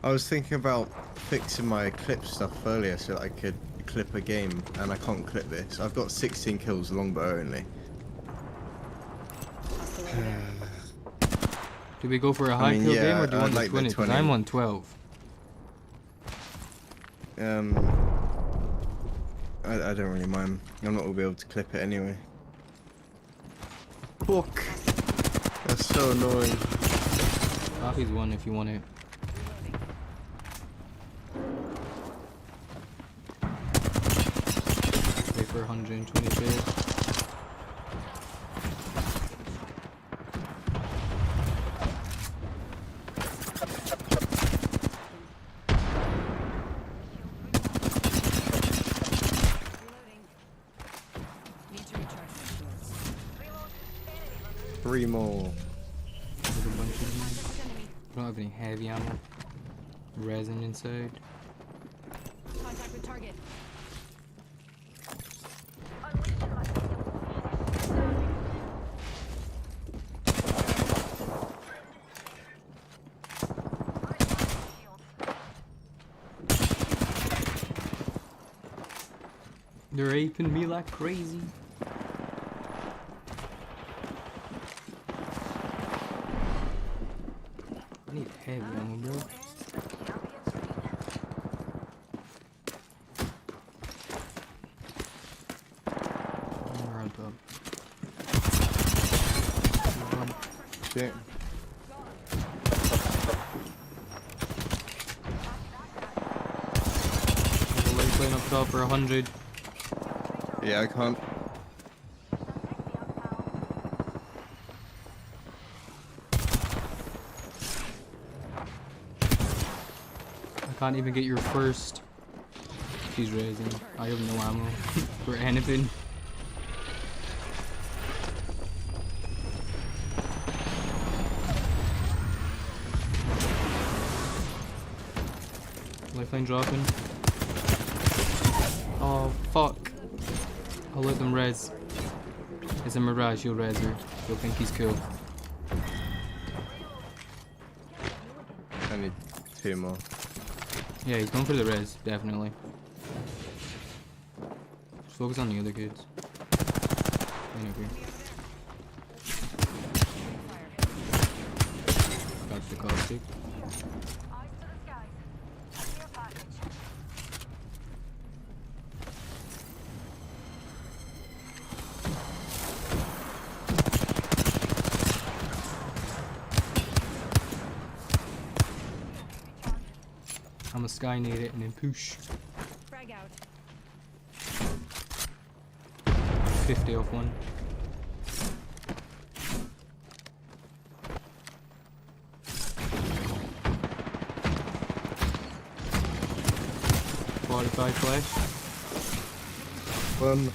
Speaker 4: I was thinking about fixing my clip stuff earlier so that I could clip a game, and I can't clip this. I've got 16 kills longbow only.
Speaker 3: Do we go for a high kill game or do you want
Speaker 4: I'd like
Speaker 3: the 20?
Speaker 4: the
Speaker 3: 'Cause
Speaker 4: 20.
Speaker 3: I'm on 12.
Speaker 4: I don't really mind. I'm not gonna be able to clip it anyway. Fuck. That's so annoying.
Speaker 3: Coffee's one if you want it. Pay for 120k.
Speaker 10: Need to recharge my shields.
Speaker 4: 3 more.
Speaker 3: There's a bunch of them. I don't have any heavy ammo. Resin inside.
Speaker 10: Contact with target.
Speaker 3: They're aping me like crazy. I need heavy ammo, bro. I'm right up.
Speaker 4: Yeah.
Speaker 3: Light playing up top for 100.
Speaker 4: Yeah, I can't.
Speaker 3: I can't even get your first. She's raising. I have no ammo for anything. Lifeline dropping. Oh fuck. I'll let them res. It's a Mirage, you'll res her. You'll think he's cool.
Speaker 4: I need 2 more.
Speaker 3: Yeah, he's going for the res, definitely. Just focus on the other kids. Anyway. Got the caustic. I'm a Skynet it and then push.
Speaker 8: Frag out.
Speaker 3: 50 off one. Fortified flash.
Speaker 4: One.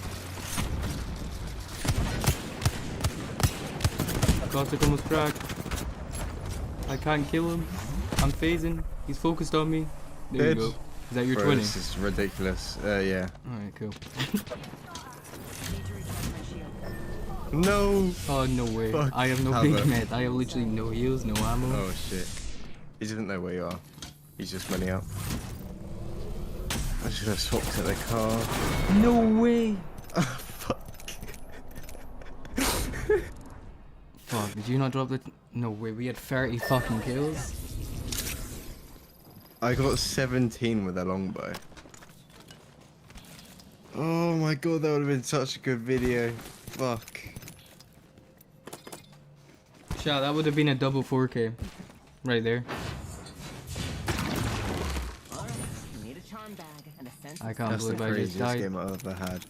Speaker 3: Caustic almost cracked. I can't kill him. I'm phasing. He's focused on me. There
Speaker 4: Dead.
Speaker 3: you go. Is that your
Speaker 4: Bro,
Speaker 3: 20?
Speaker 4: this is ridiculous. Yeah.
Speaker 3: Alright, cool.
Speaker 4: No!
Speaker 3: Oh, no way.
Speaker 4: Fuck.
Speaker 3: I have no
Speaker 4: How
Speaker 3: big
Speaker 4: the-
Speaker 3: net. I have literally no heals, no ammo.
Speaker 4: Oh shit. He doesn't know where you are. He's just running out. I should have swapped at the car.
Speaker 3: No way!
Speaker 4: Fuck.
Speaker 3: Fuck, did you not drop the... No way, we had 30 fucking kills?
Speaker 4: I got 17 with a longbow. Oh my god, that would have been such a good video. Fuck.
Speaker 3: Shot, that would have been a double 4K. Right there. I can't
Speaker 4: That's the
Speaker 3: believe I just
Speaker 4: craziest
Speaker 3: died.
Speaker 4: game I've ever had.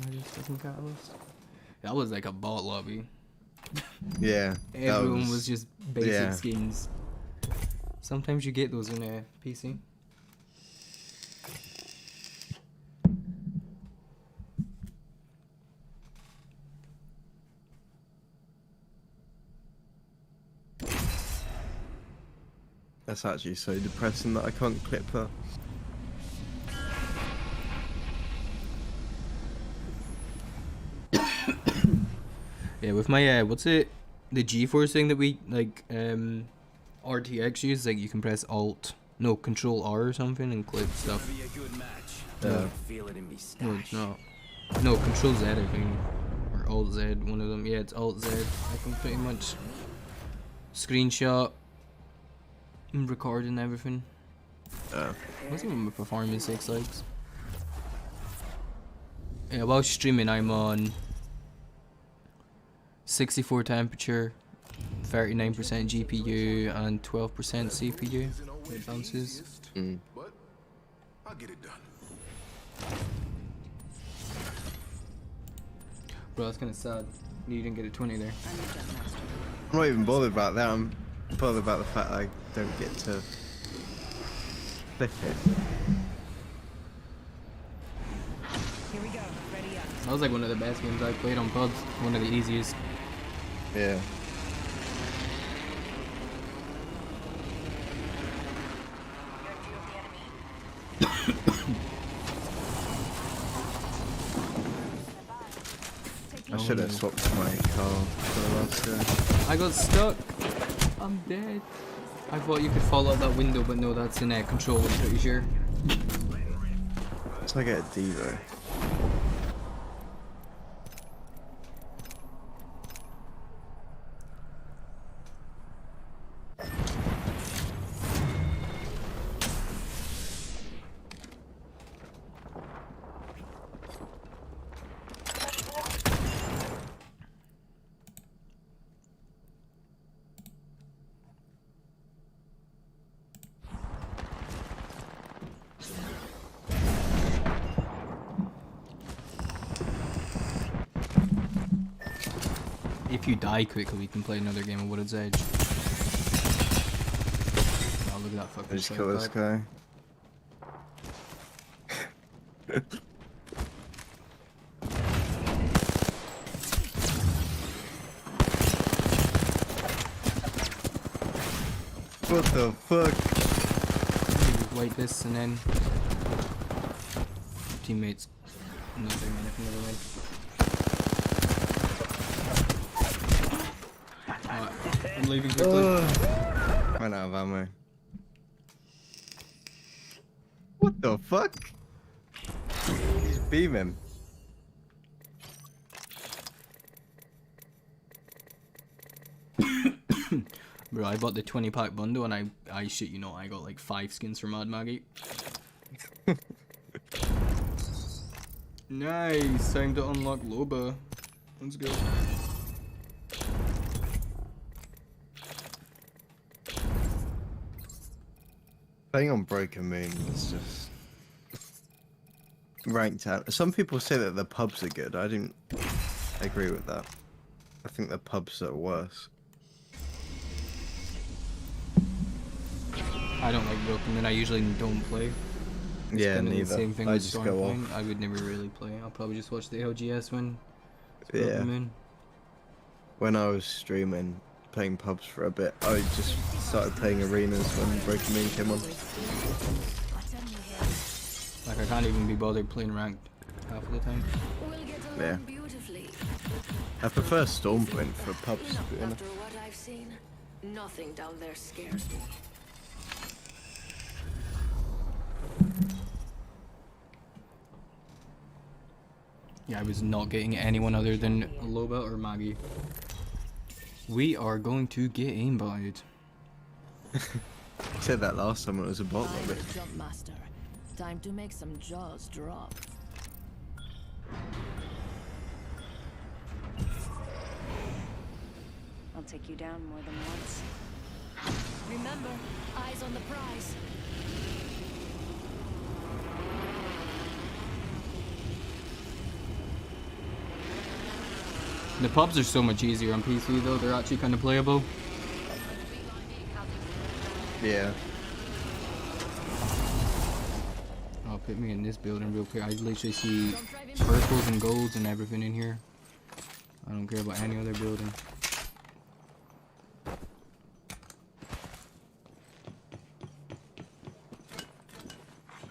Speaker 3: I just fucking catalyst. That was like a bot lobby.
Speaker 4: Yeah. that
Speaker 3: Everyone was just basic
Speaker 4: yeah.
Speaker 3: skins. Sometimes you get those in a PC.
Speaker 4: That's actually so depressing that I can't clip that.
Speaker 3: Yeah, with my what's it? The G-force thing that we like RTX use, like you can press Control R or something and clip stuff. No, it's not. No, Control Z I think, or Alt Z, one of them. Yeah, it's Alt Z. I can pretty much screenshot and record and everything. What's even my performance 6 likes? Yeah, while streaming I'm on 64 temperature, 39% GPU, and 12% CPU. It bounces.
Speaker 11: But I'll get it done.
Speaker 3: Bro, that's kind of sad. You didn't get a 20 there.
Speaker 4: I'm not even bothered about that. I'm bothered about the fact I don't get to flip it.
Speaker 8: Here we go. Ready up.
Speaker 3: That was like one of the best games I played on pubs. One of the easiest.
Speaker 4: Yeah. I should have swapped my car for the last turn.
Speaker 3: I got stuck. I'm dead. I thought you could fall out that window, but no, that's in control, I'm pretty sure.
Speaker 4: So I get a Devo.
Speaker 3: If you die quickly, we can play another game of Wooded's Edge. Oh, look at that fucking
Speaker 4: Just kill this guy. What the fuck?
Speaker 3: Wipe this and then teammates. Nothing. Never mind. I'm leaving quickly.
Speaker 4: Ran out of ammo. What the fuck? He's beaming.
Speaker 3: Bro, I bought the 20-pack bundle and I shit you not, I got like 5 skins for Mad Maggie. Nice, time to unlock Loba. Let's go.
Speaker 4: Playing on Broken Moon is just ranked out. Some people say that the pubs are good. I don't agree with that. I think the pubs are worse.
Speaker 3: I don't like Broken Moon. I usually don't play. It's
Speaker 4: Yeah,
Speaker 3: kinda
Speaker 4: neither.
Speaker 3: the same thing
Speaker 4: I
Speaker 3: with
Speaker 4: just go
Speaker 3: Stormpoint.
Speaker 4: off.
Speaker 3: I would never really play. I'll probably just watch the ALGS when it's
Speaker 4: Yeah.
Speaker 3: Broken Moon.
Speaker 4: When I was streaming, playing pubs for a bit, I just started playing arenas when Broken Moon came on.
Speaker 3: Like I can't even be bothered playing ranked half of the time.
Speaker 4: Yeah. I prefer Stormpoint for pubs, to be honest.
Speaker 13: After what I've seen, nothing down there scares me.
Speaker 3: Yeah, I was not getting anyone other than Loba or Maggie. We are going to get aimbotted.
Speaker 4: I said that last time when it was a bot
Speaker 8: I'm
Speaker 4: lobby.
Speaker 8: the jump master. Time to make some jaws drop.
Speaker 10: I'll take you down more than once.
Speaker 8: Remember, eyes on the prize.
Speaker 3: The pubs are so much easier on PC though, they're actually kind of playable.
Speaker 4: Yeah.
Speaker 3: Oh, put me in this building real quick. I literally see purples and golds and everything in here. I don't care about any other building.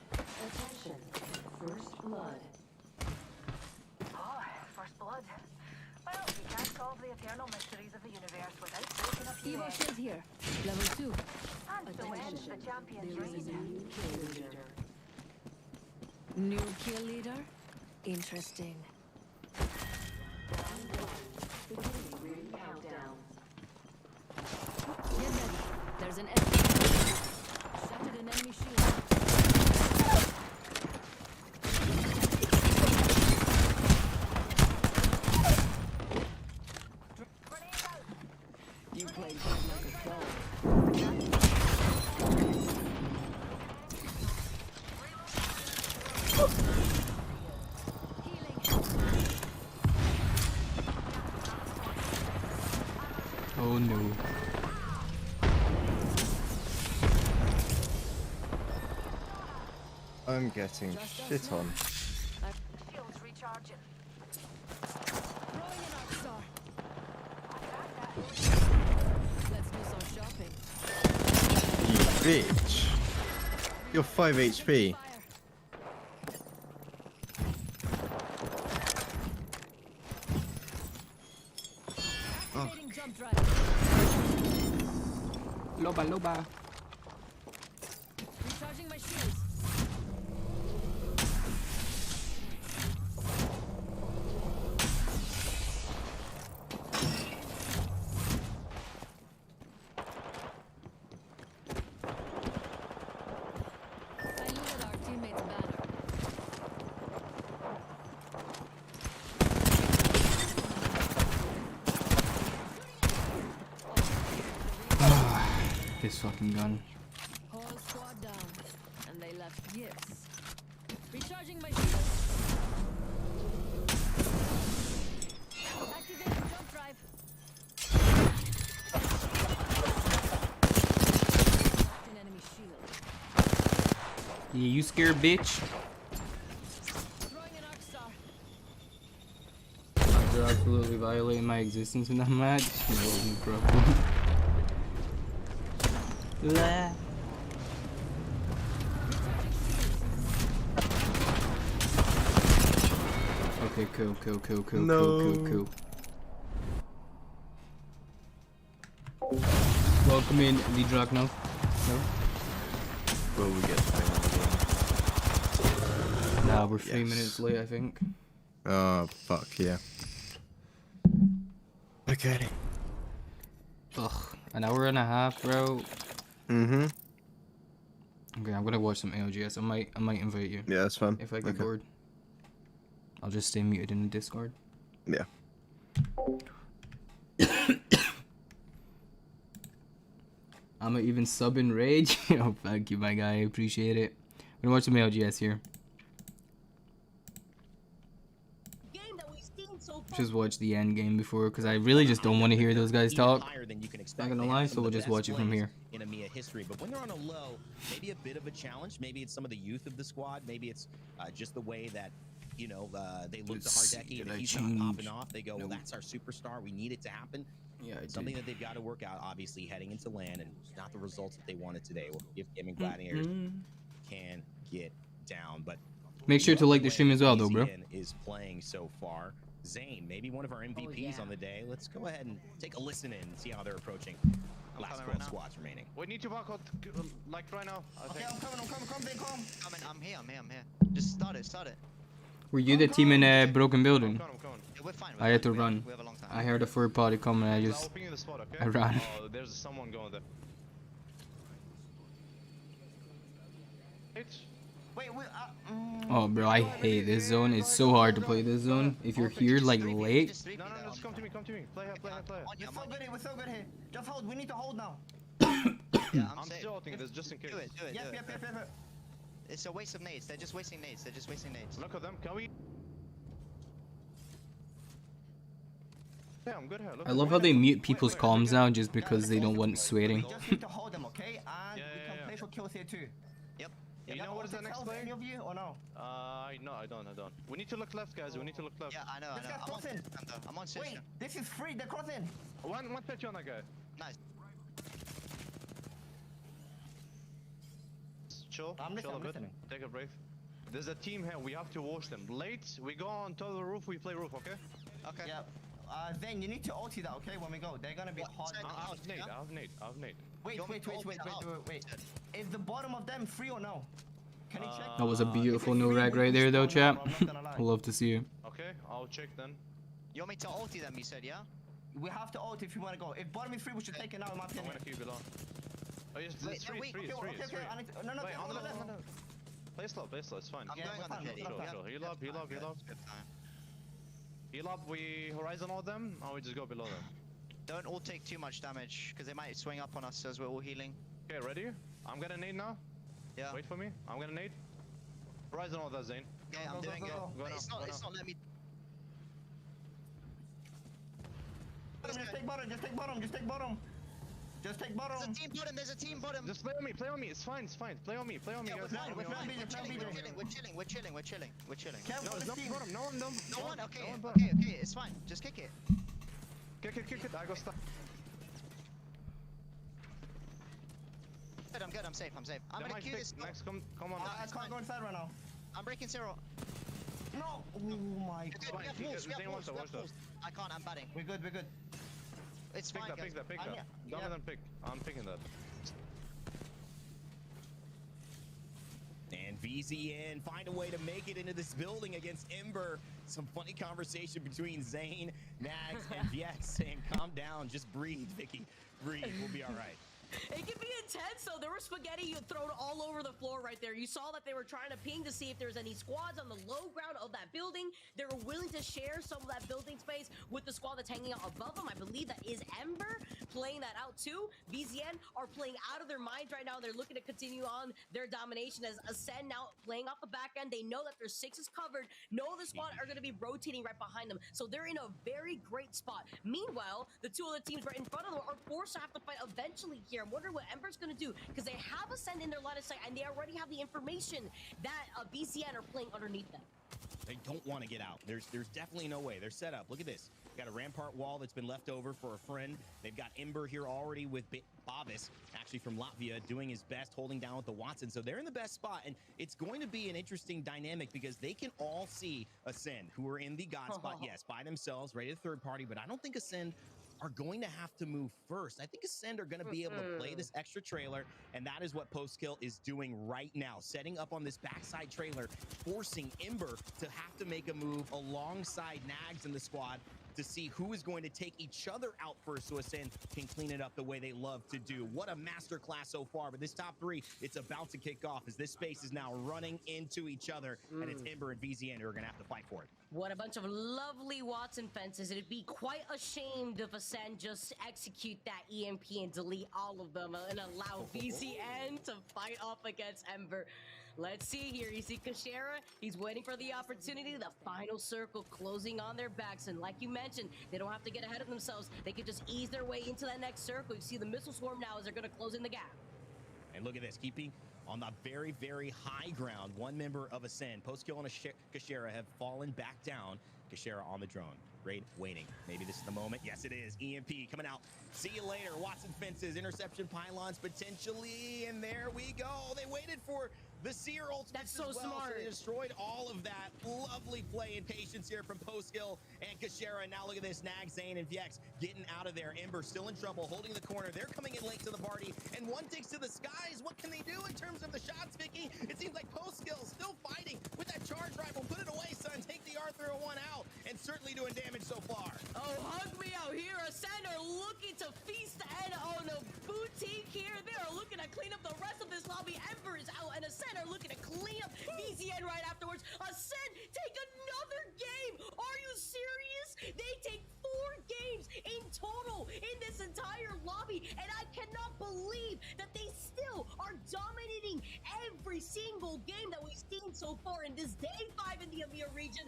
Speaker 9: Attention. First blood. Oh, first blood. Well, you can't solve the eternal mysteries of the universe without breaking a few
Speaker 8: Evo
Speaker 9: eggs.
Speaker 8: shield here. Level 2.
Speaker 9: And so ends the champion's reign.
Speaker 8: New kill leader? Interesting.
Speaker 9: Countdown.
Speaker 8: Get ready. There's an enemy. Shattered an enemy shield. You played dead like a pro.
Speaker 3: Oh no.
Speaker 4: I'm getting shit on.
Speaker 9: Shields recharging.
Speaker 8: Throwing an arc star. Let's do some shopping.
Speaker 4: You bitch. You're 5 HP.
Speaker 8: Fire. Activating jump drive.
Speaker 3: Loba.
Speaker 8: Recharging my shields. I looted our teammates' banner.
Speaker 3: This fucking gun.
Speaker 8: Whole squad down, and they left gifts. Recharging my shields. Activating jump drive.
Speaker 3: Yeah, you scared, bitch. After absolutely violating my existence in that match, no problem. Blah. Okay, cool. Welcome in, the drug now. No?
Speaker 4: Will we get playing the game?
Speaker 3: Nah, we're 3 minutes late, I think.
Speaker 4: Oh, fuck, yeah. Okay.
Speaker 3: Ugh, an hour and a half, bro.
Speaker 4: Mm-hmm.
Speaker 3: Okay, I'm gonna watch some ALGS. I might invite you.
Speaker 4: Yeah, that's fine.
Speaker 3: If I get bored. I'll just stay muted in the Discord.
Speaker 4: Yeah.
Speaker 3: I'ma even sub in Rage. Oh, thank you, my guy. I appreciate it. I'm gonna watch some ALGS here. Just watch the end game before, because I really just don't want to hear those guys talk. Not gonna lie, so we'll just watch it from here.
Speaker 7: In EMEA history, but when they're on a low, maybe a bit of a challenge. Maybe it's some of the youth of the squad. Maybe it's just the way that, you know, they look to Hardeki, and if he's not popping off, they go, well, that's our superstar. We need it to happen.
Speaker 3: Yeah,
Speaker 7: something that they've got to work out, obviously, heading into LAN, and not the results that they wanted today. Or if Gaming Gladiators can get down, but
Speaker 3: make sure to like the stream as well, though, bro.
Speaker 7: Is playing so far. Zane, maybe one of our MVPs on the day. Let's go ahead and take a listen in and see how they're approaching. Last 12 squads remaining.
Speaker 6: We need to walk out like right now.
Speaker 14: Okay, I'm coming. I'm here. Just start it.
Speaker 3: Were you the team in Broken Building?
Speaker 14: Yeah, we're fine.
Speaker 3: I had to run.
Speaker 14: We have a long time.
Speaker 3: I heard a third party coming. I just I ran.
Speaker 6: Oh, there's someone going there.
Speaker 14: Wait,
Speaker 3: Oh, bro, I hate this zone. It's so hard to play this zone. If you're here like late.
Speaker 6: No, just come to me. Play here.
Speaker 14: We're so good here. Just hold. We need to hold now.
Speaker 6: Yeah, I'm still holding this just in case.
Speaker 14: Do it. Yep. It's a waste of nades. They're just wasting nades.
Speaker 6: Look at them. Can we? Yeah, I'm good here. Look,
Speaker 3: I love how they mute people's comms now just because they don't want swearing.
Speaker 14: We just need to hold them, okay? And we can play for kills here too. Yep.
Speaker 6: You know what is the next play?
Speaker 14: Any of you or no?
Speaker 6: No, I don't. We need to look left, guys. We need to look left.
Speaker 14: Yeah, I know. I'm on station. Wait, this is free. They're crossing.
Speaker 6: One pitch on that guy.
Speaker 14: Nice.
Speaker 6: Chill.
Speaker 14: I'm listening.
Speaker 6: Take a breath. There's a team here. We have to wash them. Late, we go on top of the roof. We play roof, okay?
Speaker 14: Okay. Yeah. Then you need to ulti that, okay? When we go, they're gonna be hard.
Speaker 6: I have nade.
Speaker 14: Wait. Is the bottom of them free or no? Can you check?
Speaker 3: That was a beautiful no rag right there, though, chap. I'd love to see you.
Speaker 6: Okay, I'll check then.
Speaker 14: You want me to ulti them? You said, yeah. We have to ult if you want to go. If bottom is free, we should take it now. In my opinion.
Speaker 6: I'm gonna keep it on. Oh, yes, it's free.
Speaker 14: No.
Speaker 6: Play slow, it's fine.
Speaker 14: I'm going on the
Speaker 6: Heal up. Heal up, we horizon all them, or we just go below them?
Speaker 14: Don't all take too much damage, because they might swing up on us as we're all healing.
Speaker 6: Okay, ready? I'm gonna nade now.
Speaker 14: Yeah.
Speaker 6: Wait for me. I'm gonna nade. Horizon all that, Zane.
Speaker 14: Yeah, I'm doing it. It's not let me... Just take bottom. There's a team bottom.
Speaker 6: Just play on me. It's fine. Play on me.
Speaker 14: Yeah,
Speaker 6: guys.
Speaker 14: We're chilling.
Speaker 6: No, there's no bottom. No one.
Speaker 14: Okay, it's fine. Just kick it.
Speaker 6: Kick it. I go stuck.
Speaker 14: I'm good. I'm safe. I'm gonna queue this.
Speaker 6: Max, come on.
Speaker 14: I can't go inside right now. I'm breaking zero. No! Oh my god. We have walls. I can't. I'm batting. We're good. It's fine,
Speaker 6: Pick that. Don't let them pick. I'm picking that.
Speaker 7: And VZN find a way to make it into this building against Ember. Some funny conversation between Zane, Nags, and Viex saying, calm down, just breathe, Vicky. Breathe, we'll be all right.
Speaker 1: It can be intense, though. There was spaghetti thrown all over the floor right there. You saw that they were trying to ping to see if there's any squads on the low ground of that building. They were willing to share some of that building space with the squad that's hanging out above them. I believe that is Ember playing that out too. VZN are playing out of their minds right now. They're looking to continue on their domination as Ascend now playing off the back end. They know that their 6 is covered. No other squad are going to be rotating right behind them. So they're in a very great spot. Meanwhile, the two other teams right in front of them are forced to have to fight eventually here. I'm wondering what Ember's going to do because they have Ascend in their line of sight and they already have the information that VZN are playing underneath them.
Speaker 7: They don't want to get out. There's definitely no way. They're set up. Look at this. Got a rampart wall that's been left over for a friend. They've got Ember here already with Bavis, actually from Latvia, doing his best, holding down with the Watson. So they're in the best spot, and it's going to be an interesting dynamic because they can all see Ascend, who are in the God spot, yes, by themselves, ready to third party, but I don't think Ascend are going to have to move first. I think Ascend are going to be able to play this extra trailer, and that is what Postkill is doing right now, setting up on this backside trailer, forcing Ember to have to make a move alongside Nags in the squad to see who is going to take each other out first so Ascend can clean it up the way they love to do. What a masterclass so far, but this top 3, it's about to kick off as this space is now running into each other, and it's Ember and VZN who are going to have to fight for it.
Speaker 1: What a bunch of lovely Watson fences. It'd be quite ashamed if Ascend just execute that EMP and delete all of them and allow VZN to fight off against Ember. Let's see here. You see Kashera, he's waiting for the opportunity. The final circle closing on their backs. And like you mentioned, they don't have to get ahead of themselves. They can just ease their way into that next circle. You see the missile swarm now as they're going to close in the gap.
Speaker 7: And look at this, keeping on the very, very high ground. One member of Ascend, Postkill and Kashera have fallen back down. Kashera on the drone. Great, waiting. Maybe this is the moment. Yes, it is. EMP coming out. See you later. Watson fences, interception pylons potentially, and there we go. They waited for the Seer ultimate.
Speaker 1: That's so
Speaker 7: as well,
Speaker 1: smart.
Speaker 7: So they destroyed all of that. Lovely play and patience here from Postkill and Kashera. And now look at this. Nag, Zane, and Viex getting out of there. Ember still in trouble, holding the corner. They're coming in late to the party, and one takes to the skies. What can they do in terms of the shots, Vicky? It seems like Postkill still fighting with that charge rifle. Put it away, son. Take the R301 out, and certainly doing damage so far.
Speaker 1: Oh, hug me out here. Ascend are looking to feast and on the boutique here. They are looking to clean up the rest of this lobby. Ember is out, and Ascend are looking to clean up VZN right afterwards. Ascend take another game. Are you serious? They take 4 games in total in this entire lobby, and I cannot believe that they still are dominating every single game that we've seen so far in this day 5 in the EMEA region.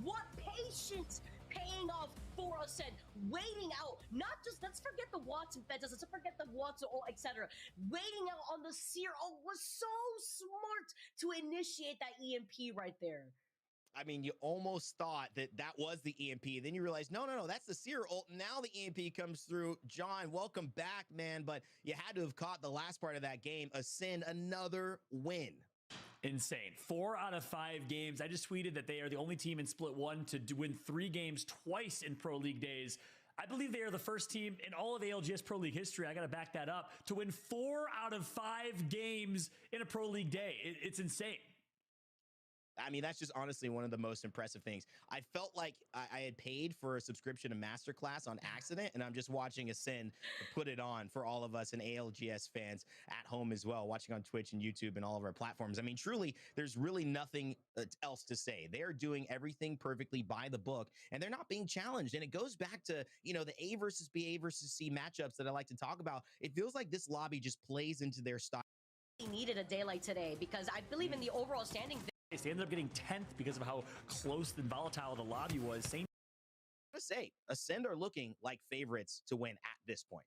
Speaker 1: What patience paying off for Ascend, waiting out, not just, let's forget the Watson fences, let's forget the Watson, etc. Waiting out on the Seer, was so smart to initiate that EMP right there.
Speaker 7: I mean, you almost thought that that was the EMP. Then you realize, no, that's the Seer ult. Now the EMP comes through. John, welcome back, man. But you had to have caught the last part of that game. Ascend, another win.
Speaker 2: Insane. 4 out of 5 games. I just tweeted that they are the only team in Split 1 to win 3 games twice in Pro League days. I believe they are the first team in all of ALGS Pro League history, I got to back that up, to win 4 out of 5 games in a Pro League day. It's insane.
Speaker 7: I mean, that's just honestly one of the most impressive things. I felt like I had paid for a subscription to Masterclass on accident, and I'm just watching Ascend put it on for all of us and ALGS fans at home as well, watching on Twitch and YouTube and all of our platforms. I mean, truly, there's really nothing else to say. They are doing everything perfectly by the book, and they're not being challenged. And it goes back to, you know, the A versus B, A versus C matchups that I like to talk about. It feels like this lobby just plays into their style.
Speaker 1: They needed a day like today because I believe in the overall standings.
Speaker 2: They ended up getting 10th because of how close and volatile the lobby was. Same.
Speaker 7: To say, Ascend are looking like favorites to win at this point.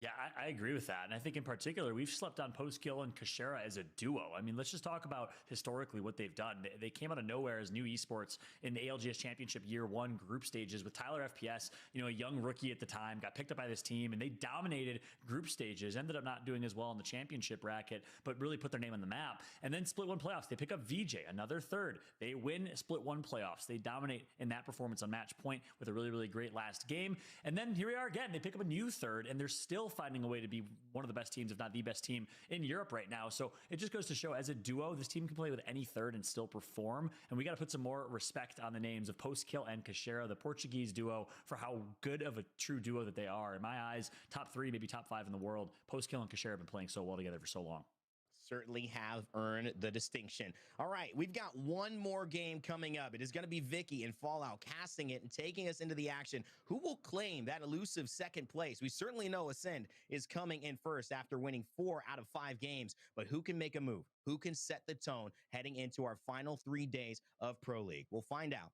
Speaker 2: Yeah, I agree with that. And I think in particular, we've slept on Postkill and Kashera as a duo. I mean, let's just talk about historically what they've done. They came out of nowhere as new esports in the ALGS Championship Year 1 group stages with Tyler FPS, you know, a young rookie at the time, got picked up by this team, and they dominated group stages, ended up not doing as well in the championship bracket, but really put their name on the map. And then Split 1 playoffs, they pick up VJ, another third. They win Split 1 playoffs. They dominate in that performance on match point with a really, really great last game. And then here we are again. They pick up a new third, and they're still finding a way to be one of the best teams, if not the best team in Europe right now. So it just goes to show, as a duo, this team can play with any third and still perform. And we got to put some more respect on the names of Postkill and Kashera, the Portuguese duo, for how good of a true duo that they are. In my eyes, top 3, maybe top 5 in the world. Postkill and Kashera have been playing so well together for so long.
Speaker 7: certainly have earned the distinction. All right, we've got one more game coming up. It is going to be Vicky and Fallout casting it and taking us into the action. Who will claim that elusive second place? We certainly know Ascend is coming in first after winning 4 out of 5 games, but who can make a move? Who can set the tone heading into our final 3 days of Pro League? We'll find out.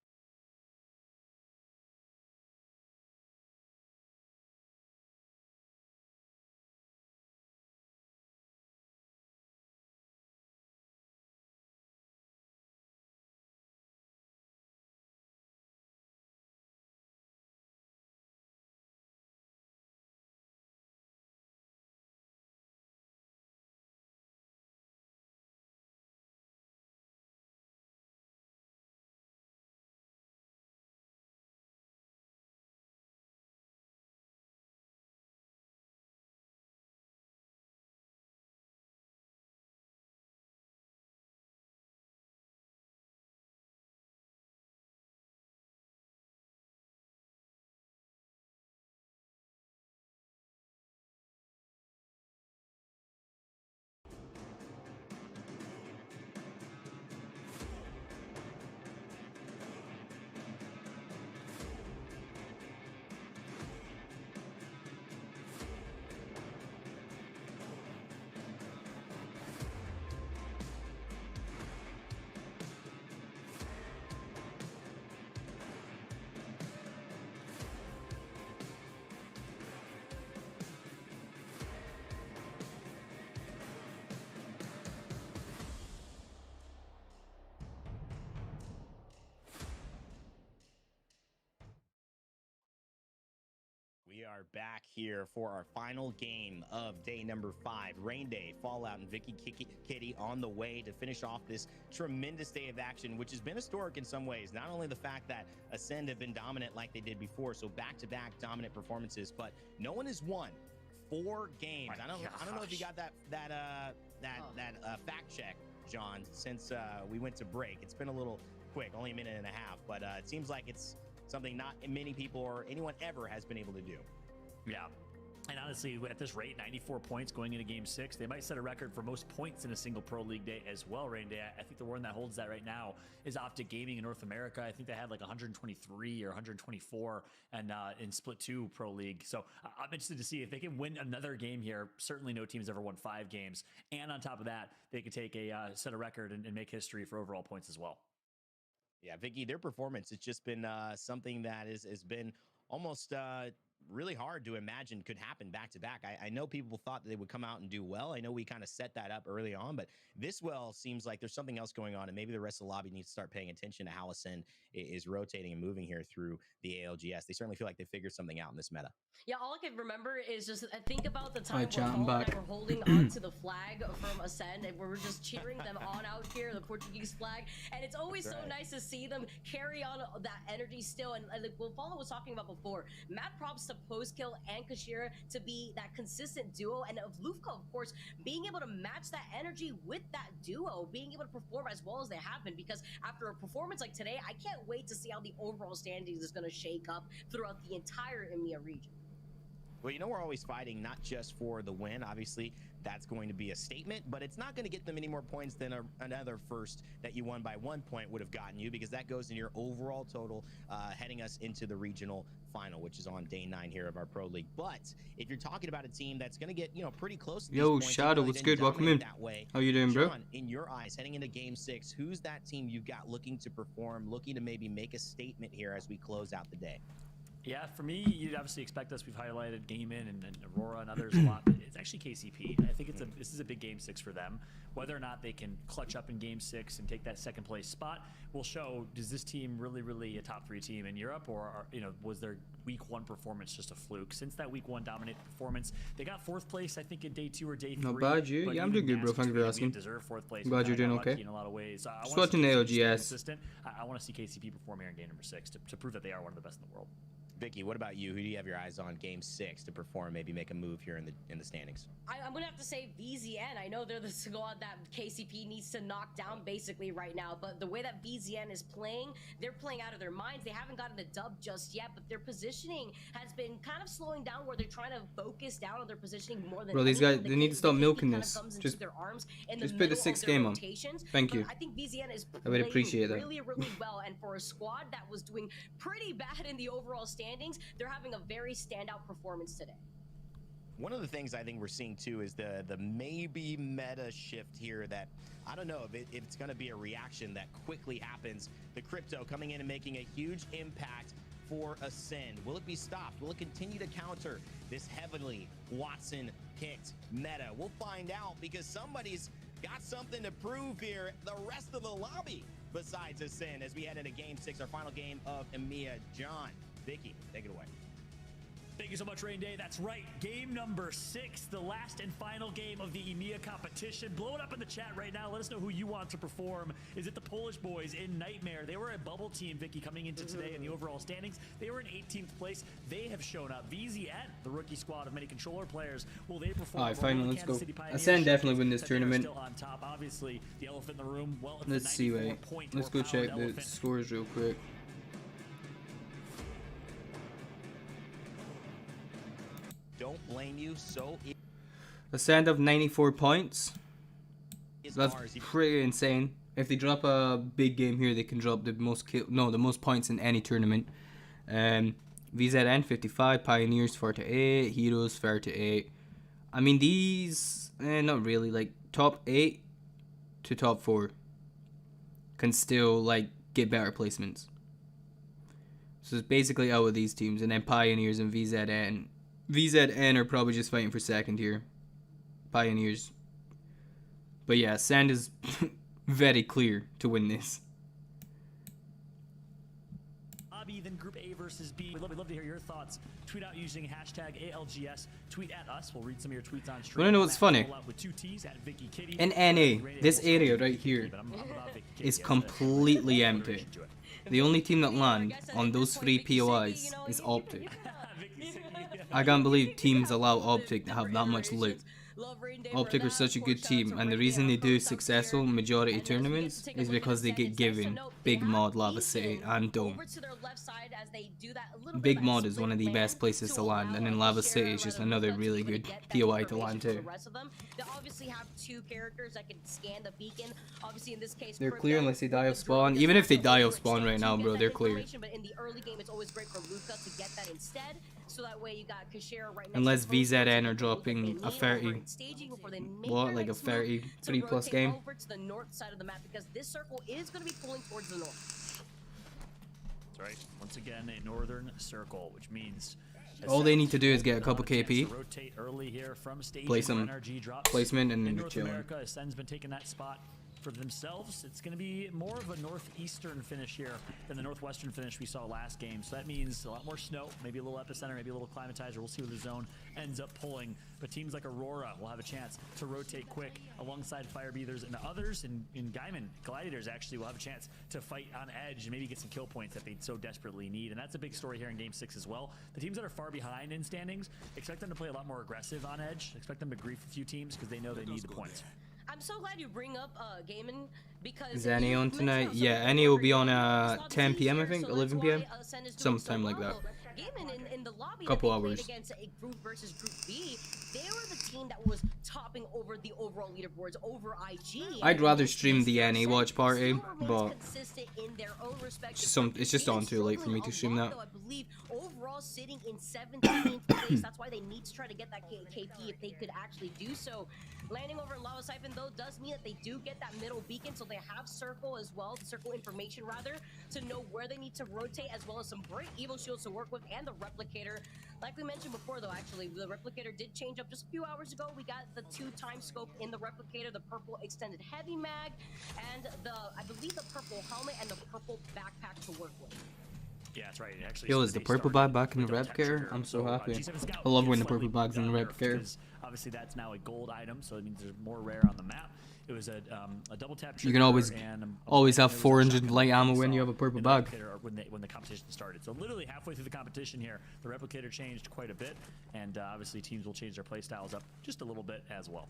Speaker 7: We are back here for our final game of day number 5, Rain Day. Fallout and Vicky Kitty on the way to finish off this tremendous day of action, which has been historic in some ways. Not only the fact that Ascend have been dominant like they did before, so back-to-back dominant performances, but no one has won 4 games. I don't know if you got that fact check, John, since we went to break. It's been a little quick, only a minute and a half, but it seems like it's something not many people or anyone ever has been able to do.
Speaker 2: Yeah. And honestly, at this rate, 94 points going into Game 6, they might set a record for most points in a single Pro League day as well, Rain Day. I think the one that holds that right now is Optic Gaming in North America. I think they had like 123 or 124 and in Split 2 Pro League. So I'm interested to see if they can win another game here. Certainly no team's ever won 5 games. And on top of that, they could take set a record and make history for overall points as well.
Speaker 7: Yeah, Vicky, their performance has just been something that has been almost really hard to imagine could happen back to back. I know people thought that they would come out and do well. I know we kind of set that up early on, but this seems like there's something else going on, and maybe the rest of the lobby needs to start paying attention to how Ascend is rotating and moving here through the ALGS. They certainly feel like they figured something out in this meta.
Speaker 1: Yeah, all I can remember is just think about the time
Speaker 3: Hi,
Speaker 1: where
Speaker 3: chat, I'm
Speaker 1: Paul and
Speaker 3: back.
Speaker 1: I were holding onto the flag from Ascend, and we were just cheering them on out here, the Portuguese flag. And it's always
Speaker 7: That's
Speaker 1: so
Speaker 7: right.
Speaker 1: nice to see them carry on that energy still. And like what Paul was talking about before, mad props to Postkill and Kashira to be that consistent duo, and of Lufka, of course, being able to match that energy with that duo, being able to perform as well as they have been. Because after a performance like today, I can't wait to see how the overall standings is going to shake up throughout the entire EMEA region.
Speaker 7: Well, you know, we're always fighting not just for the win. Obviously, that's going to be a statement, but it's not going to get them any more points than another first that you won by 1 point would have gotten you, because that goes in your overall total, heading us into the regional final, which is on day 9 here of our Pro League. But if you're talking about a team that's going to get, pretty close to these points,
Speaker 3: Shadow, what's good? Welcome in. How you doing, bro?
Speaker 7: John, in your eyes, heading into Game 6, who's that team you've got looking to perform, looking to maybe make a statement here as we close out the day?
Speaker 2: Yeah, for me, you'd obviously expect us. We've highlighted Game In and Aurora and others a lot, but it's actually KCP. I think this is a big Game 6 for them. Whether or not they can clutch up in Game 6 and take that second place spot will show, is this team really a top 3 team in Europe, or was their Week 1 performance just a fluke? Since that Week 1 dominant performance, they got 4th place, I think, in day 2 or day 3.
Speaker 3: Not bad, you? Yeah, I'm doing good, bro. Thank you for asking.
Speaker 2: Deserve 4th place.
Speaker 3: I'm glad you're doing okay.
Speaker 2: In a lot of ways.
Speaker 3: Just watching the ALGS.
Speaker 2: Consistent. I want to see KCP perform here in game number 6 to prove that they are one of the best in the world.
Speaker 7: Vicky, what about you? Who do you have your eyes on Game 6 to perform, maybe make a move here in the standings?
Speaker 1: I'm gonna have to say VZN. I know they're the squad that KCP needs to knock down basically right now, but the way that VZN is playing, they're playing out of their minds. They haven't gotten a dub just yet, but their positioning has been kind of slowing down where they're trying to focus down on their positioning more than
Speaker 3: Bro, these
Speaker 1: anything.
Speaker 3: guys, they need to stop milking
Speaker 1: kind of
Speaker 3: this.
Speaker 1: comes into
Speaker 3: Just
Speaker 1: their arms in
Speaker 3: put the
Speaker 1: middle
Speaker 3: 6th
Speaker 1: of their
Speaker 3: game on.
Speaker 1: rotations,
Speaker 3: Thank
Speaker 1: but
Speaker 3: you.
Speaker 1: I think VZN is
Speaker 3: I would appreciate that.
Speaker 1: really, really well, and for a squad that was doing pretty bad in the overall standings, they're having a very standout performance today.
Speaker 7: One of the things I think we're seeing too is the maybe meta shift here that I don't know if it's going to be a reaction that quickly happens. The crypto coming in and making a huge impact for Ascend. Will it be stopped? Will it continue to counter this heavily Watson picked meta? We'll find out because somebody's got something to prove here. The rest of the lobby besides Ascend as we head into Game 6, our final game of EMEA. John, Vicky, take it away.
Speaker 2: Thank you so much, Rain Day. That's right. Game number 6, the last and final game of the EMEA competition. Blow it up in the chat right now. Let us know who you want to perform. Is it the Polish boys in Nightmare? They were a bubble team, Vicky, coming into today in the overall standings. They were in 18th place. They have shown up. VZN, the rookie squad of many controller players, will they perform?
Speaker 3: Alright, finally, let's go.
Speaker 2: Pioneers
Speaker 3: Ascend definitely win this tournament.
Speaker 2: still on top. Obviously, the elephant in the room. Well, it's
Speaker 3: Let's see, wait. Let's go check the scores real quick.
Speaker 7: Don't blame you. So
Speaker 3: Ascend of 94 points. That's pretty insane. If they drop a big game here, they can drop the most the most points in any tournament. VZN 55, Pioneers 48, Heroes 38. I mean these, not really. Like top 8 to top 4 can still like get better placements. So it's basically out of these teams, and then Pioneers and VZN. VZN are probably just fighting for second here. Pioneers. But yeah, Sand is very clear to win this.
Speaker 2: Then Group A versus B. We'd love to hear your thoughts. Tweet out using hashtag ALGS. Tweet at us. We'll read some of your tweets on stream.
Speaker 3: Wanna know what's funny?
Speaker 2: With 2 T's at Vicky Kitty.
Speaker 3: In NA, this area right here is completely empty. The only team that land on those 3 POIs is Optic. I can't believe teams allow Optic to have that much loot. Optic are such a good team, and the reason they do successful majority tournaments is because they get given Big Mod, Lava City, and Dome. Big Mod is one of the best places to land, and then Lava City is just another really good POI to land too. They're clear unless they die of spawn. Even if they die of spawn right now, bro, they're clear. Unless VZN are dropping a 30, what, like a 33+ game?
Speaker 1: Over to the north side of the map because this circle is going to be pulling towards the north.
Speaker 2: That's right. Once again, a northern circle, which means
Speaker 3: all they need to do is get a couple KP,
Speaker 2: rotate early here from
Speaker 3: play some placement, and then
Speaker 2: North
Speaker 3: chill.
Speaker 2: America, Ascend's been taking that spot for themselves. It's going to be more of a northeastern finish here than the northwestern finish we saw last game. So that means a lot more snow, maybe a little epicenter, maybe a little climatizer. We'll see where the zone ends up pulling. But teams like Aurora will have a chance to rotate quick alongside Fire Breathers, and others in Gaiman, Gladiators actually will have a chance to fight on edge and maybe get some kill points that they so desperately need. And that's a big story here in Game 6 as well. The teams that are far behind in standings, expect them to play a lot more aggressive on edge. Expect them to grief a few teams because they know they need the points.
Speaker 1: I'm so glad you bring up Gaiman because
Speaker 3: is Annie on tonight? Yeah, Annie will be on 10 p.m. I think, 11 p.m. Sometime like that.
Speaker 1: Gaiman in the lobby
Speaker 3: couple hours
Speaker 1: against a group versus group B, they were the team that was topping over the overall leaderboards over IG.
Speaker 3: I'd rather stream the NA watch party, but it's just on too late for me to stream that.
Speaker 1: I believe overall sitting in 17th place. That's why they need to try to get that KP if they could actually do so. Landing over in Lava Siphon though does mean that they do get that middle beacon, so they have circle as well, circle information rather, to know where they need to rotate, as well as some great Evo shields to work with, and the replicator. Like we mentioned before though, actually, the replicator did change up just a few hours ago. We got the 2-time scope in the replicator, the purple extended heavy mag, and I believe the purple helmet and the purple backpack to work with.
Speaker 2: Yeah, that's right. Actually,
Speaker 3: yo, is the purple bag back in the replicator? I'm so happy. I love when the purple bag's in the replicator.
Speaker 2: Obviously, that's now a gold item, so it means there's more rare on the map. It was a double tap.
Speaker 3: You can always have 400 light ammo when you have a purple bag.
Speaker 2: When the competition started. So literally halfway through the competition here, the replicator changed quite a bit, and obviously teams will change their play styles up just a little bit as well.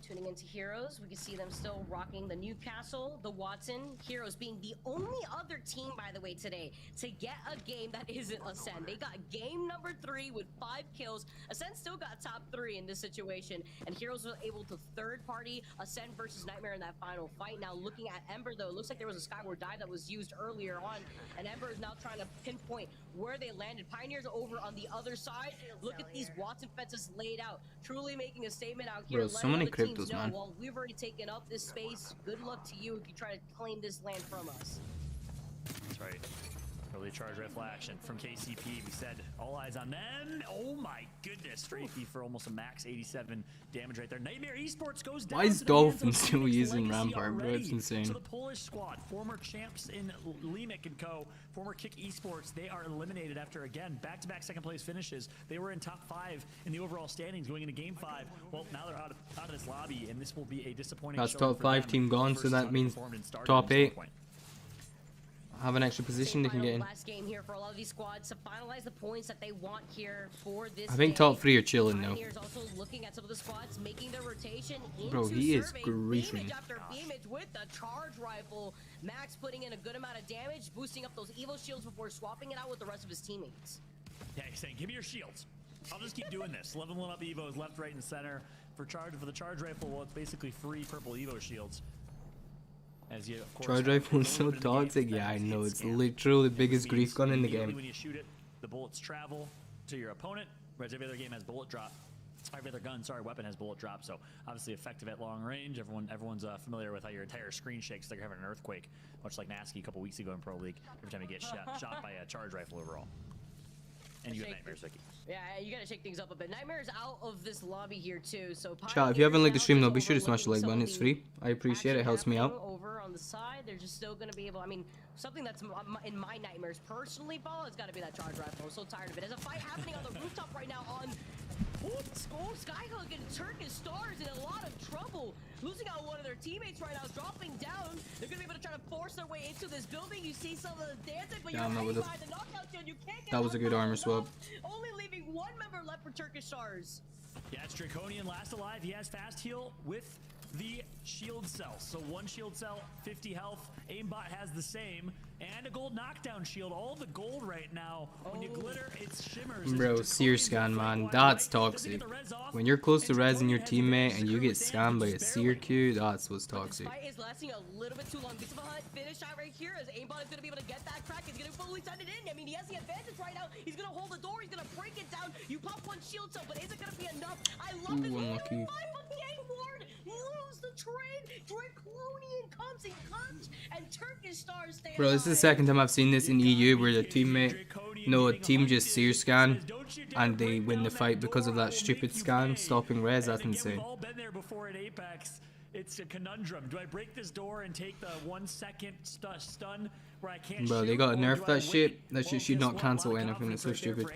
Speaker 1: Tuning into Heroes, we can see them still rocking the Newcastle, the Watson. Heroes being the only other team, by the way, today to get a game that isn't Ascend. They got game number 3 with 5 kills. Ascend still got top 3 in this situation, and Heroes was able to third-party Ascend versus Nightmare in that final fight. Now looking at Ember, though, it looks like there was a Skyward dive that was used earlier on, and Ember is now trying to pinpoint where they landed. Pioneers over on the other side. Look at these Watson fences laid out, truly making a statement out here.
Speaker 3: Bro, so many cryptos, man.
Speaker 1: Well, we've already taken up this space. Good luck to you if you try to claim this land from us.
Speaker 2: That's right. Early charge rifle action from KCP. We said all eyes on them. Oh my goodness. Strafey for almost a max 87 damage right there. Nightmare Esports goes down.
Speaker 3: Why is Dolphin still using Rampart, bro? It's insane.
Speaker 2: So the Polish squad, former champs in Lemek and Co., former Kick Esports, they are eliminated after, again, back-to-back second place finishes. They were in top 5 in the overall standings going into game 5. Well, now they're out of this lobby, and this will be a disappointing
Speaker 3: That's
Speaker 2: showing
Speaker 3: top
Speaker 2: for
Speaker 3: 5
Speaker 2: them.
Speaker 3: team gone, so that means top 8. Have an extra position they can get in.
Speaker 1: Last game here for a lot of these squads to finalize the points that they want here for this.
Speaker 3: I think top 3 are chilling now.
Speaker 1: Pioneers also looking at some of the squads making their rotation into
Speaker 3: Bro, he is
Speaker 1: survey.
Speaker 3: griefing.
Speaker 1: Beamage after beamage with the charge rifle. Max putting in a good amount of damage, boosting up those Evo shields before swapping it out with the rest of his teammates.
Speaker 2: Yeah, he's saying, give me your shields. I'll just keep doing this. Leveling up Evos left, right, and center. For the charge rifle, well, it's basically free purple Evo shields. As you, of course,
Speaker 3: Charge rifle is so toxic. Yeah, I know. It's literally the biggest grief gun in the game.
Speaker 2: When you shoot it, the bullets travel to your opponent, whereas every other game has bullet drop. Every other weapon has bullet drop, so obviously effective at long range. Everyone's familiar with how your entire screen shakes like you're having an earthquake, much like Nasky a couple weeks ago in Pro League, every time you get shot by a charge rifle overall. And you have Nightmares, Vicky.
Speaker 1: Yeah, you gotta shake things up a bit. Nightmare's out of this lobby here too, so
Speaker 3: chat, if you haven't liked the stream though, be sure to smash the like button. It's free. I appreciate it. It helps me out.
Speaker 1: Over on the side, they're just still gonna be able. I mean, something that's in my Nightmares personally, Paul, it's gotta be that charge rifle. I'm so tired of it. There's a fight happening on the rooftop right now on. Skyhook and Turkish Stars in a lot of trouble. Losing out one of their teammates right now, dropping down. They're gonna be able to try to force their way into this building. You see some of the dancing, but you're right behind the knockout shield. You can't get.
Speaker 3: That was a good armor swap.
Speaker 1: Only leaving one member left for Turkish Stars.
Speaker 2: Yeah, it's Draconian last alive. He has fast heal with the shield cell. So 1 shield cell, 50 health. Aimbot has the same. And a gold knockdown shield. All the gold right now. When you glitter, it shimmers.
Speaker 3: Bro, seer scan, man. That's toxic. When you're close to rezzing your teammate and you get scanned by a seer Q, that's what's toxic.
Speaker 1: This fight is lasting a little bit too long. This is a finish shot right here as Aimbot is going to be able to get that crack. He's going to fully send it in. I mean, he has the advantage right now. He's going to hold the door. He's going to break it down. You pop 1 shield cell, but is it going to be enough? I love this.
Speaker 3: Unlucky.
Speaker 1: Ward lose the trade. Draconian comes in clutch, and Turkish Stars stay.
Speaker 3: Bro, this is the second time I've seen this in EU where the a team just seer scan and they win the fight because of that stupid scan stopping res. That's insane.
Speaker 2: We've all been there before at Apex. It's a conundrum. Do I break this door and take the 1 second stun where I can't?
Speaker 3: Bro, they gotta nerf that shit. That shit should not cancel anything. It's so stupid.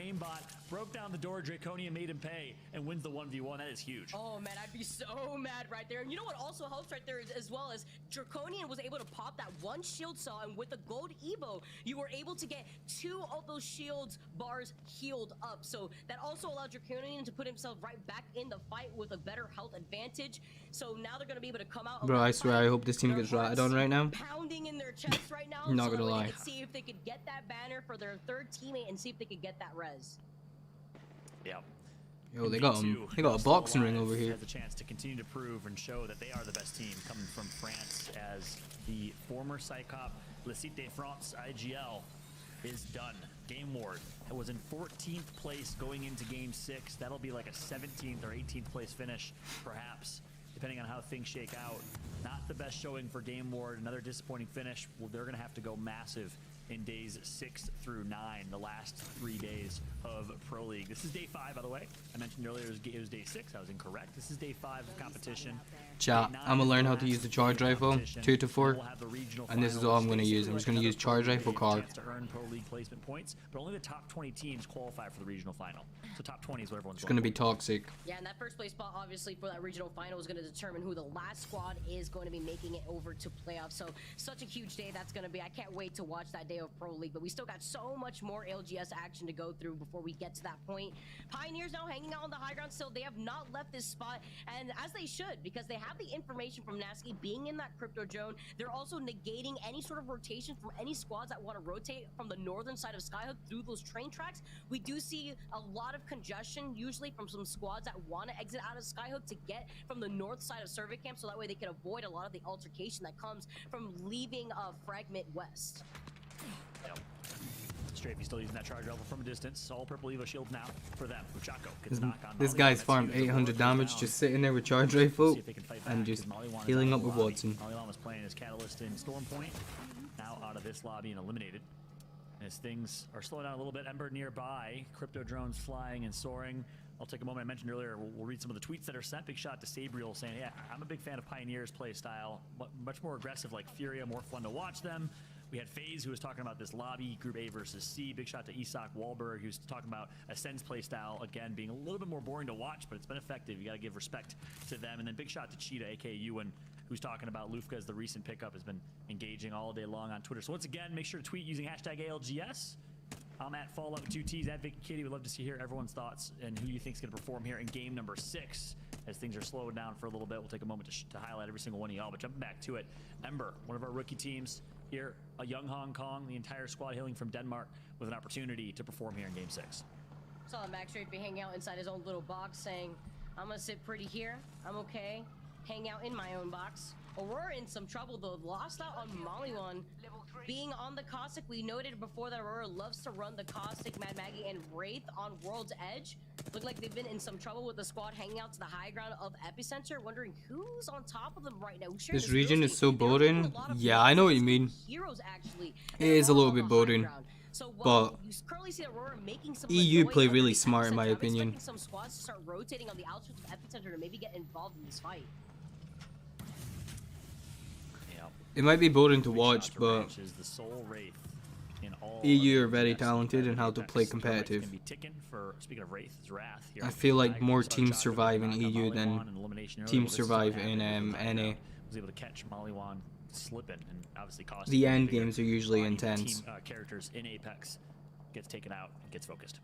Speaker 2: Broke down the door, Draconian made him pay, and wins the 1v1. That is huge.
Speaker 1: Oh man, I'd be so mad right there. And you know what also helps right there is, as well as Draconian was able to pop that 1 shield cell, and with the gold Evo, you were able to get 2 of those shields bars healed up. So that also allowed Draconian to put himself right back in the fight with a better health advantage. So now they're gonna be able to come out.
Speaker 3: Bro, I swear, I hope this team gets ratted on right now.
Speaker 1: Pounding in their chest right now.
Speaker 3: Not gonna lie.
Speaker 1: They could see if they could get that banner for their 3rd teammate and see if they could get that res.
Speaker 2: Yeah.
Speaker 3: Yo, they got a boxing ring over here.
Speaker 2: Has a chance to continue to prove and show that they are the best team coming from France, as the former Psychop Le Site de France IGL is done. Game Ward was in 14th place going into game 6. That'll be like a 17th or 18th place finish, perhaps, depending on how things shake out. Not the best showing for Game Ward. Another disappointing finish. Well, they're going to have to go massive in days 6 through 9, the last 3 days of Pro League. This is day 5, by the way. I mentioned earlier it was day 6. I was incorrect. This is day 5 of competition.
Speaker 3: Chat, I'm gonna learn how to use the charge rifle 2 to 4, and this is all I'm gonna use. I'm just gonna use charge rifle car.
Speaker 2: To earn Pro League placement points, but only the top 20 teams qualify for the regional final. So top 20 is what everyone's
Speaker 3: It's gonna be toxic.
Speaker 1: Yeah, and that first place spot, obviously, for that regional final is going to determine who the last squad is going to be making it over to playoffs. So, such a huge day that's going to be. I can't wait to watch that day of Pro League, but we still got so much more LGS action to go through before we get to that point. Pioneers now hanging out on the high ground still. They have not left this spot, and as they should, because they have the information from Nasky being in that crypto drone. They're also negating any sort of rotation from any squads that want to rotate from the northern side of Skyhook through those train tracks. We do see a lot of congestion, usually from some squads that want to exit out of Skyhook to get from the north side of Survey Camp, so that way they can avoid a lot of the altercation that comes from leaving Fragment West.
Speaker 2: Yep. Strafey still using that charge rifle from a distance. All purple Evo shields now for them. Chaco gets a knock on
Speaker 3: This guy's farmed 800 damage just sitting there with charge rifle and just healing up with Watson.
Speaker 2: Maliwan was playing his Catalyst in Storm Point. Now out of this lobby and eliminated. As things are slowing down a little bit, Ember nearby. Crypto drones flying and soaring. I'll take a moment. I mentioned earlier, we'll read some of the tweets that are sent. Big shot to Sabriel saying, yeah, I'm a big fan of Pioneer's play style. Much more aggressive like Furia, more fun to watch them. We had FaZe who was talking about this lobby, Group A versus C. Big shot to Isak Wahlberg, who's talking about Ascend's play style, again, being a little bit more boring to watch, but it's been effective. You got to give respect to them. And then big shot to Cheetah, aka Ewan, who's talking about Lufka as the recent pickup, has been engaging all day long on Twitter. So once again, make sure to tweet using hashtag ALGS. I'm at Fallout with 2 T's, at Vicky Kitty. We'd love to hear everyone's thoughts and who you think is going to perform here in game number 6. As things are slowing down for a little bit, we'll take a moment to highlight every single one of y'all. But jumping back to it, Ember, one of our rookie teams here, a young Hong Kong, the entire squad hailing from Denmark, with an opportunity to perform here in game 6.
Speaker 1: Saw Max Strafey hang out inside his own little box saying, I'm going to sit pretty here. I'm okay. Hang out in my own box. Aurora in some trouble though. Lost out on Maliwan. Being on the Caustic, we noted before that Aurora loves to run the Caustic, Mad Maggie, and Wraith on World's Edge. Look like they've been in some trouble with the squad hanging out to the high ground of Epicenter, wondering who's on top of them right now.
Speaker 3: This region is so boring. Yeah, I know what you mean. It is a little bit boring. But EU play really smart in my opinion.
Speaker 1: Some squads to start rotating on the outskirts of Epicenter to maybe get involved in this fight.
Speaker 3: It might be boring to watch, but EU are very talented in how to play competitive. I feel like more teams survive in EU than teams survive in NA. The end games are usually intense.
Speaker 2: Characters in Apex gets taken out and gets focused.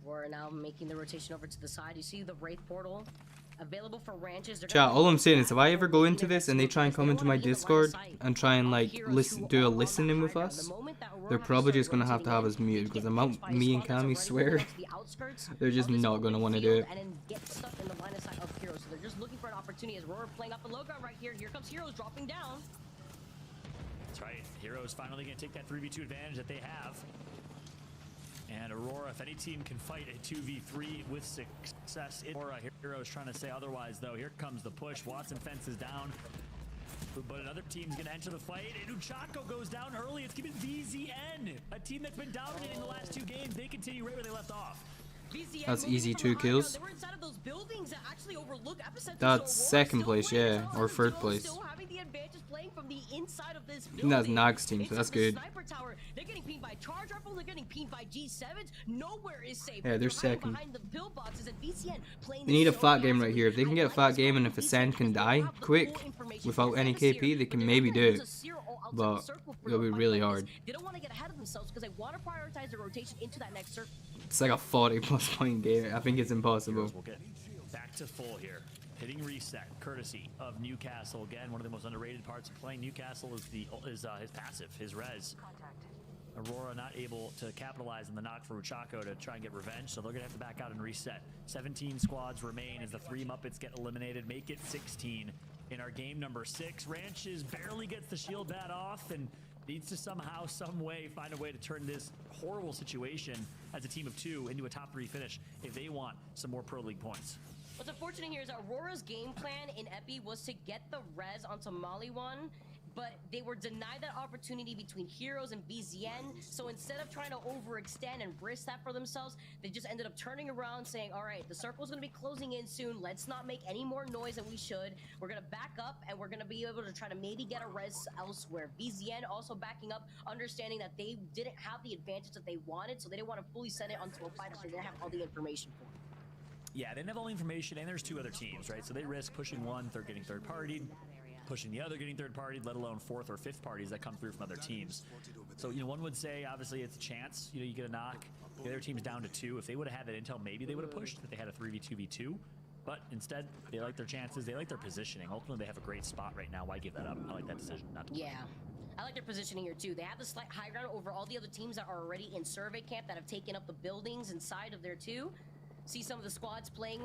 Speaker 1: We're now making the rotation over to the side. You see the Wraith portal available for ranches.
Speaker 3: Chat, all I'm saying is if I ever go into this and they try and come into my Discord and try and like do a listening with us, they're probably just gonna have us muted because the amount me and Cammy swear, they're just not gonna want to do it.
Speaker 1: And then get stuck in the line of sight of Heroes. So they're just looking for an opportunity as Roar playing off the low ground right here. Here comes Heroes dropping down.
Speaker 2: That's right. Heroes finally gonna take that 3v2 advantage that they have. And Aurora, if any team can fight a 2v3 with success, Aurora Heroes trying to say otherwise, though. Here comes the push. Watson fences down. But another team's going to enter the fight. And Uchako goes down early. It's given VZN, a team that's been dominating the last 2 games. They continue right where they left off.
Speaker 3: That's easy 2 kills. That's second place, yeah, or third place. I think that's Nag's team, so that's good. Yeah, they're second. They need a flat game right here. If they can get a flat game and if Ascend can die quick without any KP, they can maybe do it. But it'll be really hard. It's like a 40+ point game. I think it's impossible.
Speaker 2: We'll get back to full here. Hitting reset, courtesy of Newcastle. Again, one of the most underrated parts of playing Newcastle is his passive, his res. Aurora not able to capitalize on the knock for Uchako to try and get revenge, so they're going to have to back out and reset. 17 squads remain as the 3 Muppets get eliminated, make it 16 in our game number 6. Ranches barely gets the shield bat off and needs to somehow, some way, find a way to turn this horrible situation as a team of 2 into a top 3 finish if they want some more Pro League points.
Speaker 1: What's unfortunate here is Aurora's game plan in Epi was to get the res onto Molly 1, but they were denied that opportunity between Heroes and BZN. So instead of trying to overextend and risk that for themselves, they just ended up turning around saying, all right, the circle's going to be closing in soon. Let's not make any more noise than we should. We're going to back up, and we're going to be able to try to maybe get a res elsewhere. BZN also backing up, understanding that they didn't have the advantage that they wanted, so they didn't want to fully send it onto a fight that they didn't have all the information for.
Speaker 2: Yeah, they didn't have all the information, and there's two other teams, right? So they risk pushing one, they're getting third-partied, pushing the other, getting third-partied, let alone fourth or fifth parties that come through from other teams. So, you know, one would say, obviously, it's a chance. You know, you get a knock. The other team's down to 2. If they would have had that intel, maybe they would have pushed, if they had a 3v2v2. But instead, they like their chances. They like their positioning. Ultimately, they have a great spot right now. Why give that up? I like that decision not to.
Speaker 1: Yeah. I like their positioning here, too. They have the slight high ground over all the other teams that are already in survey camp that have taken up the buildings inside of there, too. See some of the squads playing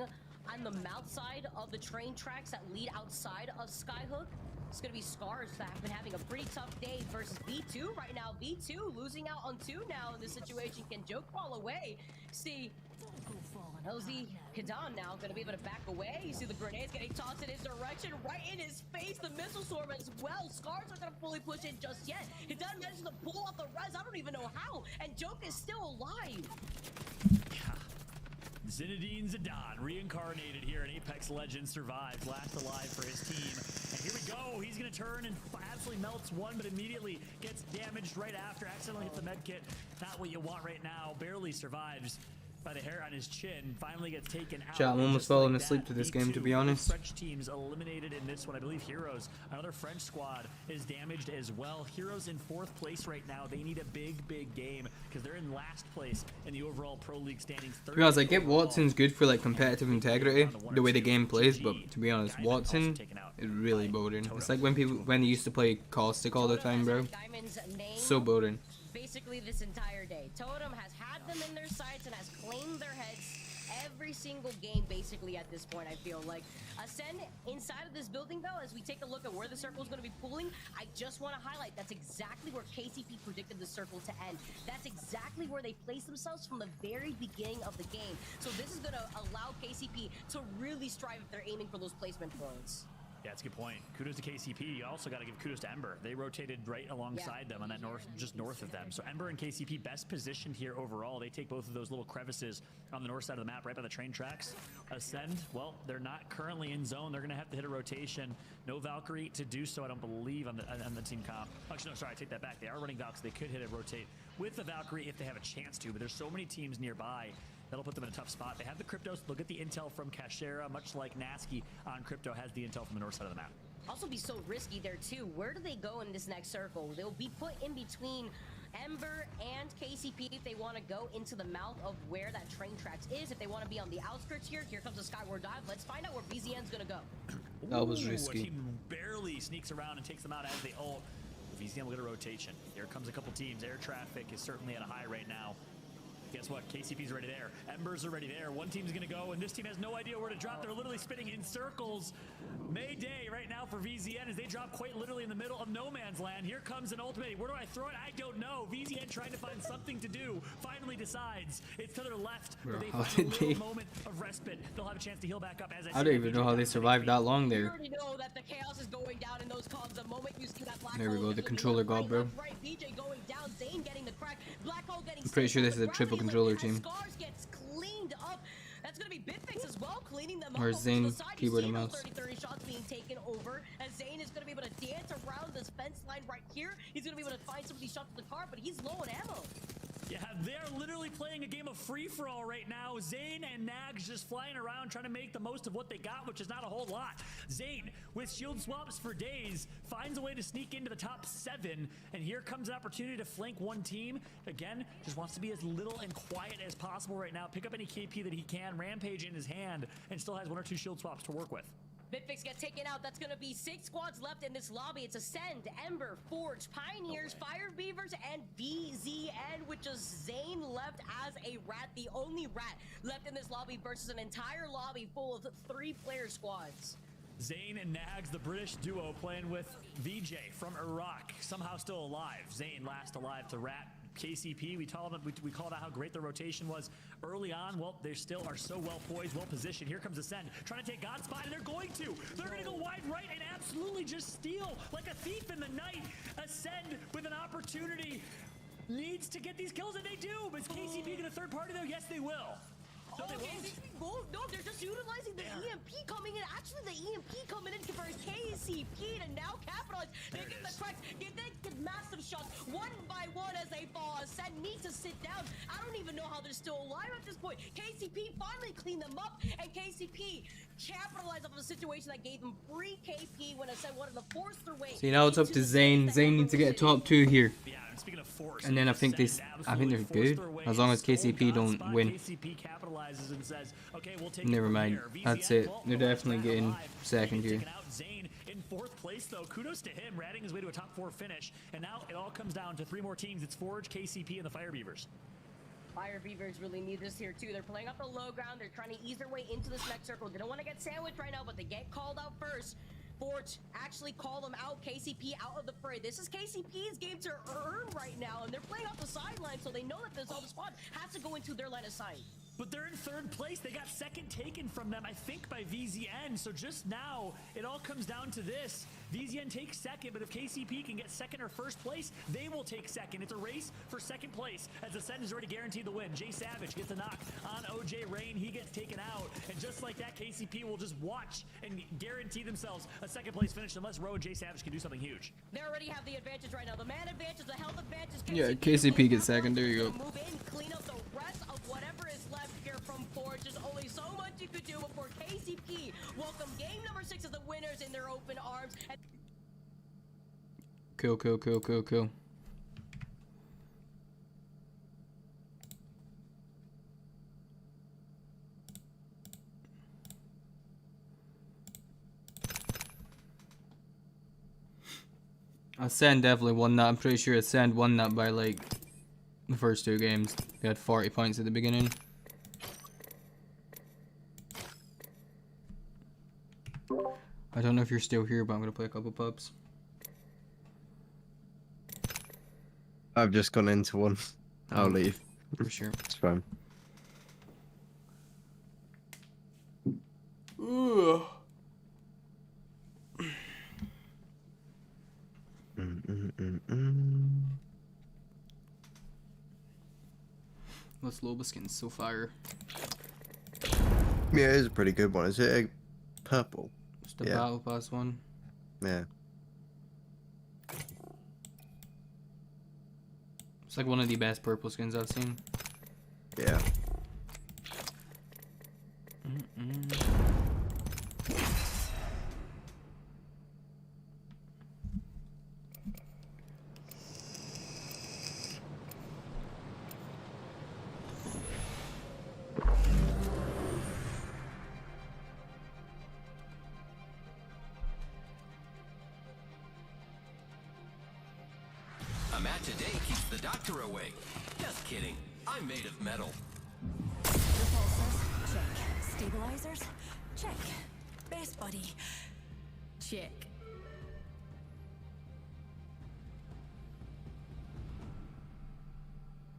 Speaker 1: on the mouth side of the train tracks that lead outside of Skyhook. It's going to be Scars that have been having a pretty tough day versus V2 right now. V2 losing out on 2 now in this situation. Can Joke fall away? See, LZ Hidan now going to be able to back away. You see the grenades getting tossed in his direction, right in his face. The missile storm as well. Scars aren't going to fully push in just yet. Hidan manages to pull off the res. I don't even know how. And Joke is still alive.
Speaker 2: Yeah. Zinedine Zidane, reincarnated here in Apex Legends, survives, last alive for his team. And here we go. He's going to turn and absolutely melts one, but immediately gets damaged right after. Accidentally hits the med kit. Not what you want right now. Barely survives by the hair on his chin. Finally gets taken out.
Speaker 3: Chat, I'm almost falling asleep to this game, to be honest.
Speaker 2: French teams eliminated in this one. I believe Heroes, another French squad, is damaged as well. Heroes in 4th place right now. They need a big game because they're in last place in the overall Pro League standings.
Speaker 3: To be honest, I get Watson's good for like competitive integrity, the way the game plays, but to be honest, Watson is really boring. It's like when they used to play Caustic all the time, bro. So boring.
Speaker 1: Basically this entire day. Totem has had them in their sights and has claimed their heads every single game basically at this point, I feel like. Ascend inside of this building though, as we take a look at where the circle is going to be pulling, I just want to highlight that's exactly where KCP predicted the circle to end. That's exactly where they placed themselves from the very beginning of the game. So this is going to allow KCP to really strive if they're aiming for those placement points.
Speaker 2: Yeah, that's a good point. Kudos to KCP. You also got to give kudos to Ember. They rotated right alongside them on that just north of them. So Ember and KCP best positioned here overall. They take both of those little crevices on the north side of the map, right by the train tracks. Ascend, well, they're not currently in zone. They're going to have to hit a rotation. No Valkyrie to do so, I don't believe, on the team comp. Actually, no, sorry, I take that back. They are running Valks. They could hit a rotate with the Valkyrie if they have a chance to, but there's so many teams nearby. That'll put them in a tough spot. They have the Cryptos. They'll get the intel from Cashera, much like Nasky on Crypto has the intel from the north side of the map.
Speaker 1: Also be so risky there too. Where do they go in this next circle? They'll be put in between Ember and KCP if they want to go into the mouth of where that train tracks is. If they want to be on the outskirts here comes a Skyward Dive. Let's find out where BZN's going to go.
Speaker 3: That was risky.
Speaker 2: A team barely sneaks around and takes them out as they ult. BZN will get a rotation. Here comes a couple teams. Air traffic is certainly at a high right now. Guess what? KCP's already there. Ember's already there. One team's going to go, and this team has no idea where to drop. They're literally spinning in circles. Mayday right now for VZN as they drop quite literally in the middle of no man's land. Here comes an ultimate. Where do I throw it? I don't know. VZN trying to find something to do. Finally decides it's to their left.
Speaker 3: Bro,
Speaker 2: they
Speaker 3: how
Speaker 2: find
Speaker 3: did
Speaker 2: a little moment of respite. They'll have a chance to heal back up. As
Speaker 3: I don't even know how they survived that long there.
Speaker 1: You already know that the chaos is going down in those comms. The moment you see that black
Speaker 3: There we
Speaker 1: hole,
Speaker 3: go, the controller god, bro.
Speaker 1: right, BJ going down, Zane getting the crack, black hole getting
Speaker 3: I'm pretty sure this is a triple controller team.
Speaker 1: Scars gets cleaned up. That's gonna be Bitfix as well, cleaning them
Speaker 3: Where's
Speaker 1: up.
Speaker 3: Zane? Keyboard and mouse.
Speaker 1: 30 shots being taken over, and Zane is gonna be able to dance around this fence line right here. He's gonna be able to find some of these shots in the car, but he's low on ammo.
Speaker 2: Yeah, they're literally playing a game of free-for-all right now. Zane and Nags just flying around trying to make the most of what they got, which is not a whole lot. Zane, with shield swaps for days, finds a way to sneak into the top 7, and here comes an opportunity to flank one team. Again, just wants to be as little and quiet as possible right now. Pick up any KP that he can, Rampage in his hand, and still has 1 or 2 shield swaps to work with.
Speaker 1: Bitfix get taken out. That's going to be 6 squads left in this lobby. It's Ascend, Ember, Forge, Pioneers, Fire Beavers, and VZN, which is Zane left as a rat, the only rat left in this lobby versus an entire lobby full of 3-player squads.
Speaker 2: Zane and Nags, the British duo, playing with VJ from Iraq, somehow still alive. Zane last alive to Rat. KCP, we called out how great the rotation was early on. Well, they still are so well poised, well positioned. Here comes Ascend, trying to take God's spot, and they're going to. They're going to go wide right and absolutely just steal like a thief in the night. Ascend with an opportunity needs to get these kills, and they do. But is KCP going to third party though? Yes, they will. No, they won't.
Speaker 1: No, they're just utilizing the EMP coming in. Actually, the EMP coming in for KCP to now capitalize. They get the cracks, get massive shots one by one as they fall. Ascend needs to sit down. I don't even know how they're still alive at this point. KCP finally cleaned them up, and KCP capitalized off of a situation that gave them free KP when Ascend wanted to force their way.
Speaker 3: See, now it's up to Zane. Zane needs to get a top 2 here.
Speaker 2: Yeah, and speaking of force,
Speaker 3: And then I think they're good as long as KCP don't win.
Speaker 2: KCP capitalizes and says, okay, we'll take
Speaker 3: Never mind. That's it. They're definitely getting second here.
Speaker 2: Zane in 4th place though. Kudos to him, ratting his way to a top 4 finish. And now it all comes down to 3 more teams. It's Forge, KCP, and the Fire Beavers.
Speaker 1: Fire Beavers really need this here too. They're playing up the low ground. They're trying to ease their way into this next circle. They don't want to get sandwiched right now, but they get called out first. Forge actually call them out. KCP out of the fray. This is KCP's game to earn right now, and they're playing off the sideline, so they know that this other squad has to go into their line of sight.
Speaker 2: But they're in 3rd place. They got 2nd taken from them, I think, by VZN. So just now, it all comes down to this. VZN takes 2nd, but if KCP can get 2nd or 1st place, they will take 2nd. It's a race for 2nd place, as Ascend is already guaranteed the win. Jay Savage gets a knock on OJ Rain. He gets taken out. And just like that, KCP will just watch and guarantee themselves a 2nd place finish unless Roe and Jay Savage can do something huge.
Speaker 1: They already have the advantage right now. The man advantage, the health advantage.
Speaker 3: Yeah, KCP gets 2nd. There you go.
Speaker 1: Move in, clean up the rest of whatever is left here from Forge. There's only so much you could do before KCP welcome game number 6 of the winners in their open arms. And
Speaker 3: Cool. Ascend definitely won that. I'm pretty sure Ascend won that by like the first 2 games. They had 40 points at the beginning. I don't know if you're still here, but I'm gonna play a couple pubs.
Speaker 4: I've just gone into one. I'll leave.
Speaker 3: For sure.
Speaker 4: It's fine.
Speaker 3: Ooh. This Loba skin's so fire.
Speaker 4: Yeah, it is a pretty good one. Is it a purple?
Speaker 3: It's the Battle Pass one.
Speaker 4: Yeah.
Speaker 3: It's like one of the best purple skins I've seen.
Speaker 4: Yeah.
Speaker 12: A match a day keeps the doctor away. Just kidding. I'm made of metal.
Speaker 8: Repulsors, check. Stabilizers, check. Best buddy, check.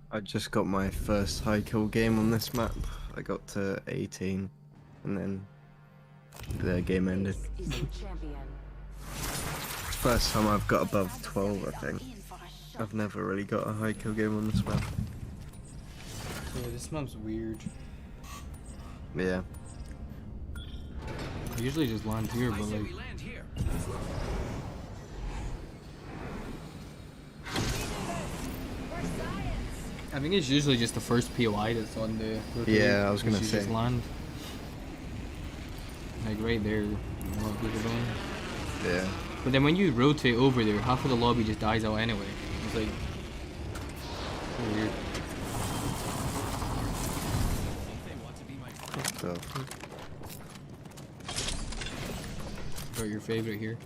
Speaker 4: I just got my first high kill game on this map. I got to 18, and then the game ended. First time I've got above 12, I think. I've never really got a high kill game on this map.
Speaker 3: Yeah, this map's weird.
Speaker 4: Yeah.
Speaker 3: I usually just land here, but like... I think it's usually just the first POI that's on the...
Speaker 4: Yeah, I was gonna say.
Speaker 3: Just land. Like right there, a lot of people going.
Speaker 4: Yeah.
Speaker 3: But then when you rotate over there, half of the lobby just dies out anyway. It's like... weird. What's your favorite here?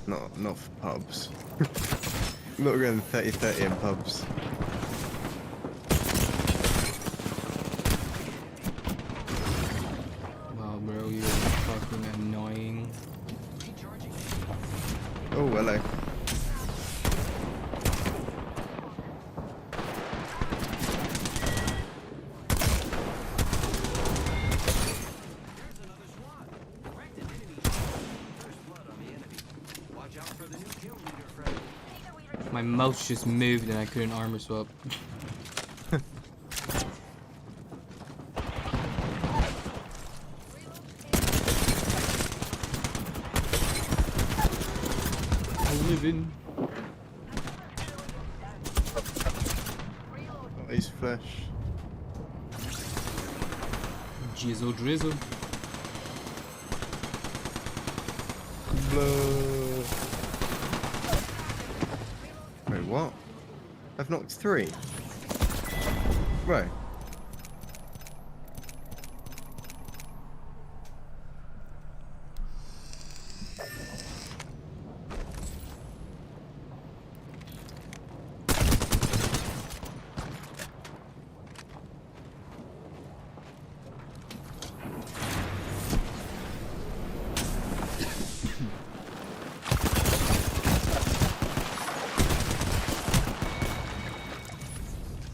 Speaker 4: Not for pubs. I'm not going 30-30 in pubs.
Speaker 3: Wow, bro, you're
Speaker 4: Oh, hello.
Speaker 3: My mouse just moved and I couldn't armor swap. I'm living.
Speaker 4: Oh, he's flesh.
Speaker 3: Jizzle drizzle.
Speaker 4: Blow. Wait, what? I've knocked 3. Right.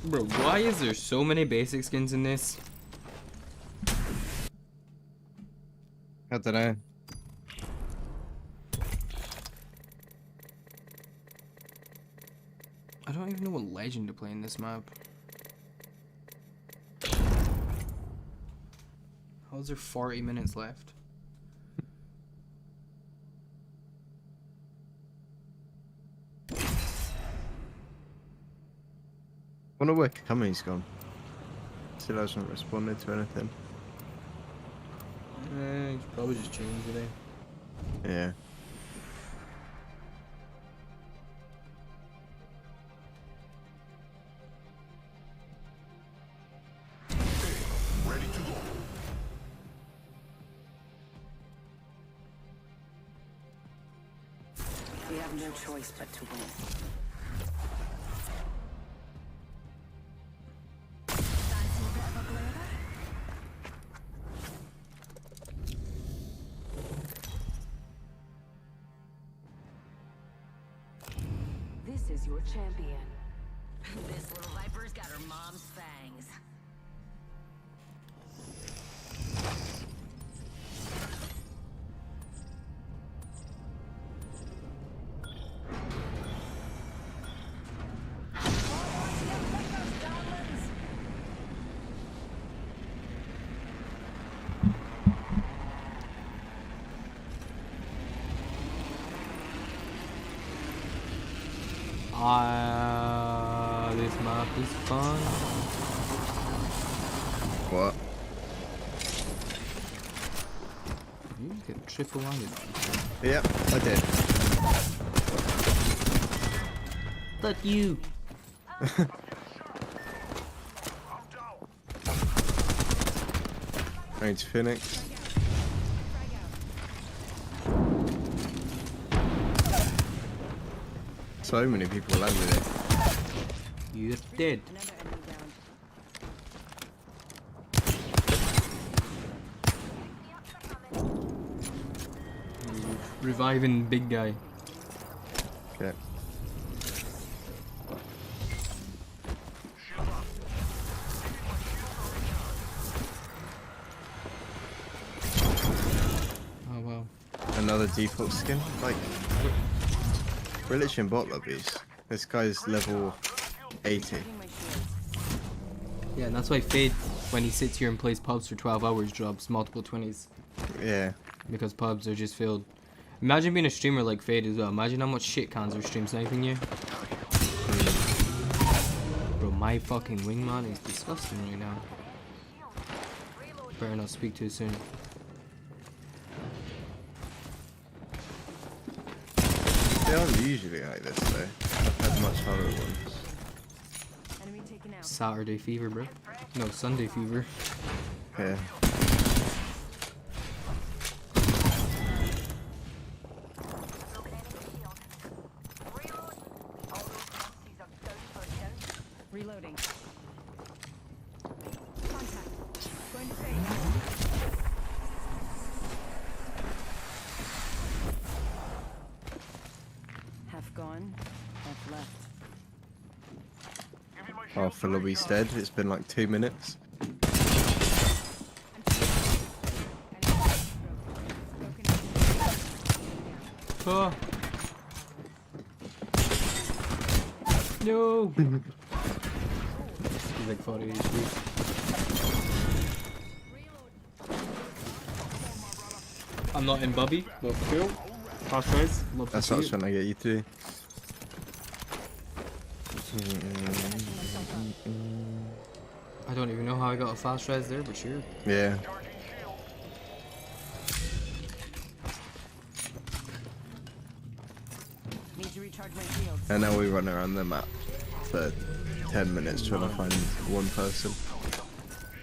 Speaker 3: Bro, why is there so many basic skins in this?
Speaker 4: I don't know.
Speaker 3: I don't even know what legend to play in this map. How is there 40 minutes left?
Speaker 4: Wonder where Kami's gone. Still hasn't responded to anything.
Speaker 3: He's probably just chilling today.
Speaker 4: Yeah.
Speaker 11: Ready to go.
Speaker 10: We have no choice but to win.
Speaker 9: This is your champion.
Speaker 13: This little viper's got her mom's fangs.
Speaker 3: This map is fun.
Speaker 4: What?
Speaker 3: You get triple landed on.
Speaker 4: Yep, I did.
Speaker 3: Fuck you.
Speaker 4: Going to Phoenix. So many people landed it.
Speaker 3: You're dead. Reviving big guy.
Speaker 4: Okay.
Speaker 3: Oh wow.
Speaker 4: Another default skin? Like, we're literally in bot lobbies. This guy's level 80.
Speaker 3: Yeah, and that's why Fade, when he sits here and plays pubs for 12 hours, drops multiple 20s.
Speaker 4: Yeah.
Speaker 3: Because pubs are just filled. Imagine being a streamer like Fade as well. Imagine how much shit cans are stream sniping you. Bro, my fucking wingman is disgusting right now. Better not speak too soon.
Speaker 4: They aren't usually like this though. I've had much harder ones.
Speaker 3: Saturday fever, bro. No, Sunday fever.
Speaker 4: Yeah.
Speaker 10: Reloading. Half gone, half left.
Speaker 4: Half the lobby's dead. It's been like 2 minutes.
Speaker 3: Oh. No. He's like 40 HP. I'm not in Bubby, but cool. Fast res, love to
Speaker 4: That's
Speaker 3: see
Speaker 4: what I was
Speaker 3: it.
Speaker 4: trying to get you to.
Speaker 3: I don't even know how I got a fast res there, but sure.
Speaker 4: Yeah.
Speaker 10: Need to recharge my shields.
Speaker 4: And now we run around the map for 10 minutes trying to find one person.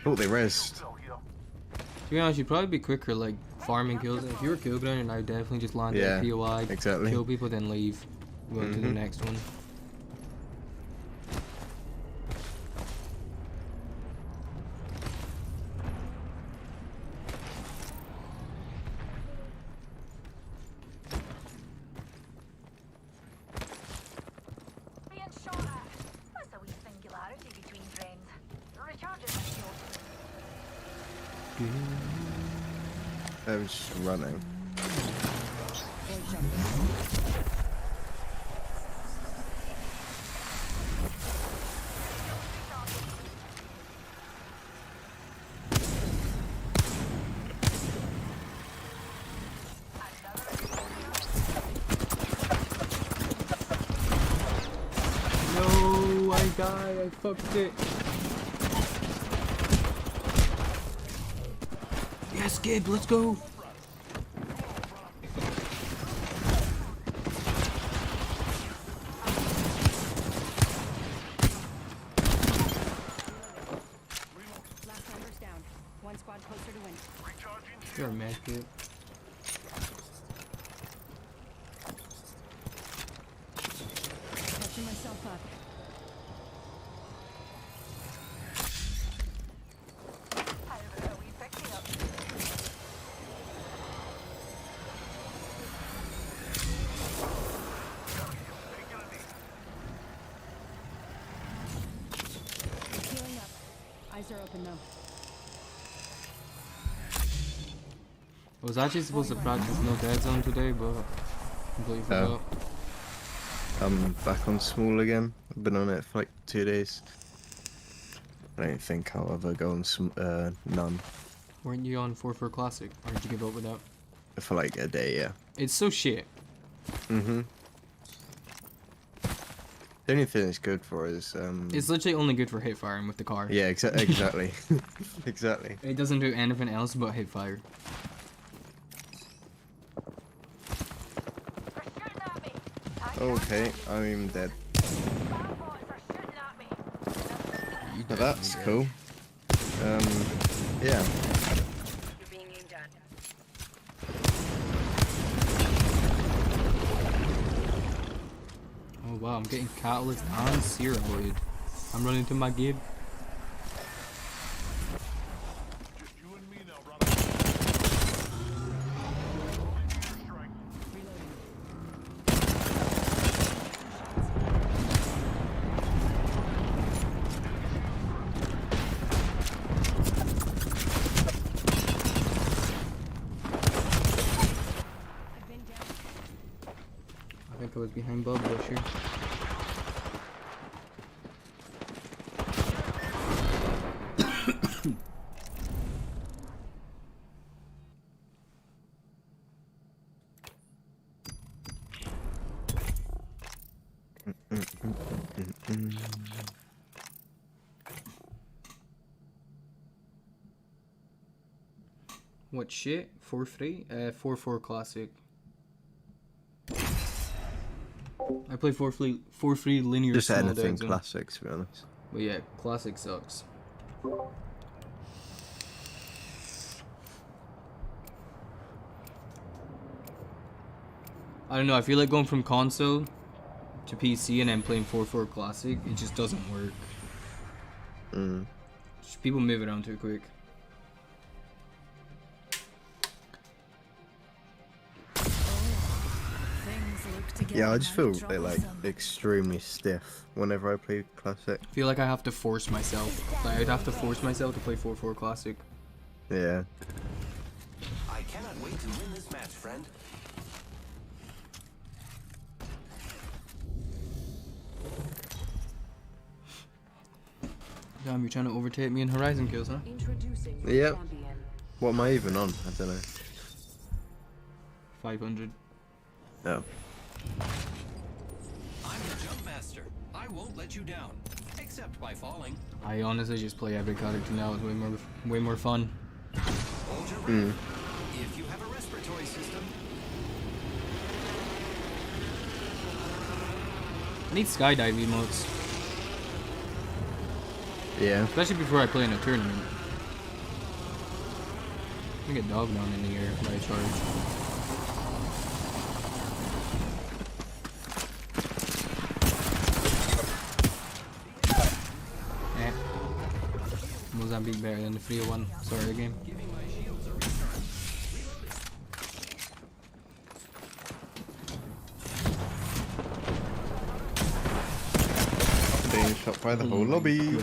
Speaker 4: Oh, they rezzed.
Speaker 3: To be honest, you'd probably be quicker, like, farming kills. If you were kill grounding, I'd definitely just land
Speaker 4: Yeah,
Speaker 3: at POI,
Speaker 4: exactly.
Speaker 3: kill people, then leave. Go to the next one.
Speaker 9: Being shot at. That's a wee singularity between friends. Recharging my shield.
Speaker 4: They were just running.
Speaker 3: No, I died. I fucked it. Yes, Gib, let's go.
Speaker 10: Last numbers down. One squad closer to win.
Speaker 3: You're a mad kid.
Speaker 10: Catching myself up.
Speaker 9: How are we picking up?
Speaker 10: Healing up. Eyes are open though.
Speaker 3: I was actually supposed to practice no dead zone today, but completely forgot.
Speaker 4: I'm back on small again. I've been on it for like 2 days. I don't think I'll ever go on none.
Speaker 3: Weren't you on 4-4 Classic? Or did you give up with that?
Speaker 4: For like a day, yeah.
Speaker 3: It's so shit.
Speaker 4: The only thing it's good for is
Speaker 3: It's literally only good for hip firing with the car.
Speaker 4: yeah, exactly. Exactly.
Speaker 3: It doesn't do anything else but hip fire.
Speaker 4: Okay, I'm dead. But that's cool. Yeah.
Speaker 3: Oh wow, I'm getting Catalyst and Searoid. I'm running to my Gib. I think I was behind Bob Busher. What shit? 4-3? 4-4 Classic. I play 4-3 linear
Speaker 4: Just
Speaker 3: small
Speaker 4: anything
Speaker 3: dead zone.
Speaker 4: classic, to be honest.
Speaker 3: But yeah, Classic sucks. I don't know, I feel like going from console to PC and then playing 4-4 Classic, it just doesn't work. Just people move around too quick.
Speaker 8: Things look to
Speaker 4: Yeah, I just feel like extremely stiff whenever I play Classic.
Speaker 3: I feel like I have to force myself. Like I'd have to force myself to play 4-4 Classic.
Speaker 4: Yeah.
Speaker 12: I cannot wait to win this match, friend.
Speaker 3: Damn, you're trying to overtake me in Horizon kills, huh?
Speaker 4: Yep. What am I even on? I don't know.
Speaker 3: 500.
Speaker 4: Oh.
Speaker 12: I'm the jump master. I won't let you down, except by falling.
Speaker 3: I honestly just play every character now. It's way more fun.
Speaker 12: Hold your breath. If you have a respiratory system.
Speaker 3: I need skydive emotes.
Speaker 4: Yeah.
Speaker 3: Especially before I play in a tournament. I get dog down in the air by a charge. Mozambique better than the 301. Sorry, game.
Speaker 4: Being shot by the whole lobby.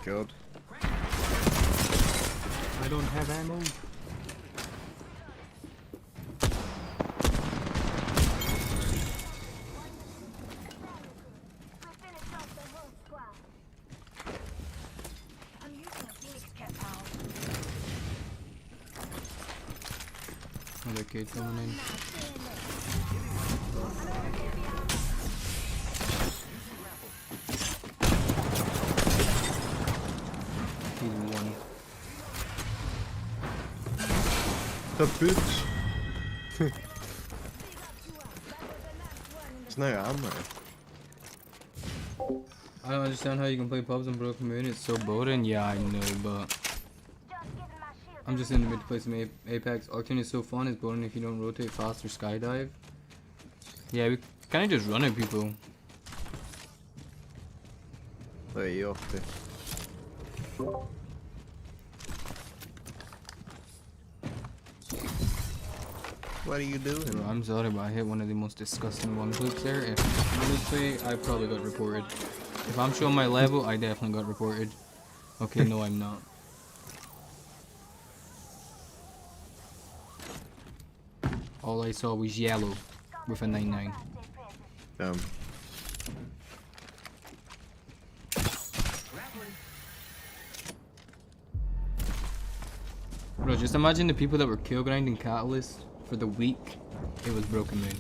Speaker 4: God.
Speaker 3: I don't have ammo. Another kid coming in.
Speaker 4: The bitch. There's no ammo.
Speaker 3: I don't understand how you can play pubs on Broken Moon. It's so boring. Yeah, I know, but I'm just in the mid to play some Apex. Octane is so fun. It's boring if you don't rotate fast or skydive. Yeah, we kind of just run at people.
Speaker 4: Where are you off to? What are you doing?
Speaker 3: Bro, I'm sorry, but I hit one of the most disgusting one clips there. If honestly, I probably got reported. If I'm showing my level, I definitely got reported. Okay, no, I'm not. All I saw was yellow with a 9-9. Bro, just imagine the people that were kill grinding Catalyst for the week it was Broken Moon.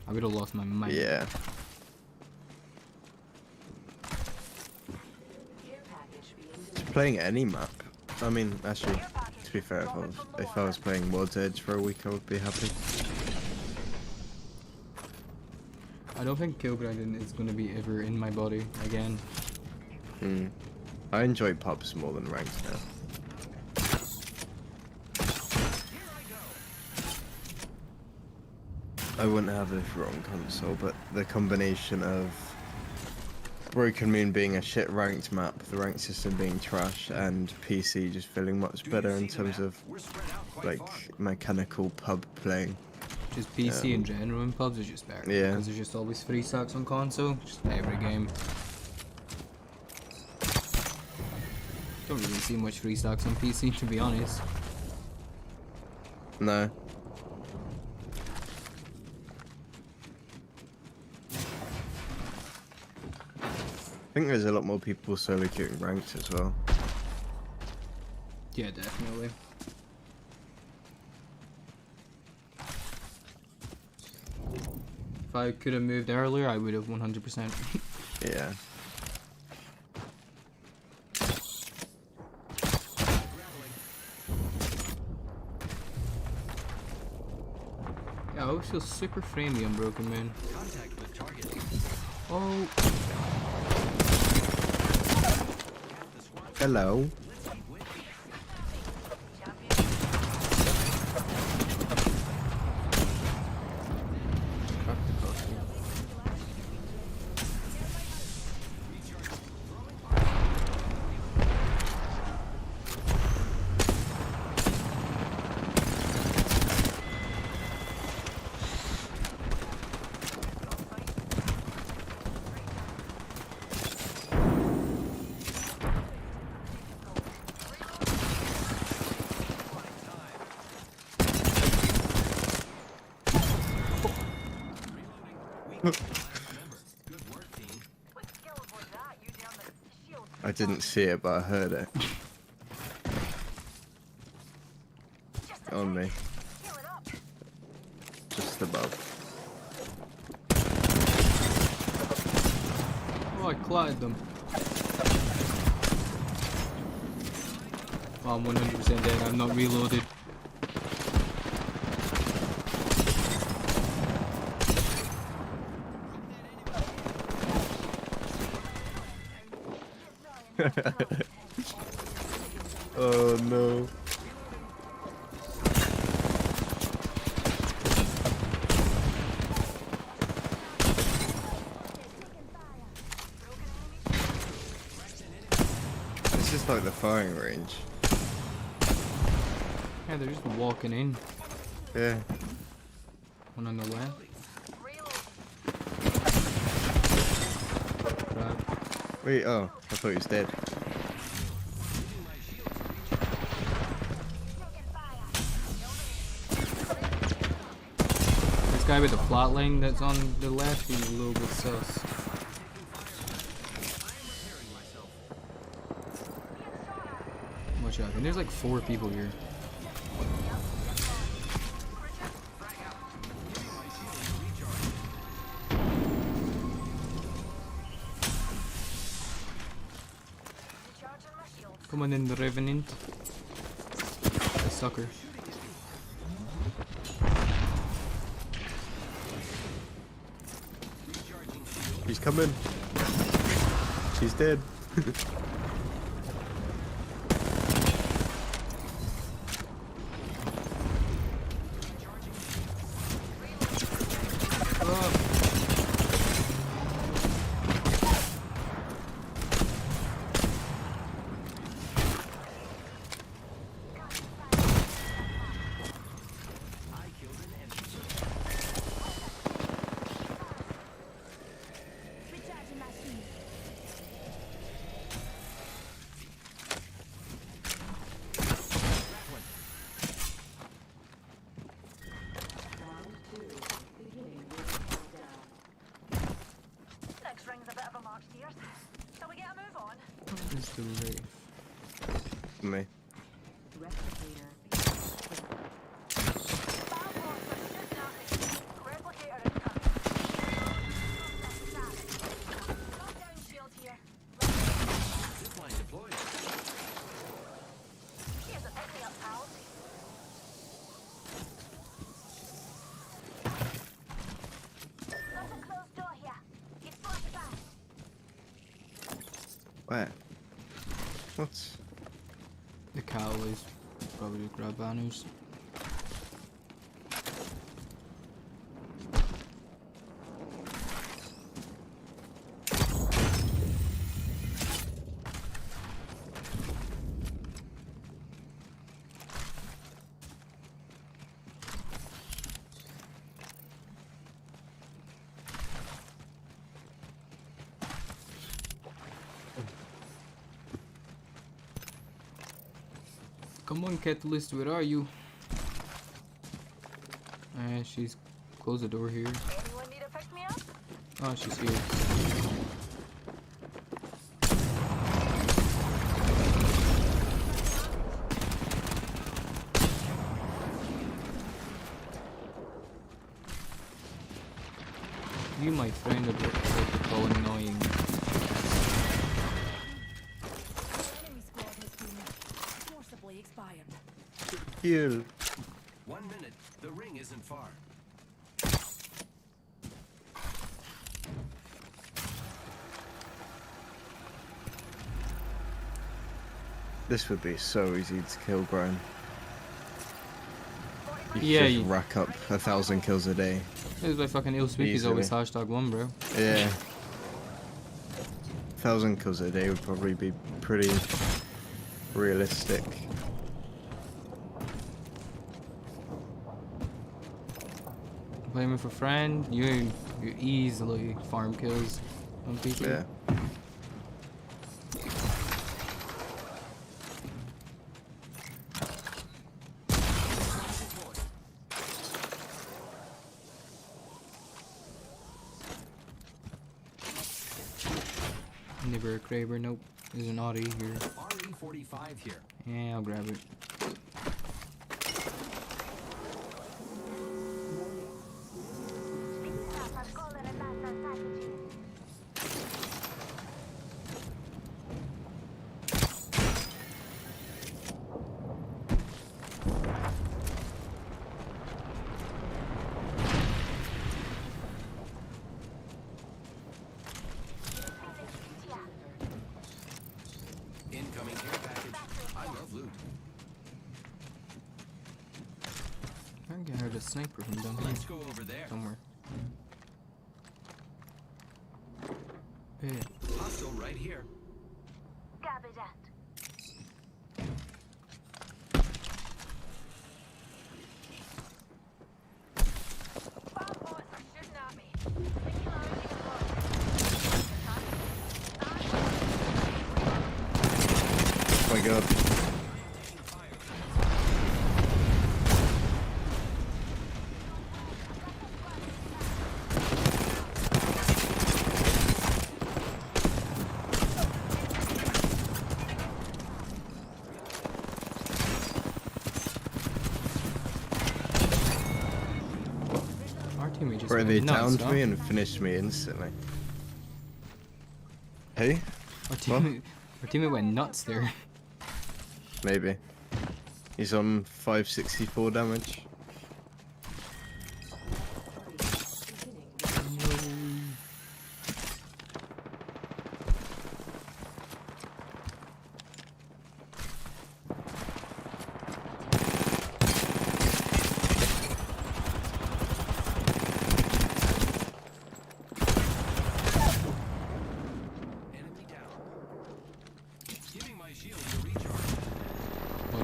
Speaker 3: I would have lost my mind.
Speaker 4: Yeah. Just playing any map. I mean, actually, to be fair, if I was playing World's Edge for a week, I would be happy.
Speaker 3: I don't think kill grinding is going to be ever in my body again.
Speaker 4: I enjoy pubs more than ranked now. I wouldn't have this wrong console, but the combination of Broken Moon being a shit ranked map, the ranked system being trash, and PC just feeling much better in terms of like mechanical pub playing.
Speaker 3: Just PC in general in pubs is just better.
Speaker 4: Yeah.
Speaker 3: Because there's just always free stacks on console, just every game. Don't really see much free stacks on PC, to be honest.
Speaker 4: No. I think there's a lot more people solo queuing ranked as well.
Speaker 3: Yeah, definitely. If I could have moved earlier, I would have 100%.
Speaker 4: Yeah.
Speaker 3: Yeah, I always feel super framey on Broken Man.
Speaker 12: Contact with target.
Speaker 3: Oh.
Speaker 4: Hello. I didn't see it, but I heard it. On me. Just above.
Speaker 3: Oh, I clattered them. Oh, I'm 100% dead. I'm not reloaded.
Speaker 4: Oh no. It's just like the firing range.
Speaker 3: Yeah, they're just walking in.
Speaker 4: Yeah.
Speaker 3: One on the left. Right.
Speaker 4: Wait, oh, I thought he was dead.
Speaker 3: This guy with the flatline that's on the left, he's a little bit sus. Watch out, and there's like 4 people here. Come on in, the Revenant. The sucker.
Speaker 4: He's coming. He's dead.
Speaker 3: Let's do Wraith.
Speaker 4: Me. Where? What?
Speaker 3: The Cowboys probably grab banners. Come on, Catalyst, where are you? She's closed the door here.
Speaker 9: Anyone need to pick me up?
Speaker 3: Oh, she's here. You, my friend, are so annoying.
Speaker 4: Heal.
Speaker 12: 1 minute. The ring isn't far.
Speaker 4: This would be so easy to kill, Brian. You could
Speaker 3: Yeah,
Speaker 4: just rack up 1,000 kills a day.
Speaker 3: This is why fucking ill speak is always #1, bro.
Speaker 4: Yeah. 1,000 kills a day would probably be pretty realistic.
Speaker 3: Blaming for friend, you easily farm kills on people.
Speaker 4: Yeah.
Speaker 3: Never a Kraber, nope. There's an Audi here.
Speaker 12: RE45 here.
Speaker 3: Yeah, I'll grab it.
Speaker 12: Incoming care package. I love loot.
Speaker 3: I think I heard a sniper from down here.
Speaker 12: Let's go over there.
Speaker 3: Somewhere. Yeah.
Speaker 12: Hostile right here.
Speaker 4: Oh my god.
Speaker 3: Our teammate just
Speaker 4: Bro,
Speaker 3: went
Speaker 4: they
Speaker 3: nuts,
Speaker 4: downed
Speaker 3: huh?
Speaker 4: me and finished me instantly. Hey?
Speaker 3: Our teammate went nuts there.
Speaker 4: Maybe. He's on 564 damage.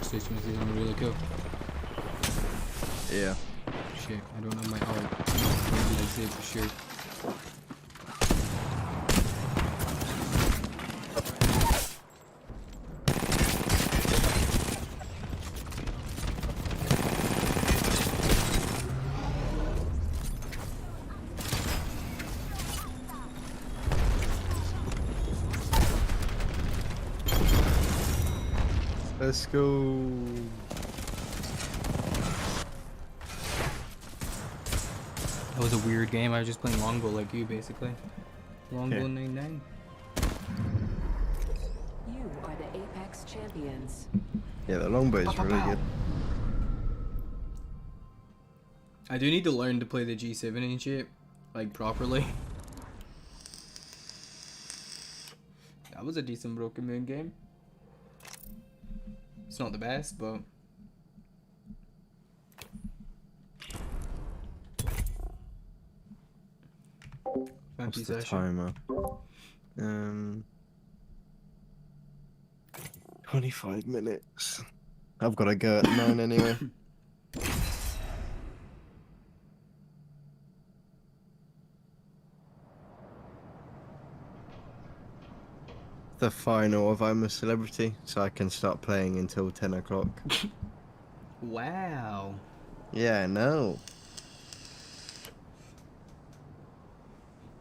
Speaker 3: Station is gonna really cool.
Speaker 4: Yeah.
Speaker 3: Shit, I don't know my art. Maybe I say it for sure.
Speaker 4: Let's go.
Speaker 3: That was a weird game. I was just playing longbow like you, basically. Longbow
Speaker 4: Yeah.
Speaker 3: 99.
Speaker 10: You are the Apex champions.
Speaker 4: Yeah, the longbow is really good.
Speaker 3: I do need to learn to play the G7 and shit, like, properly. That was a decent Broken Moon game. It's not the best, but...
Speaker 4: What's the timer? 25 minutes. I've got to go at 9 anyway. The final of I'm a Celebrity, so I can start playing until 10 o'clock.
Speaker 3: Wow.
Speaker 4: Yeah, I know.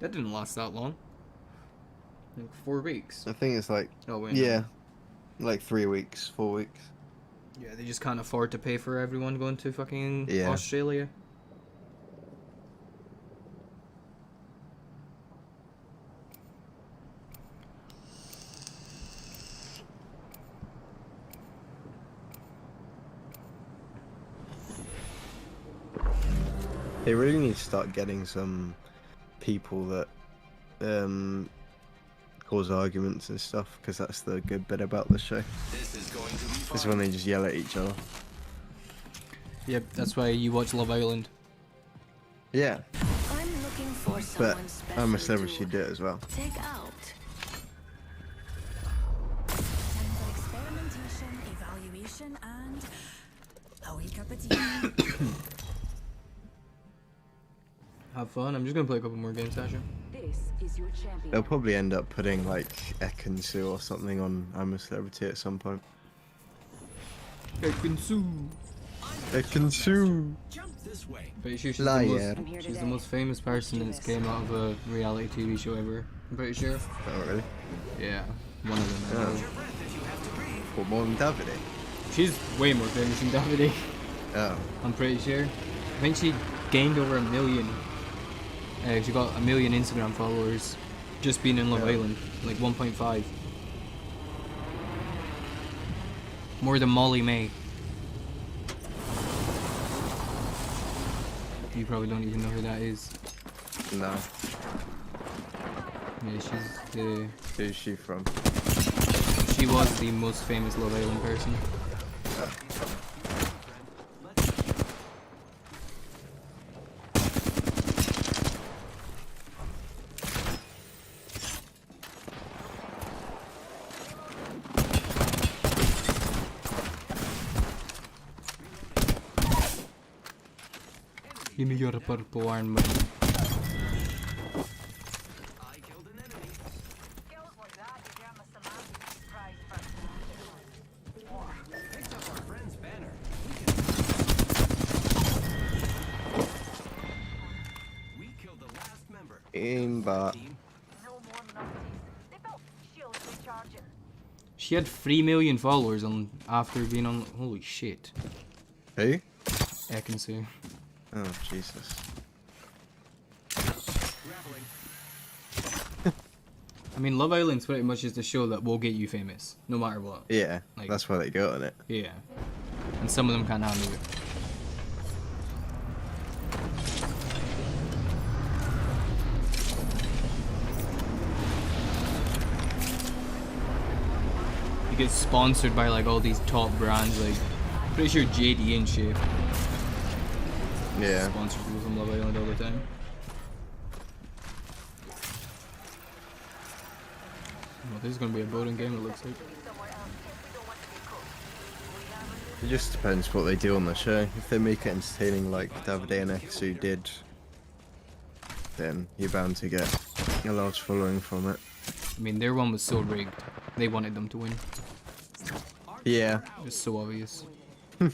Speaker 3: That didn't last that long. Like 4 weeks.
Speaker 4: I think it's like,
Speaker 3: Oh, wait,
Speaker 4: yeah, like 3 weeks, 4 weeks.
Speaker 3: Yeah, they just can't afford to pay for everyone going to fucking
Speaker 4: Yeah.
Speaker 3: Australia.
Speaker 4: They really need to start getting some people that cause arguments and stuff, because that's the good bit about the show.
Speaker 12: This is going to be
Speaker 4: Is when they just yell at each other.
Speaker 3: Yep, that's why you watch Love Island.
Speaker 4: Yeah,
Speaker 8: I'm looking for
Speaker 4: but
Speaker 8: someone special
Speaker 4: I'm a celebrity
Speaker 8: to
Speaker 4: do it as well.
Speaker 8: take out. Time for experimentation, evaluation, and a wee cup of tea.
Speaker 3: Have fun. I'm just gonna play a couple more games, Sasha.
Speaker 9: This is your champion.
Speaker 4: They'll probably end up putting like Ekansu or something on I'm a Celebrity at some point.
Speaker 3: Ekansu.
Speaker 4: Ekansu.
Speaker 12: Jump this way.
Speaker 3: Pretty sure
Speaker 4: Liar.
Speaker 3: she's the most famous person that's came out of a reality TV show ever. I'm pretty sure.
Speaker 4: Oh really?
Speaker 3: Yeah, one of them. I know.
Speaker 4: What, more than Davide?
Speaker 3: She's way more famous than Davide.
Speaker 4: Oh.
Speaker 3: I'm pretty sure. I think she gained over 1 million. She got 1 million Instagram followers just being in Love Island, like 1.5. More than Molly May. You probably don't even know who that is.
Speaker 4: No.
Speaker 3: Yeah, she's the...
Speaker 4: Who's she from?
Speaker 3: She was the most famous Love Island person. Give me your purple armor.
Speaker 4: Aimbot.
Speaker 3: She had 3 million followers on after being on. Holy shit.
Speaker 4: Who?
Speaker 3: Ekansu.
Speaker 4: Oh Jesus.
Speaker 3: I mean, Love Island's pretty much just a show that will get you famous, no matter what.
Speaker 4: Yeah,
Speaker 3: Like,
Speaker 4: that's why they go on it.
Speaker 3: Yeah. And some of them can't handle it. You get sponsored by like all these top brands, like pretty sure JD and shit.
Speaker 4: Yeah.
Speaker 3: Sponsor people from Love Island all the time. Well, this is gonna be a voting game, it looks like.
Speaker 4: It just depends what they do on the show. If they make it entertaining like Davide and Ekansu did, then you're bound to get a large following from it.
Speaker 3: I mean, their one was so rigged. They wanted them to win.
Speaker 4: Yeah.
Speaker 3: It's so obvious.
Speaker 4: I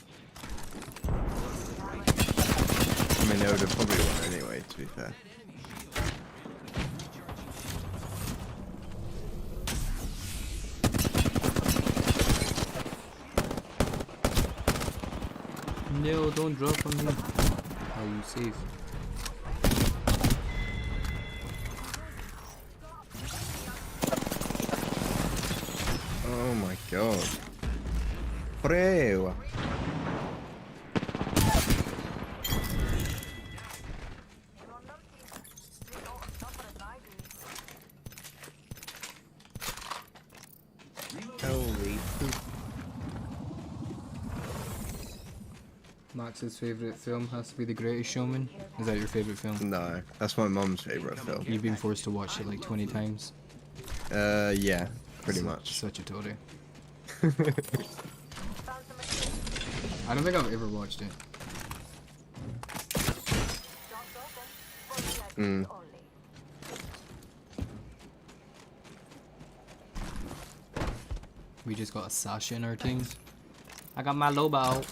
Speaker 4: mean, they would have probably won anyway, to be fair.
Speaker 3: No, don't drop on me. Are you safe?
Speaker 4: Oh my god. Breu. Holy poop.
Speaker 3: Max's favourite film has to be The Greatest Showman. Is that your favourite film?
Speaker 4: No, that's my mum's favourite film.
Speaker 3: You've been forced to watch it like 20 times.
Speaker 4: Yeah, pretty much.
Speaker 3: Such a toady. I don't think I've ever watched it.
Speaker 4: Mm.
Speaker 3: We just got a Sasha in our teams. I got my Lobo.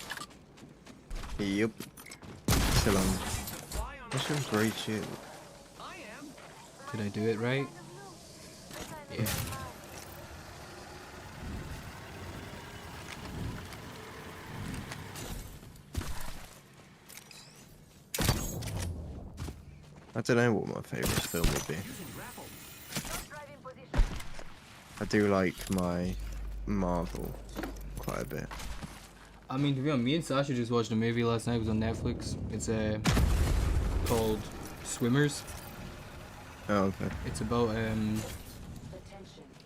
Speaker 4: Yep. Still on. This one's great shit.
Speaker 3: Did I do it right? Yeah.
Speaker 4: I don't know what my favourite film would be. I do like my Marvel quite a bit.
Speaker 3: I mean, to be honest, me and Sasha just watched a movie last night. It was on Netflix. It's called Swimmers.
Speaker 4: Oh, okay.
Speaker 3: It's about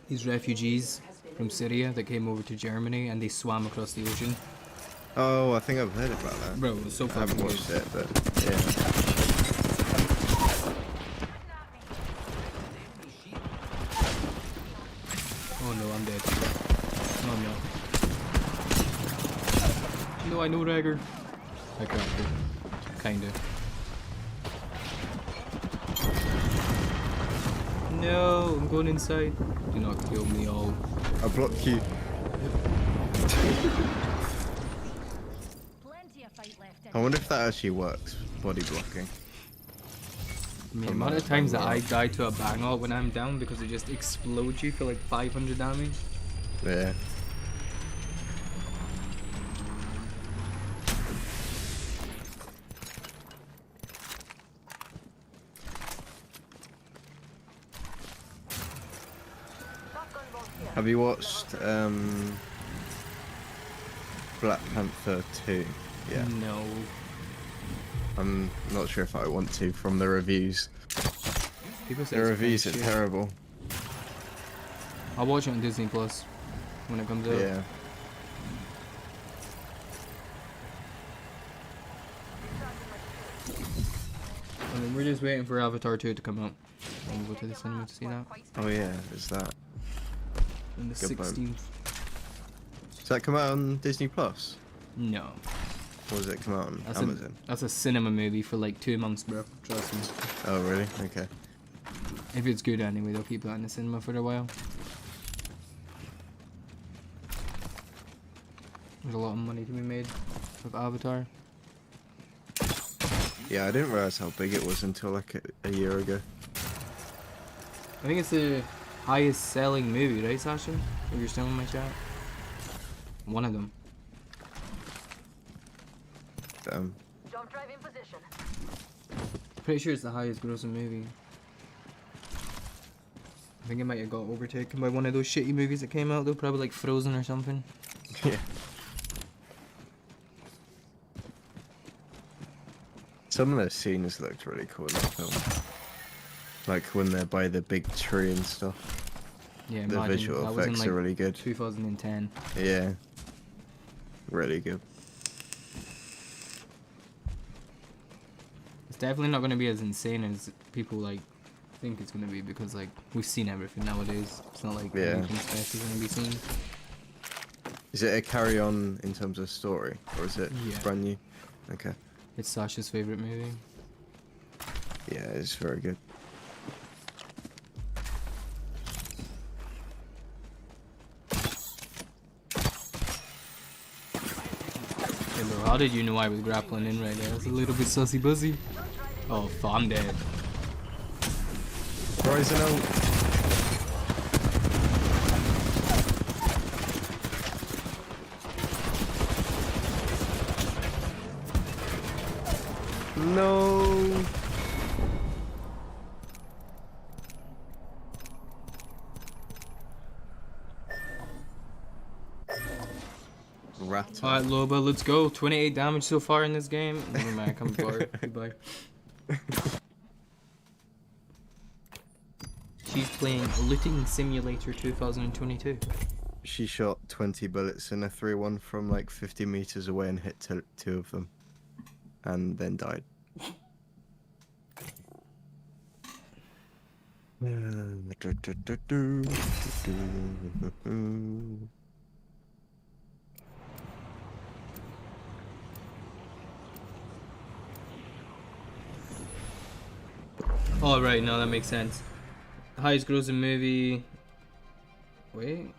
Speaker 3: these refugees from Syria that came over to Germany and they swam across the ocean.
Speaker 4: Oh, I think I've heard about that.
Speaker 3: Bro, it was so
Speaker 4: I haven't
Speaker 3: fucking
Speaker 4: watched
Speaker 3: good.
Speaker 4: it, but yeah.
Speaker 3: Oh no, I'm dead. Oh no. No, I know Ragger. I can't do. Kinda. No, I'm going inside. Do not kill me all.
Speaker 4: I block you. I wonder if that actually works, body blocking.
Speaker 3: I mean, the amount of times that I die to a bang ult when I'm down because it just explodes you for like 500 damage.
Speaker 4: Yeah. Have you watched Black Panther 2? Yeah.
Speaker 3: No.
Speaker 4: I'm not sure if I want to from the reviews.
Speaker 3: People say
Speaker 4: The
Speaker 3: it's
Speaker 4: reviews are
Speaker 3: shit.
Speaker 4: terrible.
Speaker 3: I'll watch it on Disney Plus when it comes out.
Speaker 4: Yeah.
Speaker 3: I mean, we're just waiting for Avatar 2 to come out. And we'll go to the cinema to see that.
Speaker 4: Oh yeah, there's that.
Speaker 3: On the
Speaker 4: Good
Speaker 3: 16th.
Speaker 4: point. Does that come out on Disney Plus?
Speaker 3: No.
Speaker 4: Or does it come out on
Speaker 3: That's
Speaker 4: Amazon?
Speaker 3: That's a cinema movie for like 2 months, bro. Trust me.
Speaker 4: Oh really? Okay.
Speaker 3: If it's good anyway, they'll keep that in the cinema for a while. There's a lot of money to be made with Avatar.
Speaker 4: Yeah, I didn't realize how big it was until like a year ago.
Speaker 3: I think it's the highest selling movie, right, Sasha? If you're still in my chat. One of them.
Speaker 4: Damn.
Speaker 9: Don't drive in position.
Speaker 3: Pretty sure it's the highest grossing movie. I think it might have got overtaken by one of those shitty movies that came out though, probably like Frozen or something.
Speaker 4: Yeah. Some of the scenes looked really cool in that film. Like when they're by the big tree and stuff.
Speaker 3: Yeah,
Speaker 4: The
Speaker 3: imagine,
Speaker 4: visual
Speaker 3: that was in,
Speaker 4: effects
Speaker 3: like,
Speaker 4: are really good.
Speaker 3: 2010.
Speaker 4: Yeah. Really good.
Speaker 3: It's definitely not going to be as insane as people like think it's going to be because like we've seen everything nowadays. It's not like
Speaker 4: Yeah.
Speaker 3: anything special going to be seen.
Speaker 4: Is it a carry on in terms of story? Or is it
Speaker 3: Yeah.
Speaker 4: brand new? Okay.
Speaker 3: It's Sasha's favorite movie.
Speaker 4: Yeah, it's very good.
Speaker 3: Hey bro, how did you know I was grappling in right there? That's a little bit sussy buzzy. Oh, fuck, I'm dead.
Speaker 4: Horizon out. No. Rat.
Speaker 3: Alright, Loba, let's go. 28 damage so far in this game. Never mind, come forward. Goodbye. She's playing Looting Simulator 2022.
Speaker 4: She shot 20 bullets in a 3-1 from like 50 meters away and hit two of them. And then died.
Speaker 3: Oh, right, no, that makes sense. Highest grossing movie. Wait.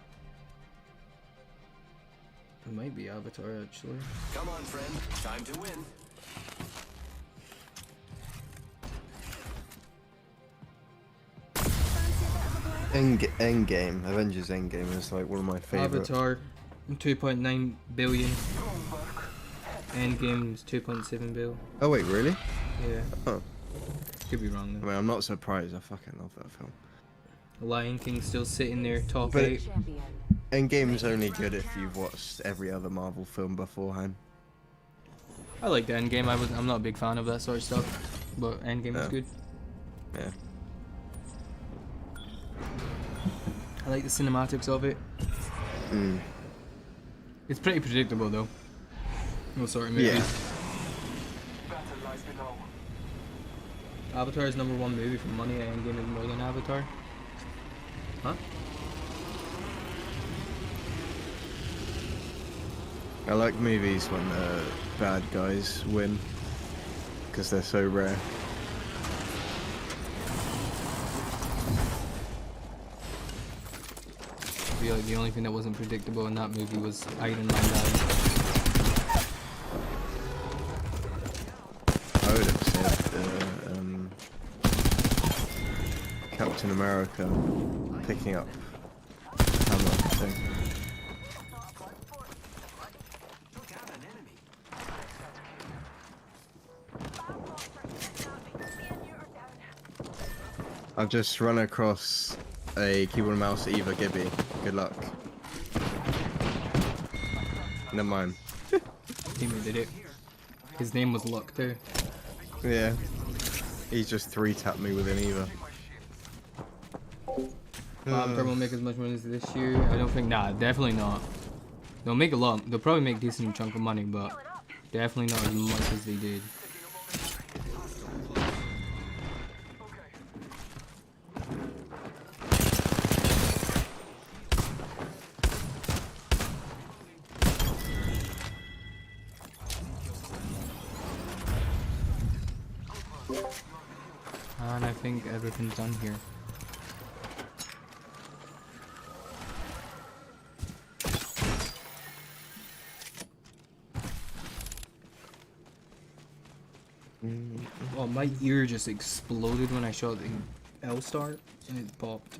Speaker 3: It might be Avatar, actually.
Speaker 12: Come on, friend. Time to win.
Speaker 4: Endgame. Avengers Endgame is like one of my favorite.
Speaker 3: Avatar, 2.9 billion. Endgame is 2.7 bill.
Speaker 4: Oh wait, really?
Speaker 3: Yeah.
Speaker 4: Oh.
Speaker 3: Could be wrong
Speaker 4: I
Speaker 3: though.
Speaker 4: mean, I'm not surprised. I fucking love that film.
Speaker 3: Lion King still sitting there, top
Speaker 4: But
Speaker 3: 8.
Speaker 4: Endgame's only good if you've watched every other Marvel film beforehand.
Speaker 3: I like the Endgame. I'm not a big fan of that sort of stuff, but Endgame was good.
Speaker 4: Yeah.
Speaker 3: I like the cinematics of it. It's pretty predictable though. What sort of movie?
Speaker 4: Yeah.
Speaker 3: Avatar is #1 movie for money. Endgame is more than Avatar. Huh?
Speaker 4: I like movies when the bad guys win, because they're so rare.
Speaker 3: I feel like the only thing that wasn't predictable in that movie was Iron Man dying.
Speaker 4: I would have said Captain America picking up hammer thing. I've just run across a keyboard and mouse Eva Gibby. Good luck. Never mind.
Speaker 3: Teammate did it. His name was Luck too.
Speaker 4: Yeah. He's just 3-tapped me with an Eva.
Speaker 3: Avatar won't make as much money as this year. I don't think. Nah, definitely not. They'll make a lot. They'll probably make a decent chunk of money, but definitely not as much as they did. And I think everything's done here. Oh, my ear just exploded when I shot the L start and it popped.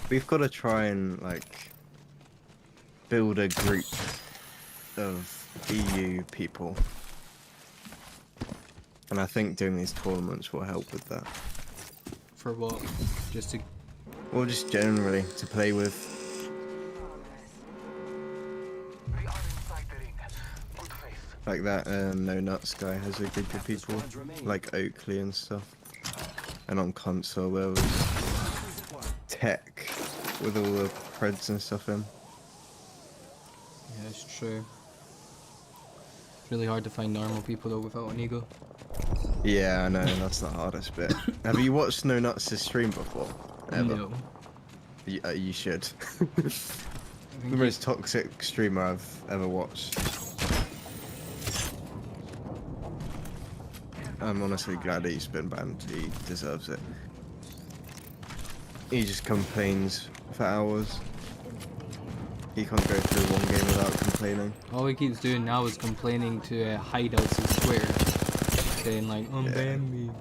Speaker 4: We've got to try and like build a group of EU people, and I think doing these tournaments will help with that.
Speaker 3: For what? Just to...
Speaker 4: Or just generally to play with. Like that No Nuts guy has a group of people, like Oakley and stuff. And on console there was Tech with all the Preds and stuff in.
Speaker 3: Yeah, that's true. It's really hard to find normal people though without an ego.
Speaker 4: Yeah, I know, that's the hardest bit. Have you watched No Nuts' stream before? Ever?
Speaker 3: No.
Speaker 4: You should. The most toxic streamer I've ever watched. I'm honestly glad he's been banned. He deserves it. He just complains for hours. He can't go through one game without complaining.
Speaker 3: All he keeps doing now is complaining to hideouts in Twitter, saying like, unban me.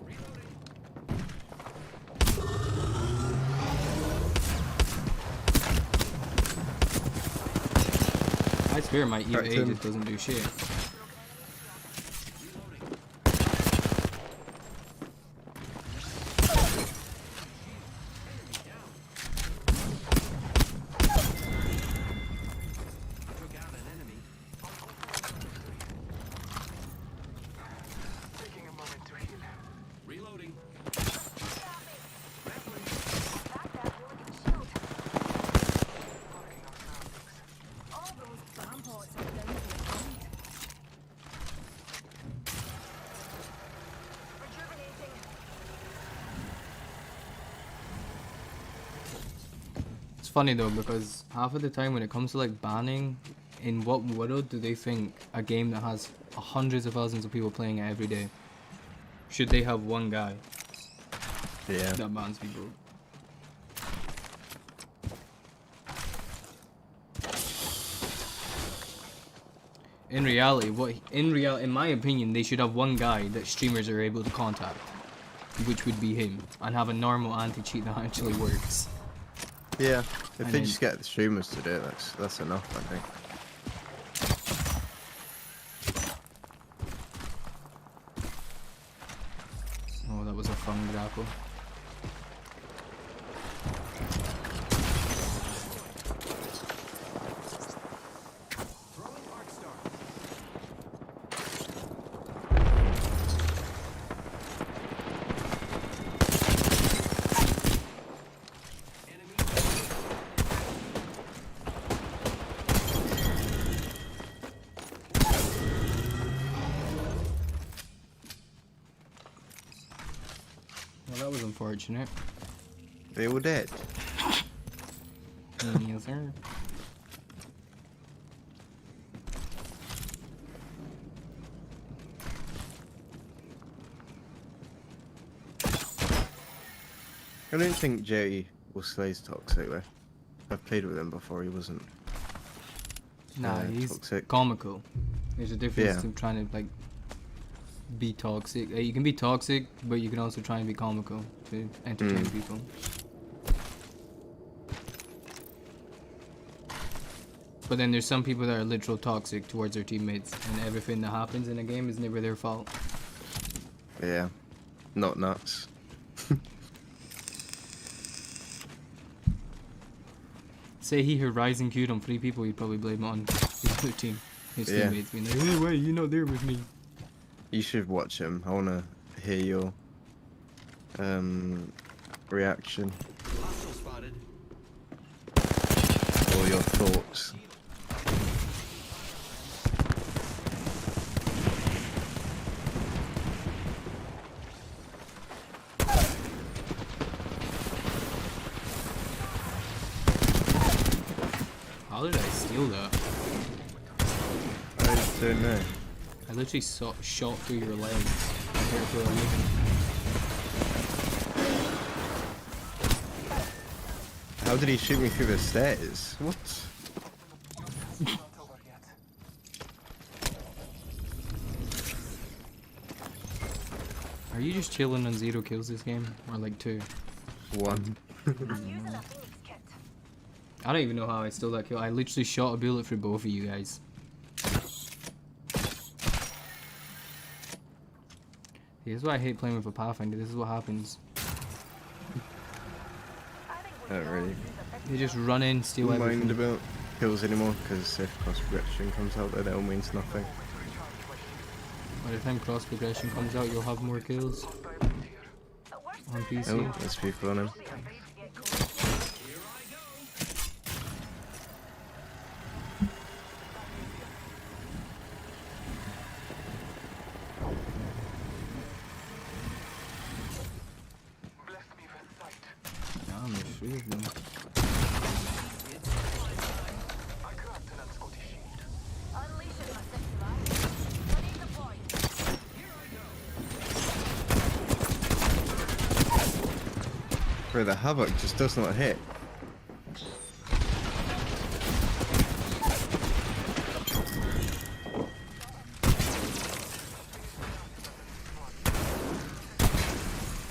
Speaker 3: I swear my EVA just doesn't do shit. Funny though, because half of the time when it comes to like banning, in what world do they think a game that has hundreds of thousands of people playing it every day, should they have one guy that bans people? In reality, in my opinion, they should have one guy that streamers are able to contact, which would be him, and have a normal anti-cheat that actually works.
Speaker 4: Yeah, if they just get the streamers to do it, that's enough, I think.
Speaker 3: Oh, that was a fun grapple. Well, that was unfortunate.
Speaker 4: They all dead.
Speaker 3: Yes, sir.
Speaker 4: I don't think Jay will Slay's toxic though. I've played with him before, he wasn't.
Speaker 3: Nah, he's
Speaker 4: toxic.
Speaker 3: comical. There's a difference
Speaker 4: Yeah.
Speaker 3: to trying to like be toxic. You can be toxic, but you can also try and be comical to entertain people. But then there's some people that are literal toxic towards their teammates, and everything that happens in a game is never their fault.
Speaker 4: Yeah. Not nuts.
Speaker 3: Say he Horizon queued on 3 people, he'd probably blame it on his other team. His teammates being like, hey, wait, you're not there with me.
Speaker 4: You should watch him. I wanna hear your reaction.
Speaker 12: Hostile spotted.
Speaker 4: Or your thoughts.
Speaker 3: How did I steal that?
Speaker 4: I don't know.
Speaker 3: I literally shot through your legs compared to a living.
Speaker 4: How did he shoot me through the stairs? What?
Speaker 3: Are you just chilling on 0 kills this game? Or like 2?
Speaker 4: 1.
Speaker 3: I don't even know how I stole that kill. I literally shot a bullet through both of you guys. This is why I hate playing with a Pathfinder. This is what happens.
Speaker 4: Not really.
Speaker 3: You just run in, steal
Speaker 4: Don't
Speaker 3: everything.
Speaker 4: mind about kills anymore, because if cross progression comes out there, that all means nothing.
Speaker 3: By the time cross progression comes out, you'll have more kills on PC.
Speaker 4: Oh, there's people on him.
Speaker 3: Damn, there's 3 of them.
Speaker 4: Bro, the Havoc just does not hit.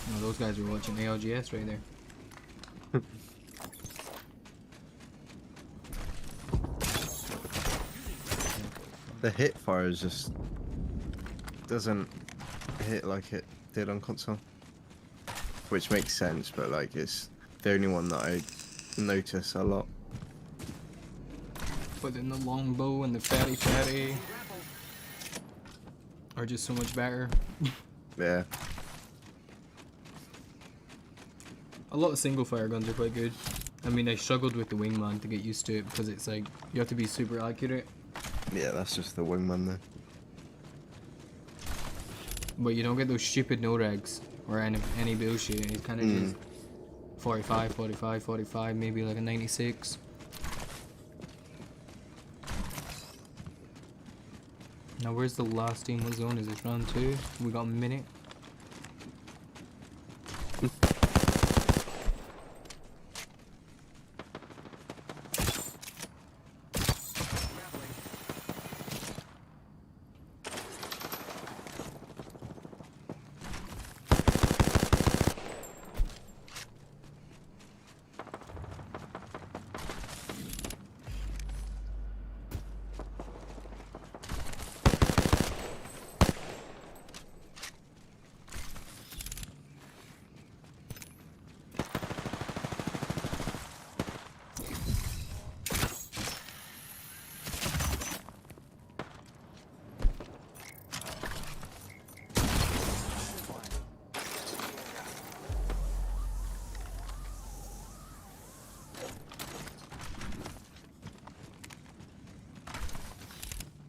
Speaker 3: No, those guys are watching ALGS right there.
Speaker 4: The hit fire is just doesn't hit like it did on console, which makes sense, but like it's the only one that I notice a lot.
Speaker 3: But then the longbow and the fatty are just so much better.
Speaker 4: Yeah.
Speaker 3: A lot of single fire guns are quite good. I mean, I struggled with the wingman to get used to it because it's like you have to be super accurate.
Speaker 4: Yeah, that's just the wingman there.
Speaker 3: But you don't get those stupid no-rags or any bullshit. It's kind of just 45, 45, 45, maybe like a 96. Now where's the last team? What zone is this? Round 2? We got a minute.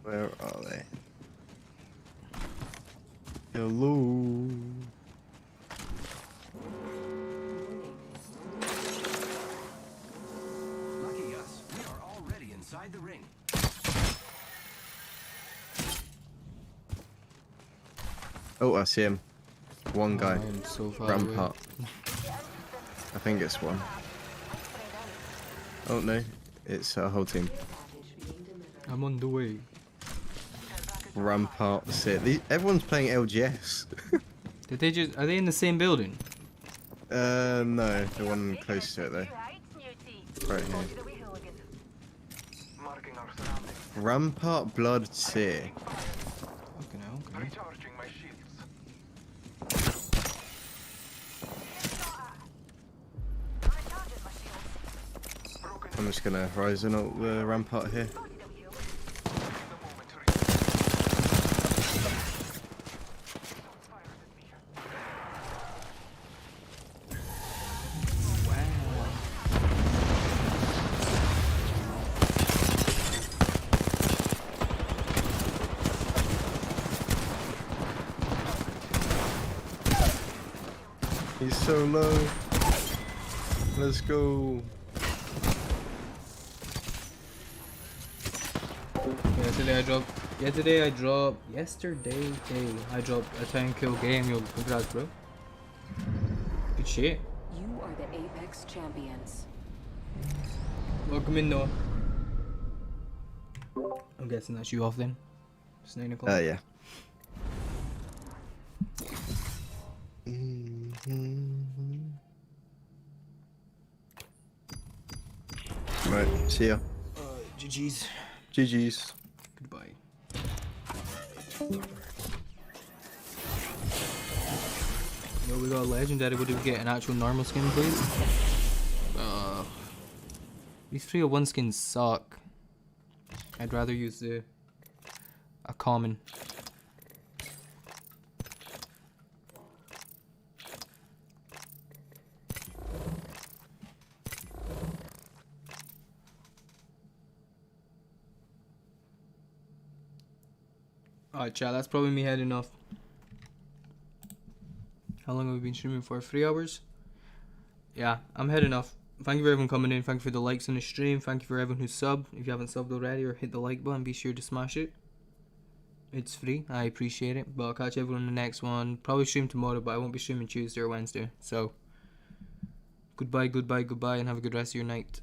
Speaker 4: Where are they? Hello. Oh, I see him. One guy.
Speaker 3: I am so far away.
Speaker 4: Rampart. I think it's one. Oh no, it's a whole team.
Speaker 3: I'm on the way.
Speaker 4: Rampart C. Everyone's playing LGS.
Speaker 3: Did they just? Are they in the same building?
Speaker 4: No, the one close to it though. Right here. Rampart Blood C.
Speaker 3: Fucking hell. Okay.
Speaker 4: I'm just gonna Horizon ult the Rampart here. He's so low. Let's go.
Speaker 3: Yesterday I dropped a 10 kill game. Yo, congrats, bro. Good shit.
Speaker 13: You are the Apex champions.
Speaker 3: Welcome in, Noah. I'm guessing that's you off then. It's 9 o'clock.
Speaker 4: Yeah. Right, see ya.
Speaker 3: GG's.
Speaker 4: GG's.
Speaker 3: Goodbye. Yo, we got a legendary. Would we get an actual normal skin, please? These 301 skins suck. I'd rather use a common. Alright, chat, that's probably me heading off. How long have we been streaming for? 3 hours? Yeah, I'm heading off. Thank you for everyone coming in. Thank you for the likes on the stream. Thank you for everyone who's subbed. If you haven't subbed already or hit the like button, be sure to smash it. It's free. I appreciate it. But I'll catch everyone in the next one. Probably stream tomorrow, but I won't be streaming Tuesday or Wednesday. So, goodbye, goodbye, goodbye, and have a good rest of your night.